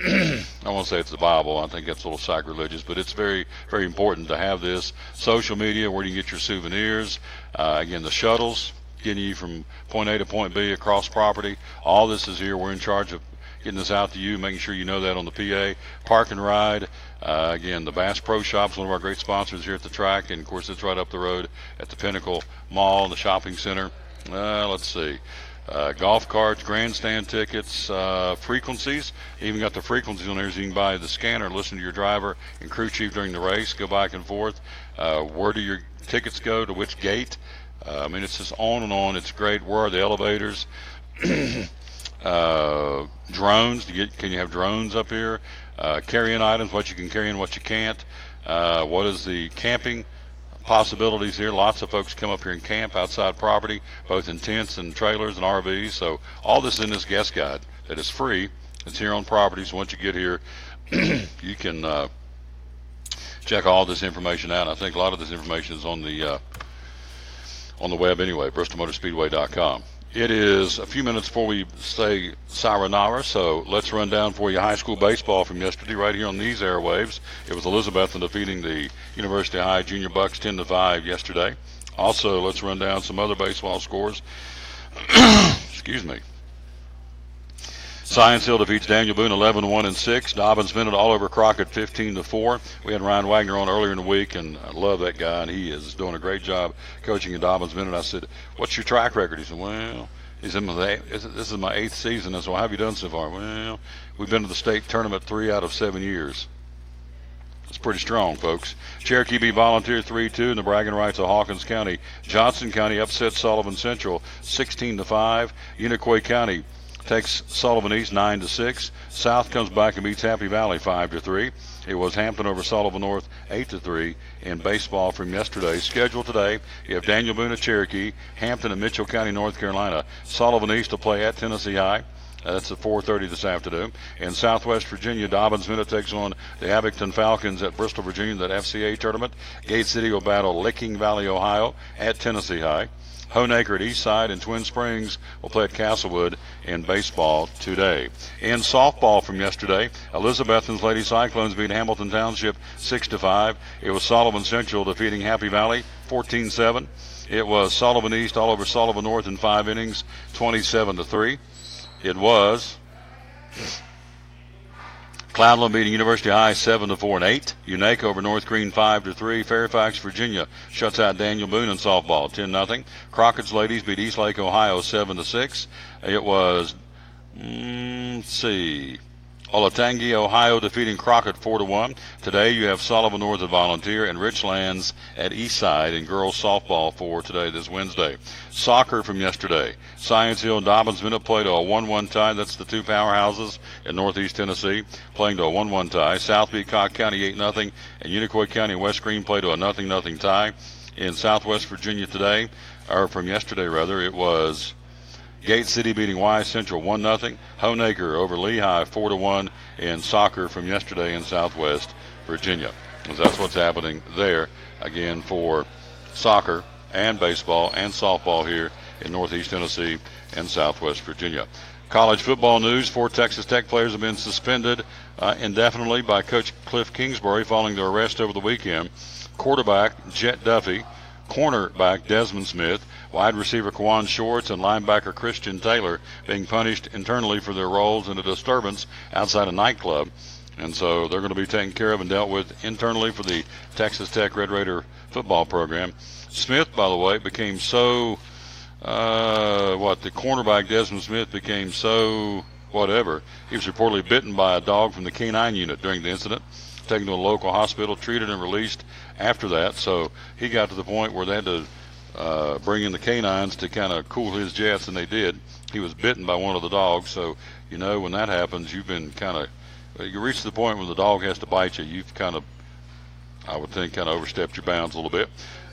I won't say it's the Bible. I think that's a little sacrilegious, but it's very, very important to have this. Social media, where you can get your souvenirs. Again, the shuttles, getting you from point A to point B across property. All this is here. We're in charge of getting this out to you, making sure you know that on the PA. Park and Ride. Again, the Bass Pro Shop's one of our great sponsors here at the track, and of course it's right up the road at the Pinnacle Mall, the shopping center. Let's see. golf carts, grandstand tickets, frequencies. Even got the frequencies on there so you can buy the scanner, listen to your driver and crew chief during the race, go back and forth. Where do your tickets go, to which gate? I mean, it's just on and on. It's great. Where are the elevators? Drones. Can you have drones up here? Carry-in items, what you can carry in, what you can't. What is the camping possibilities here? Lots of folks come up here and camp outside property, both in tents and trailers and RVs. So all this in this guest guide that is free. It's here on property. So once you get here, you can check all this information out. I think a lot of this information is on the web anyway, BristolMotorSpeedway.com. It is a few minutes before we say sayonara, so let's run down for you high school baseball from yesterday right here on these airwaves. It was Elizabethton defeating the University High Junior Bucks 10-5 yesterday. Also, let's run down some other baseball scores. Excuse me. Science Hill defeats Daniel Boone 11-1-6. Dobbins Bennett all over Crockett 15-4. We had Ryan Wagner on earlier in the week, and I love that guy, and he is doing a great job coaching at Dobbins Bennett. I said, "What's your track record?" He said, "Well," he said, "this is my 8th season." I said, "Well, how have you done so far?" "Well, we've been to the state tournament 3 out of 7 years." It's pretty strong, folks. Cherokee beat Volunteer 3-2 in the bragging rights of Hawkins County. Johnson County upsets Sullivan Central 16-5. Unicoi County takes Sullivan East 9-6. South comes back and beats Happy Valley 5-3. It was Hampton over Sullivan North 8-3 in baseball from yesterday. Scheduled today, you have Daniel Boone at Cherokee, Hampton and Mitchell County, North Carolina. Sullivan East will play at Tennessee High. That's at 4:30 this afternoon. In Southwest Virginia, Dobbins Bennett takes on the Abington Falcons at Bristol, Virginia, that FCA tournament. Gate City will battle Licking Valley, Ohio at Tennessee High. Honaker at Eastside and Twin Springs will play at Castlewood in baseball today. In softball from yesterday, Elizabethton's Lady Cyclones beat Hamilton Township 6-5. It was Sullivan Central defeating Happy Valley 14-7. It was Sullivan East all over Sullivan North in 5 innings, 27-3. It was Cloudland beating University High 7-4 and 8. Unaco over North Green 5-3. Fairfax, Virginia shuts out Daniel Boone in softball 10-0. Crockett's Ladies beat East Lake, Ohio 7-6. It was Olatangi, Ohio defeating Crockett 4-1. Today you have Sullivan North at Volunteer and Richlands at Eastside in girls softball for today, this Wednesday. Soccer from yesterday. Science Hill and Dobbins Bennett played a 1-1 tie. That's the two powerhouses in Northeast Tennessee playing to a 1-1 tie. South beat Cobb County 8-0, and Unicoi County and West Green played to a 0-0 tie. In Southwest Virginia today, or from yesterday rather, it was Gate City beating Wise Central 1-0. Honaker over Lehigh 4-1 in soccer from yesterday in Southwest Virginia. So that's what's happening there again for soccer and baseball and softball here in Northeast Tennessee and Southwest Virginia. College football news: 4 Texas Tech players have been suspended indefinitely by Coach Cliff Kingsbury following their arrest over the weekend. Quarterback Jet Duffy, cornerback Desmond Smith, wide receiver Kwan Shorts, and linebacker Christian Taylor being punished internally for their roles in a disturbance outside a nightclub. And so they're going to be taken care of and dealt with internally for the Texas Tech Red Raider football program. Smith, by the way, became so, the cornerback Desmond Smith became so whatever. He was reportedly bitten by a dog from the K-9 unit during the incident, taken to a local hospital, treated and released after that. So he got to the point where they had to bring in the canines to kind of cool his jets, and they did. He was bitten by one of the dogs. So, you know, when that happens, you've been you reach the point when the dog has to bite you. You've I would think, overstepped your bounds a little bit.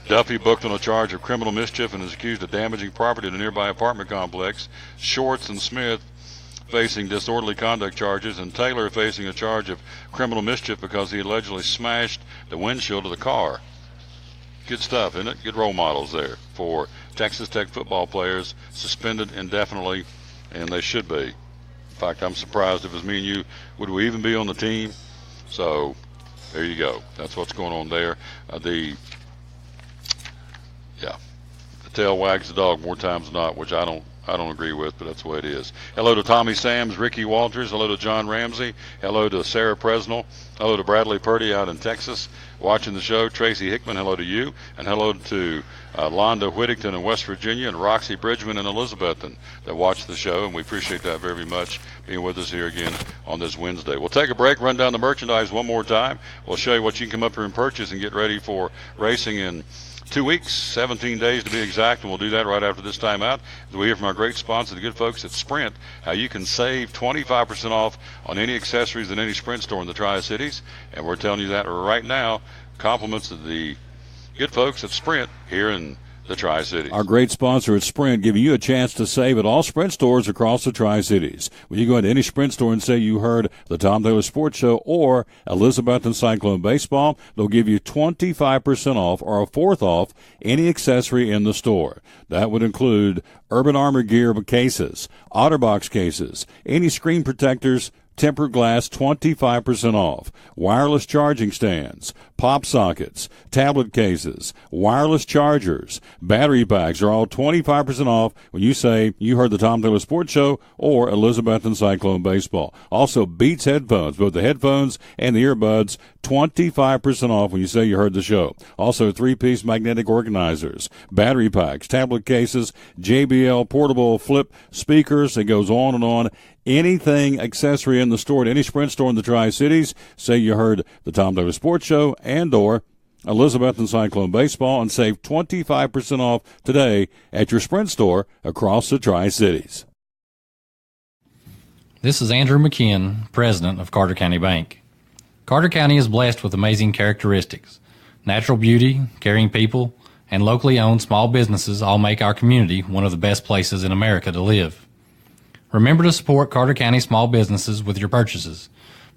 Duffy booked on a charge of criminal mischief and is accused of damaging property at a nearby apartment complex. Shorts and Smith facing disorderly conduct charges, and Taylor facing a charge of criminal mischief because he allegedly smashed the windshield of the car. Good stuff, isn't it? Good role models there for Texas Tech football players, suspended indefinitely, and they should be. In fact, I'm surprised if it was me and you, would we even be on the team? So there you go. That's what's going on there. The tail wags the dog more times than not, which I don't I don't agree with, but that's the way it is. Hello to Tommy Sams, Ricky Walters. Hello to John Ramsey. Hello to Sarah Presnell. Hello to Bradley Purdy out in Texas watching the show. Tracy Hickman, hello to you. And hello to Londa Whittington in West Virginia and Roxy Bridgman in Elizabethton that watch the show, and we appreciate that very much, being with us here again on this Wednesday. We'll take a break, run down the merchandise one more time. We'll show you what you can come up here and purchase and get ready for racing in 2 weeks, 17 days to be exact, and we'll do that right after this time out. As we hear from our great sponsor, the good folks at Sprint, how you can save 25% off on any accessories in any Sprint store in the Tri-Cities, and we're telling you that right now. Compliments of the good folks at Sprint here in the Tri-Cities. Our great sponsor at Sprint, giving you a chance to save at all Sprint stores across the Tri-Cities. When you go into any Sprint store and say you heard the Tom Taylor Sports Show or Elizabethton Cyclone Baseball, they'll give you 25% off or a fourth off any accessory in the store. That would include Urban Armor gear cases, OtterBox cases, any screen protectors, tempered glass, 25% off. Wireless charging stands, pop sockets, tablet cases, wireless chargers, battery packs are all 25% off when you say you heard the Tom Taylor Sports Show or Elizabethton Cyclone Baseball. Also, Beats headphones, both the headphones and the earbuds, 25% off when you say you heard the show. Also, 3-piece magnetic organizers, battery packs, tablet cases, JBL portable flip speakers. It goes on and on. Anything accessory in the store at any Sprint store in the Tri-Cities, say you heard the Tom Taylor Sports Show and or Elizabethton Cyclone Baseball, and save 25% off today at your Sprint store across the Tri-Cities. This is Andrew McKeon, president of Carter County Bank. Carter County is blessed with amazing characteristics. Natural beauty, caring people, and locally owned small businesses all make our community one of the best places in America to live. Remember to support Carter County small businesses with your purchases,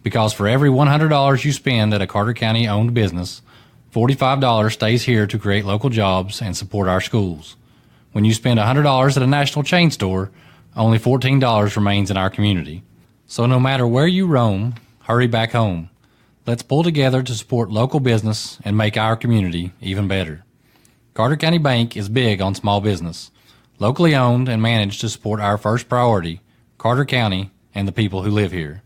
because for every $100 you spend at a Carter County owned business, $45 stays here to create local jobs and support our schools. When you spend $100 at a national chain store, only $14 remains in our community. So no matter where you roam, hurry back home. Let's pull together to support local business and make our community even better. Carter County Bank is big on small business, locally owned and managed to support our first priority, Carter County and the people who live here.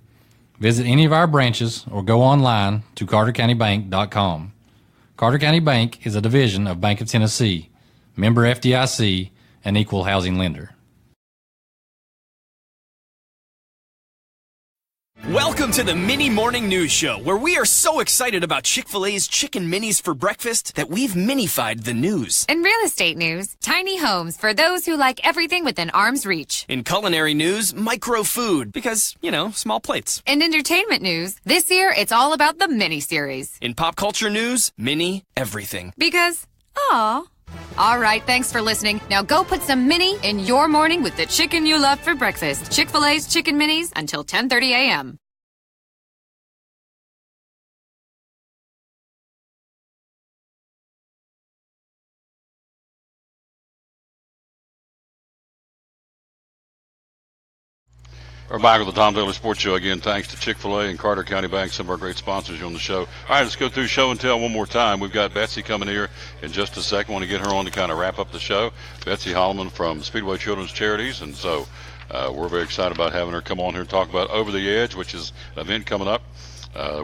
Visit any of our branches or go online to cartercountybank.com. Carter County Bank is a division of Bank of Tennessee, member FDIC, and equal housing lender. Welcome to the Mini Morning News Show, where we are so excited about Chick-fil-A's Chicken Minis for breakfast that we've minified the news. In real estate news, tiny homes for those who like everything within arm's reach. In culinary news, micro food, because, small plates. In entertainment news, this year it's all about the mini-series. In pop culture news, mini everything. Because, aw. All right, thanks for listening. Now go put some mini in your morning with the chicken you love for breakfast. Chick-fil-A's Chicken Minis until 10:30 a.m. We're back with the Tom Taylor Sports Show again, thanks to Chick-fil-A and Carter County Bank, some of our great sponsors here on the show. All right, let's go through show and tell one more time. We've got Betsy coming here in just a second. I want to get her on to kind of wrap up the show. Betsy Holloman from Speedway Children's Charities, and so we're very excited about having her come on here and talk about Over the Edge, which is an event coming up,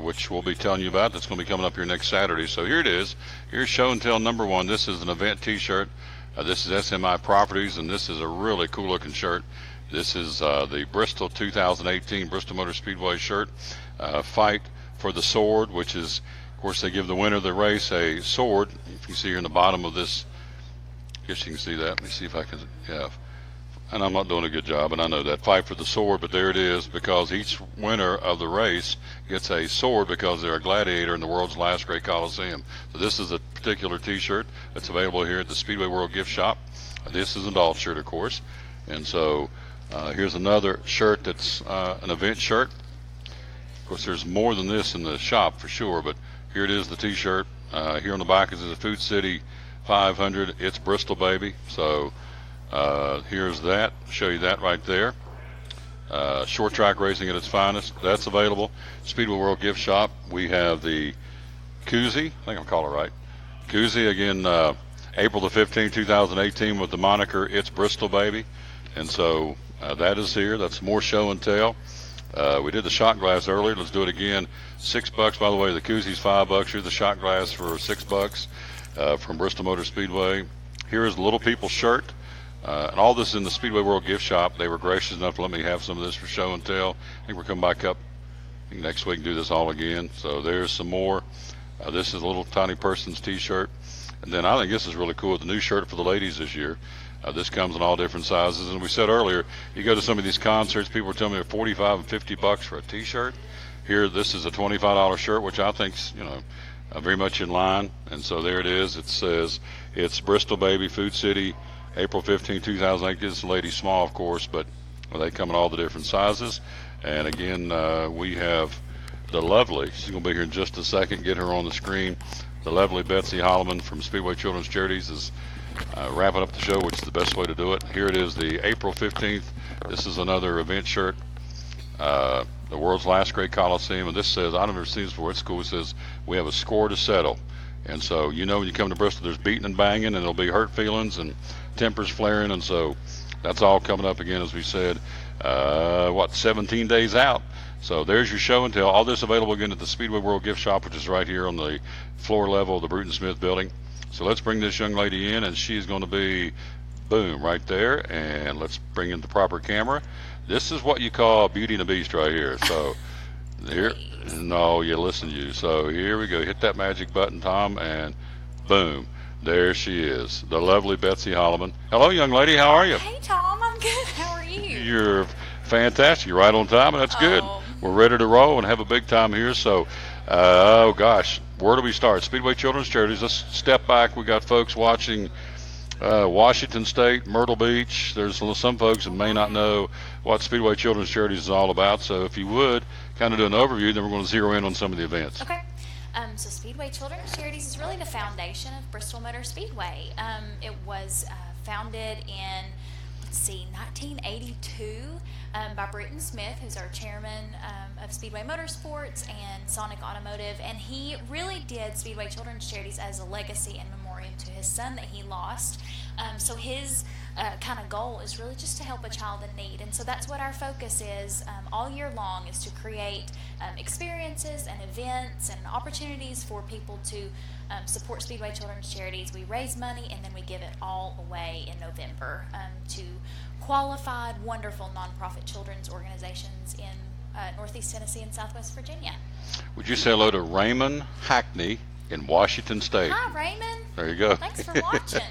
which we'll be telling you about. That's going to be coming up here next Saturday. So here it is. Here's show and tell number one. This is an event T-shirt. This is SMI Properties, and this is a really cool-looking shirt. This is the Bristol 2018 Bristol Motor Speedway shirt. Fight for the Sword, which is, of course, they give the winner of the race a sword. If you see here in the bottom of this, I guess you can see that. Let me see if I can, yeah. And I'm not doing a good job, and I know that. Fight for the Sword, but there it is, because each winner of the race gets a sword because they're a gladiator in the world's last great Coliseum. So this is a particular T-shirt that's available here at the Speedway World Gift Shop. This is an adult shirt, of course. And so here's another shirt that's an event shirt. Of course, there's more than this in the shop for sure, but here it is, the T-shirt. Here on the back is the Food City 500. It's Bristol, baby. So here's that. Show you that right there. Short track racing at its finest. That's available. Speedway World Gift Shop. We have the koozie. I think I'll call it right. Koozie again, April the 15th, 2018, with the moniker "It's Bristol, baby." And so that is here. That's more show and tell. We did the shot glass earlier. Let's do it again. $6, by the way. The koozie's $5. Here's the shot glass for $6 from Bristol Motor Speedway. Here is the Little People shirt. And all this is in the Speedway World gift shop. They were gracious enough to let me have some of this for show and tell. I think we're coming back up next week and do this all again. So there's some more. This is a little tiny person's t-shirt. And then I think this is really cool, the new shirt for the ladies this year. This comes in all different sizes. And we said earlier, you go to some of these concerts, people are telling me $45 and $50 for a t-shirt. Here, this is a $25 shirt, which I think's, very much in line. And so there it is. It says it's Bristol Baby, Food City, April 15, 2008. This is lady small, of course, but they come in all the different sizes. And again, we have the lovely, she's going to be here in just a second, get her on the screen. The lovely Betsy Holloman from Speedway Children's Charities is wrapping up the show, which is the best way to do it. Here it is, the April 15th. This is another event shirt, the world's last great Coliseum. And this says, I've never seen this before, it's cool. It says, we have a score to settle. And so, when you come to Bristol, there's beating and banging, and there'll be hurt feelings and tempers flaring. And so that's all coming up again, as we said, 17 days out. So there's your show and tell. All this available again at the Speedway World Gift Shop, which is right here on the floor level of the Bruton Smith building. So let's bring this young lady in, and she's going to be, boom, right there. And let's bring in the proper camera. This is what you call Beauty and the Beast right here. So here, no, you listen to you. So here we go. Hit that magic button, Tom, and boom, there she is, the lovely Betsy Holloman. Hello, young lady. How are you? Hey, Tom. I'm good. How are you? You're fantastic. You're right on time, and that's good. We're ready to roll and have a big time here. So, oh gosh, where do we start? Speedway Children's Charities. Let's step back. We got folks watching Washington State, Myrtle Beach. There's some folks that may not know what Speedway Children's Charities is all about. So if you would, kind of do an overview, then we're going to zero in on some of the events. Okay. So Speedway Children's Charities is really the foundation of Bristol Motor Speedway. It was founded in, 1982 by Bruton Smith, who's our chairman of Speedway Motorsports and Sonic Automotive, and he really did Speedway Children's Charities as a legacy and memoriam to his son that he lost. So his kind of goal is really just to help a child in need, and so that's what our focus is all year long, is to create experiences and events and opportunities for people to support Speedway Children's Charities. We raise money and then we give it all away in November to qualified, wonderful nonprofit children's organizations in Northeast Tennessee and Southwest Virginia. Would you say hello to Raymond Hackney in Washington State? Hi, Raymond. There you go. Thanks for watching.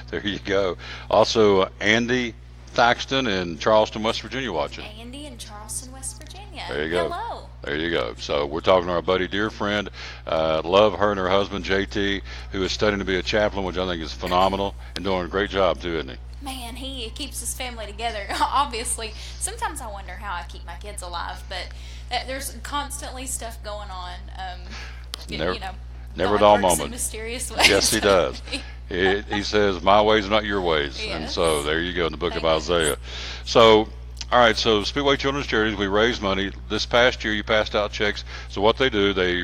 There you go. Also, Andy Thaxton in Charleston, West Virginia watching. Andy in Charleston, West Virginia. There you go. Hello. There you go. So we're talking to our buddy, dear friend, love her and her husband, JT, who is studying to be a chaplain, which I think is phenomenal, and doing a great job, too, isn't he? Man, he keeps his family together. Obviously, sometimes I wonder how I keep my kids alive, but there's constantly stuff going on. Never a dull moment. In mysterious ways. Yes, he does. He says, my ways are not your ways. Yes. And so there you go in the book of Isaiah. So, all right, so Speedway Children's Charities, we raise money. This past year, you passed out checks. So what they do, they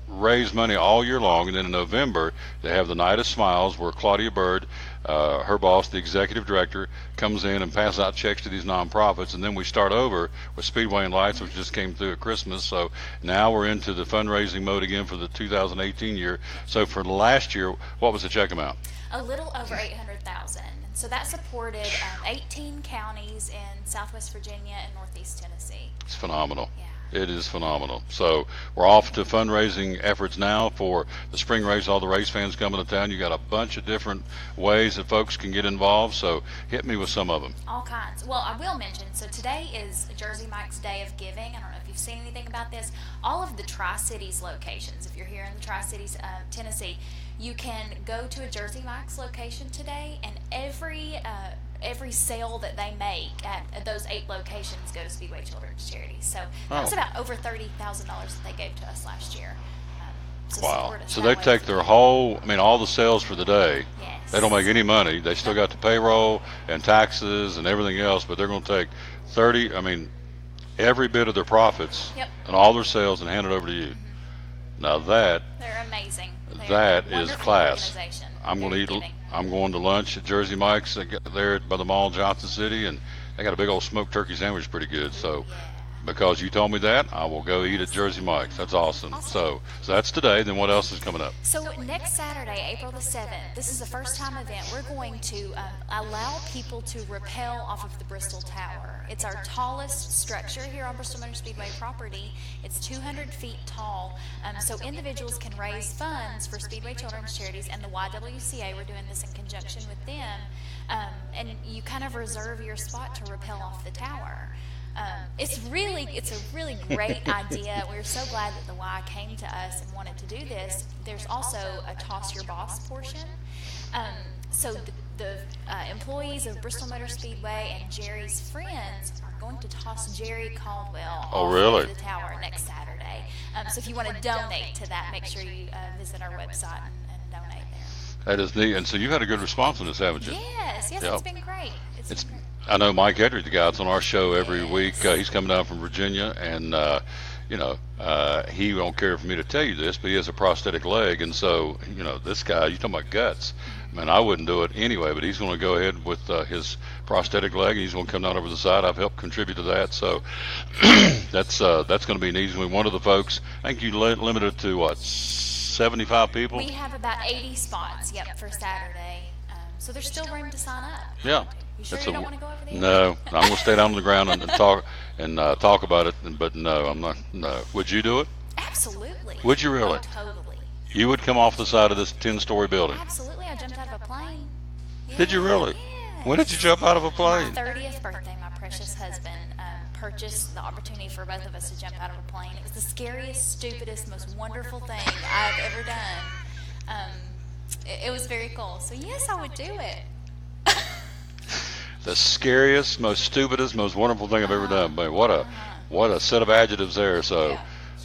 raise money all year long, and then in November, they have the Night of Smiles, where Claudia Bird, her boss, the executive director, comes in and passes out checks to these nonprofits, and then we start over with Speedway and Lights, which just came through at Christmas. So now we're into the fundraising mode again for the 2018 year. So for last year, what was the check amount? A little over $800,000. So that supported 18 counties in Southwest Virginia and Northeast Tennessee. It's phenomenal. Yeah. It is phenomenal. So we're off to fundraising efforts now for the spring race. All the race fans coming to town. You got a bunch of different ways that folks can get involved. So hit me with some of them. All kinds. Well, I will mention, so today is Jersey Mike's Day of Giving. I don't know if you've seen anything about this. All of the Tri-Cities locations, if you're here in the Tri-Cities, Tennessee, you can go to a Jersey Mike's location today, and every sale that they make at those 8 locations go to Speedway Children's Charities. So that's about over $30,000 that they gave to us last year. Wow. So they take their whole, all the sales for the day. Yes. They don't make any money. They still got the payroll and taxes and everything else, but they're going to take every bit of their profits and all their sales and hand it over to you. Now they're amazing. That is wonderful class. organization. I'm going to eat. I'm going to lunch at Jersey Mike's there by the mall, Johnson City, and they got a big old smoked turkey sandwich, pretty good. So, because you told me that, I will go eat at Jersey Mike's. That's awesome. So that's today. Then what else is coming up? So next Saturday, April the 7th, this is a first-time event. We're going to allow people to rappel off of the Bristol Tower. It's our tallest structure here on Bristol Motor Speedway property. It's 200 feet tall. So individuals can raise funds for Speedway Children's Charities and the YWCA. We're doing this in conjunction with them. And you kind of reserve your spot to rappel off the tower. It's a really great idea. We're so glad that the Y came to us and wanted to do this. There's also a Toss Your Boss portion. So the employees of Bristol Motor Speedway and Jerry's friends are going to toss Jerry Caldwell off the tower next Saturday. So if you want to donate to that, make sure you visit our website and donate there. That is neat. And so you've had a good response on this, haven't you? Yes, Yep. it's been great. It's been great. I know Mike Edry, the guy that's on our show every week. He's coming down from Virginia, and he won't care for me to tell you this, but he has a prosthetic leg, and so this guy, you talking about guts? Man, I wouldn't do it anyway, but he's going to go ahead with his prosthetic leg, and he's going to come down over the side. I've helped contribute to that, so that's going to be neat. One of the folks, I think you limited to what, 75 people? We have about 80 spots, for Saturday. So there's still room to sign up. Yeah. You sure you don't want to go over there? No, I'm going to stay down on the ground and talk about it. But no, I'm not. No. Would you do it? Absolutely. Would you really? Oh, totally. You would come off the side of this 10-story building? Absolutely. I jumped out of a plane. Yeah, did you really? Yeah. When did you jump out of a plane? My 30th birthday, my precious husband purchased the opportunity for both of us to jump out of a plane. It was the scariest, stupidest, most wonderful thing I've ever done. It was very cool. So yes, I would do it. The scariest, most stupidest, most wonderful thing I've ever done. But what a set of adjectives there. So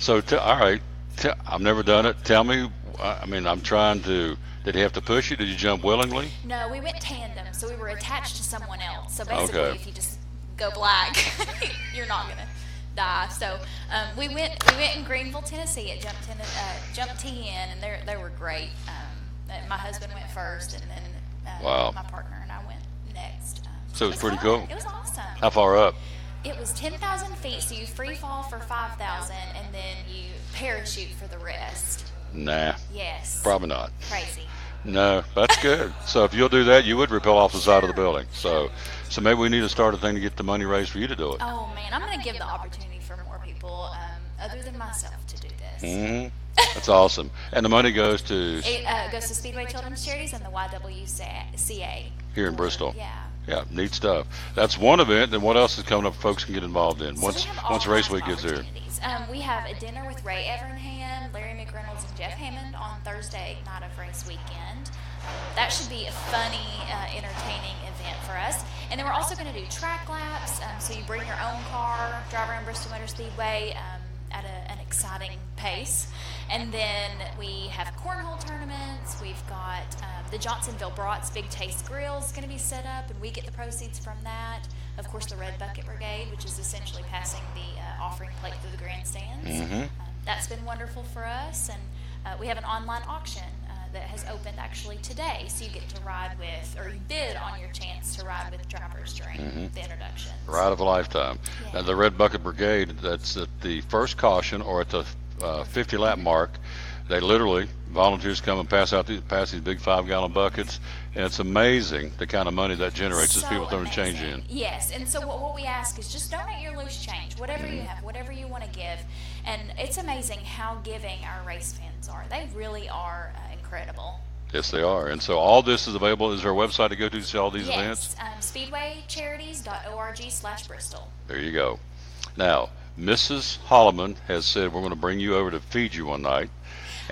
all right. I've never done it. Tell me. I mean, I'm trying to. Did he have to push you? Did you jump willingly? No, we went tandem, so we were attached to someone else. So basically, if you just go black, you're not gonna die. So we went in Greenville, Tennessee at Jump TN, and they were great. My husband went first, and then my partner and I went next. So it was pretty cool. It was awesome. How far up? It was 10,000 feet, so you free fall for 5,000, and then you parachute for the rest. Nah. Yes. Probably not. Crazy. No, that's good. So if you'll do that, you would rappel off the side of the building. So maybe we need to start a thing to get the money raised for you to do it. Oh man, I'm going to give the opportunity for more people other than myself to do this. Mm-hmm. That's awesome. And the money goes to? It goes to Speedway Children's Charities and the YWCA. Here in Bristol. Yeah. Yeah, neat stuff. That's one event. Then what else is coming up folks can get involved in once race week gets here? We have a dinner with Ray Evernham, Larry McReynolds, and Jeff Hammond on Thursday night of race weekend. That should be a funny, entertaining event for us. And then we're also going to do track laps. So you bring your own car, drive around Bristol Motor Speedway at an exciting pace. And then we have cornhole tournaments. We've got the Johnsonville Brats Big Taste Grill is going to be set up, and we get the proceeds from that. Of course, the Red Bucket Brigade, which is essentially passing the offering plate through the grandstands. Mm-hmm. That's been wonderful for us. And we have an online auction that has opened actually today. So you get to ride with, or you bid on your chance to ride with drivers during the introductions. Ride of a lifetime. Yeah. Now, the Red Bucket Brigade, that's at the first caution or at the 50-lap mark. They literally, volunteers come and pass these big 5-gallon buckets, and it's amazing the kind of money that generates as people throwing change in. Yes, and so what we ask is just donate your loose change, whatever you have, whatever you want to give, and it's amazing how giving our race fans are. They really are incredible. Yes, they are. And so all this is available. Is there a website to go to see all these events? Yes, speedwaycharities.org/Bristol. There you go. Now, Mrs. Holloman has said we're going to bring you over to feed you one night.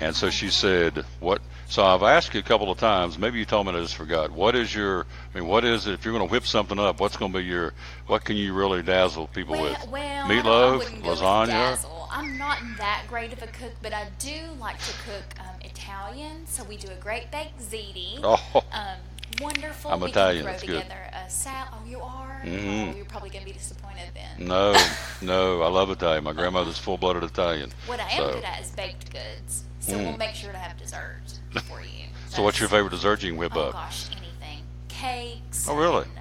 And so she said, what? So I've asked you a couple of times. Maybe you told me, and I just forgot. What is it, if you're going to whip something up, what's going to be what can you really dazzle people with? Well, meatloaf, lasagna? I'm not that great of a cook, but I do like to cook Italian. So we do a great baked ziti. Oh. Wonderful. I'm we Italian. Can That's throw good. together a salad. Oh, you are? Mm-hmm. Oh, you're probably going to be disappointed then. No, I love Italian. My grandmother's full-blooded Italian. What I am good at is baked goods. So we'll make sure to have dessert for you. So what's your favorite dessert you can whip up? Oh gosh, anything. Cakes. Oh really? And,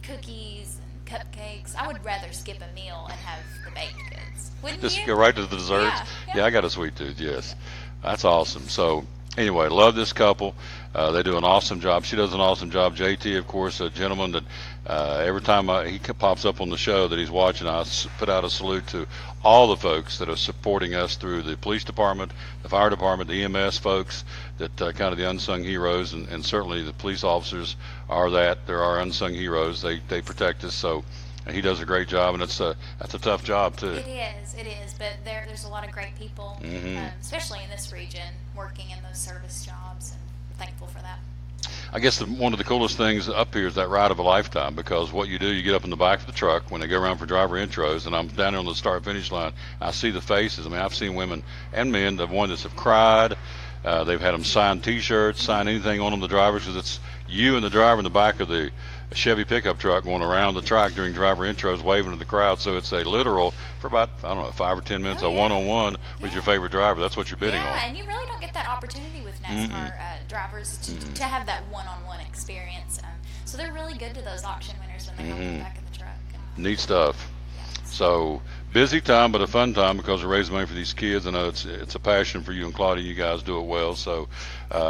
cookies and cupcakes. I would rather skip a meal and have the baked goods. Wouldn't Just you? go right to the desserts? Yeah, I got a sweet tooth, yes. That's awesome. So anyway, love this couple. They do an awesome job. She does an awesome job. JT, of course, a gentleman that every time he pops up on the show that he's watching, I put out a salute to all the folks that are supporting us through the police department, the fire department, the EMS folks, that kind of the unsung heroes, and certainly the police officers are that. They're our unsung heroes. They protect us. So he does a great job, and that's a tough job too. It is. But there's a lot of great people, especially in this region, working in those service jobs, and we're thankful for that. I guess one of the coolest things up here is that ride of a lifetime, because what you do, you get up in the back of the truck when they go around for driver intros, and I'm down there on the start-finish line. I see the faces. I mean, I've seen women and men, the ones that have cried. They've had them sign T-shirts, sign anything on them, the drivers, because it's you and the driver in the back of the Chevy pickup truck going around the track during driver intros, waving to the crowd. So it's a literal, for about, 5 or 10 minutes, a one-on-one with your favorite driver. That's what you're bidding on. Yeah, and you really don't get that opportunity with NASCAR drivers to have that one-on-one experience. So they're really good to those auction winners when they come to the back of the truck. Neat stuff. So busy time, but a fun time, because we're raising money for these kids. I know it's a passion for you and Claudia. You guys do it well. So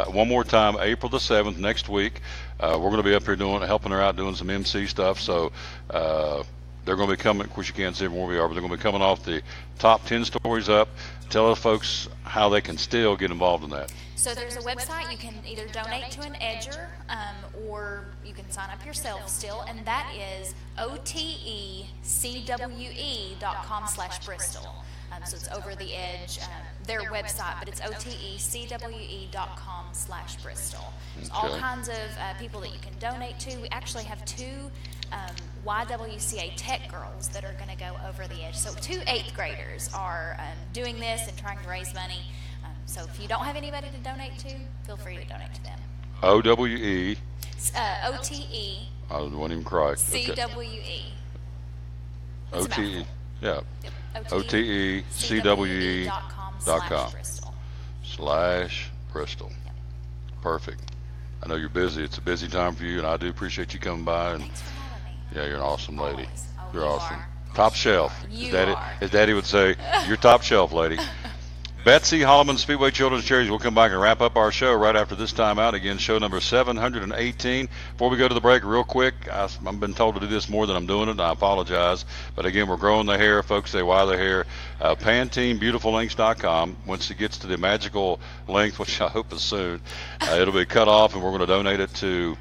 one more time, April the 7th, next week, we're going to be up here helping her out, doing some MC stuff. So they're going to be coming. Of course, you can't see where we are, but they're going to be coming off the top 10 stories up. Tell the folks how they can still get involved in that. So there's a website. You can either donate to an edger or you can sign up yourself still, and that is otecwe.com/Bristol. So it's Over the Edge, their website, but it's otecwe.com/Bristol. There's all kinds of people that you can donate to. We actually have 2 YWCA Tech girls that are going to go over the edge. So 2 8th graders are doing this and trying to raise money. So if you don't have anybody to donate to, feel free to donate to them. OWE. OTE. I won't even cry. CWE. OTE. Yeah. Yep. OTECWE.com/Bristol. Yep. Perfect. I know you're busy. It's a busy time for you, and I do appreciate you coming by. And thanks for having me. Yeah, you're an awesome lady. Always. Oh, you're you awesome. are. Top shelf. You As Daddy would say, you're top shelf, lady. Betsy Holloman Speedway Children's Charities. We'll come back and wrap up our show right after this time out. Again, show number 718. Before we go to the break, real quick, I've been told to do this more than I'm doing it, and I apologize. But again, we're growing the hair. Folks say, why the hair? PanteneBeautifulLengths.com. Once it gets to the magical length, which I hope is soon, it'll be cut off, and we're going to donate it to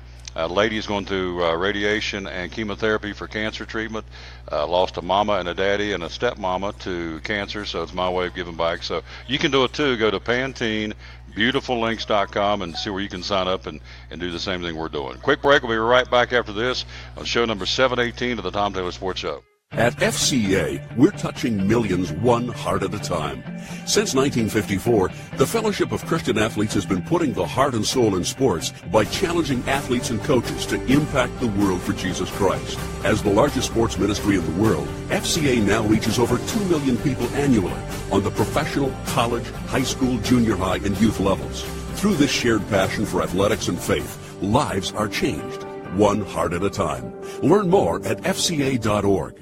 ladies going through radiation and chemotherapy for cancer treatment. Lost a mama and a daddy and a stepmama to cancer, so it's my way of giving back. So you can do it too. Go to PanteneBeautifulLengths.com and see where you can sign up and do the same thing we're doing. Quick break. We'll be right back after this on show number 718 of the Tom Taylor Sports Show. At FCA, we're touching millions one heart at a time. Since 1954, the Fellowship of Christian Athletes has been putting the heart and soul in sports by challenging athletes and coaches to impact the world for Jesus Christ. As the largest sports ministry in the world, FCA now reaches over 2 million people annually on the professional, college, high school, junior high, and youth levels. Through this shared passion for athletics and faith, lives are changed, one heart at a time. Learn more at fca.org.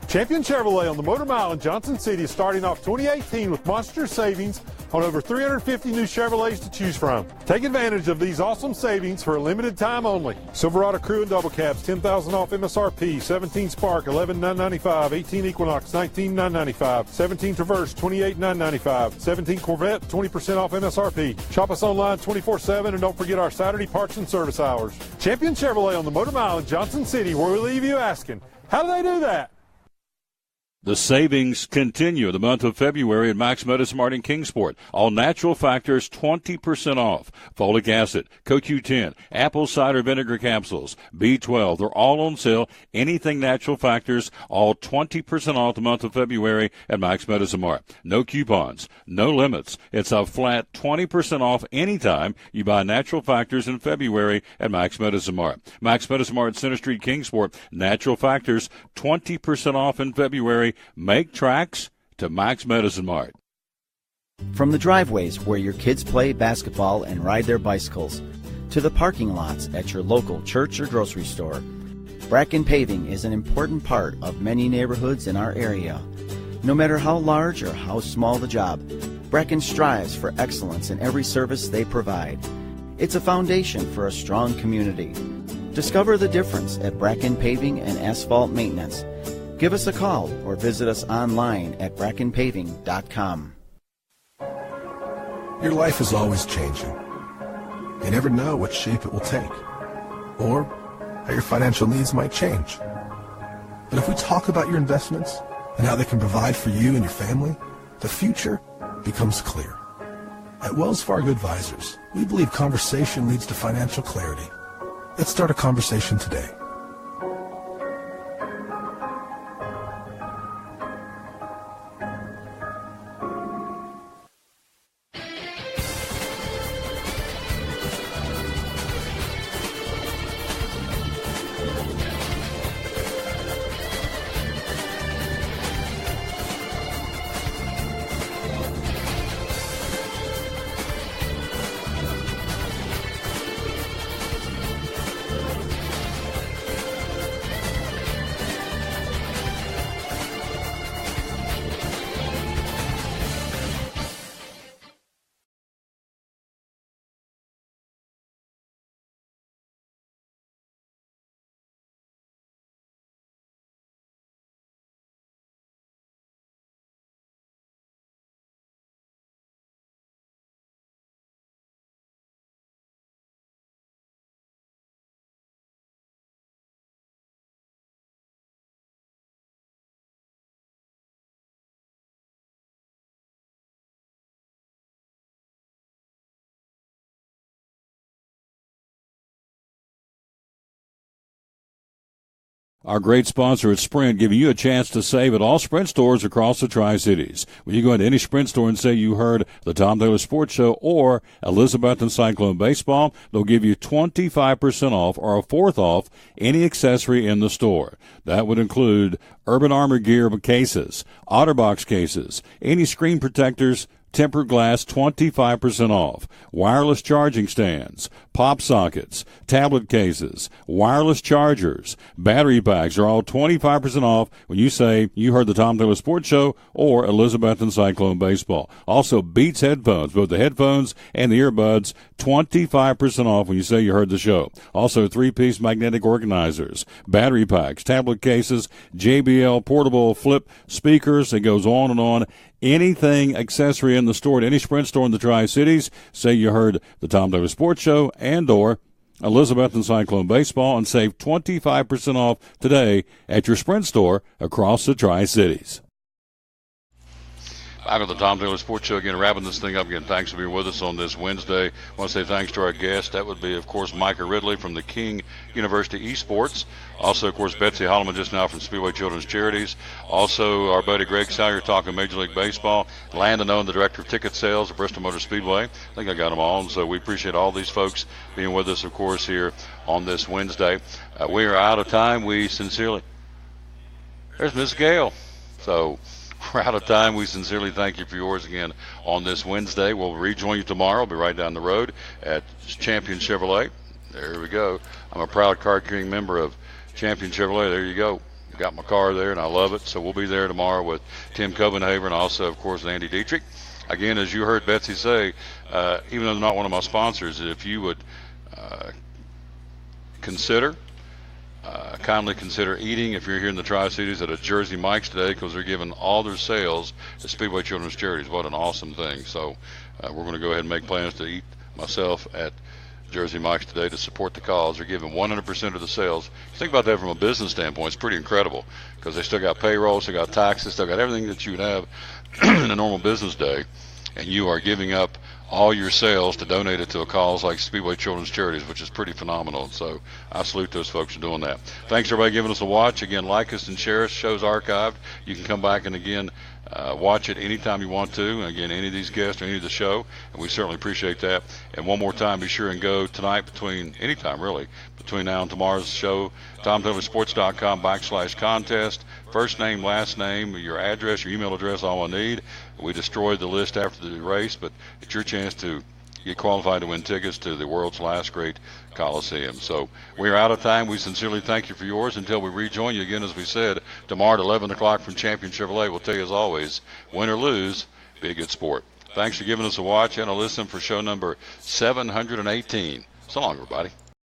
Champion Chevrolet on the Motor Mile in Johnson City is starting off 2018 with monster savings on over 350 new Chevrolets to choose from. Take advantage of these awesome savings for a limited time only. Silverado Crew and Double Cabs, $10,000 off MSRP. 17 Spark, $11,995. 18 Equinox, $19,995. 17 Traverse, $28,995. 17 Corvette, 20% off MSRP. Shop us online 24/7, and don't forget our Saturday parts and service hours. Champion Chevrolet on the Motor Mile in Johnson City, where we leave you asking, how do they do that? The savings continue the month of February at Max Medicine in Kingsport. All natural factors 20% off. Folic acid, CoQ10, apple cider vinegar capsules, B12. They're all on sale. Anything natural factors, all 20% off the month of February at Max Medicine Mart. No coupons, no limits. It's a flat 20% off anytime you buy natural factors in February at Max Medicine Mart. Max Medicine Mart, Center Street, Kingsport. Natural factors 20% off in February. Make tracks to Max Medicine Mart. From the driveways where your kids play basketball and ride their bicycles, to the parking lots at your local church or grocery store, Bracken Paving is an important part of many neighborhoods in our area. No matter how large or how small the job, Bracken strives for excellence in every service they provide. It's a foundation for a strong community. Discover the difference at Bracken Paving and Asphalt Maintenance. Give us a call or visit us online at brackenpaving.com. Your life is always changing. You never know what shape it will take, or how your financial needs might change. But if we talk about your investments and how they can provide for you and your family, the future becomes clear. At Wells Fargo Advisors, we believe conversation leads to financial clarity. Let's start a conversation today. Our great sponsor at Sprint giving you a chance to save at all Sprint stores across the Tri-Cities. When you go into any Sprint store and say you heard the Tom Taylor Sports Show or Elizabethton Cyclone Baseball, they'll give you 25% off or a fourth off any accessory in the store. That would include Urban Armor gear cases, OtterBox cases, any screen protectors, tempered glass, 25% off, wireless charging stands, pop sockets, tablet cases, wireless chargers, battery packs are all 25% off when you say you heard the Tom Taylor Sports Show or Elizabethton Cyclone Baseball. Also, Beats headphones, both the headphones and the earbuds, 25% off when you say you heard the show. Also, 3-piece magnetic organizers, battery packs, tablet cases, JBL portable flip speakers. It goes on and on. Anything accessory in the store at any Sprint store in the Tri-Cities, say you heard the Tom Taylor Sports Show and or Elizabethton Cyclone Baseball, and save 25% off today at your Sprint store across the Tri-Cities. Back at the Tom Taylor Sports Show again, wrapping this thing up again. Thanks for being with us on this Wednesday. I want to say thanks to our guest. That would be, of course, Micah Ridley from the King University Esports. Also, of course, Betsy Holloman just now from Speedway Children's Charities. Also, our buddy Greg Salyer talking Major League Baseball. Landon Owen, the Director of Ticket Sales at Bristol Motor Speedway. I think I got them all. And so we appreciate all these folks being with us, of course, here on this Wednesday. We are out of time. We sincerely... There's Miss Gail. So... we're out of time. We sincerely thank you for yours again on this Wednesday. We'll rejoin you tomorrow. We'll be right down the road at Champion Chevrolet. There we go. I'm a proud card-carrying member of Champion Chevrolet. There you go. Got my car there, and I love it. So we'll be there tomorrow with Tim Covenhaver and also, of course, Andy Dietrich. Again, as you heard Betsy say, even though they're not one of my sponsors, if you would kindly consider eating if you're here in the Tri-Cities at a Jersey Mike's today, because they're giving all their sales to Speedway Children's Charities. What an awesome thing. So we're going to go ahead and make plans to eat myself at Jersey Mike's today to support the cause. They're giving 100% of the sales. Think about that from a business standpoint. It's pretty incredible because they still got payroll, still got taxes, still got everything that you would have in a normal business day, and you are giving up all your sales to donate it to a cause like Speedway Children's Charities, which is pretty phenomenal. So I salute those folks for doing that. Thanks, everybody, giving us a watch. Again, like us and share us. Show's archived. You can come back and, again, Watch it anytime you want to. And again, any of these guests or any of the show, and we certainly appreciate that. And one more time, be sure and go tonight anytime really, between now and tomorrow's show, TomTaylorSports.com/contest. First name, last name, your address, your email address, all I need. We destroyed the list after the race, but it's your chance to get qualified to win tickets to the world's last great Coliseum. So we're out of time. We sincerely thank you for yours until we rejoin you again, as we said, tomorrow at 11 o'clock from Champion Chevrolet. We'll tell you, as always, win or lose, be a good sport. Thanks for giving us a watch and a listen for show number 718. So long, everybody.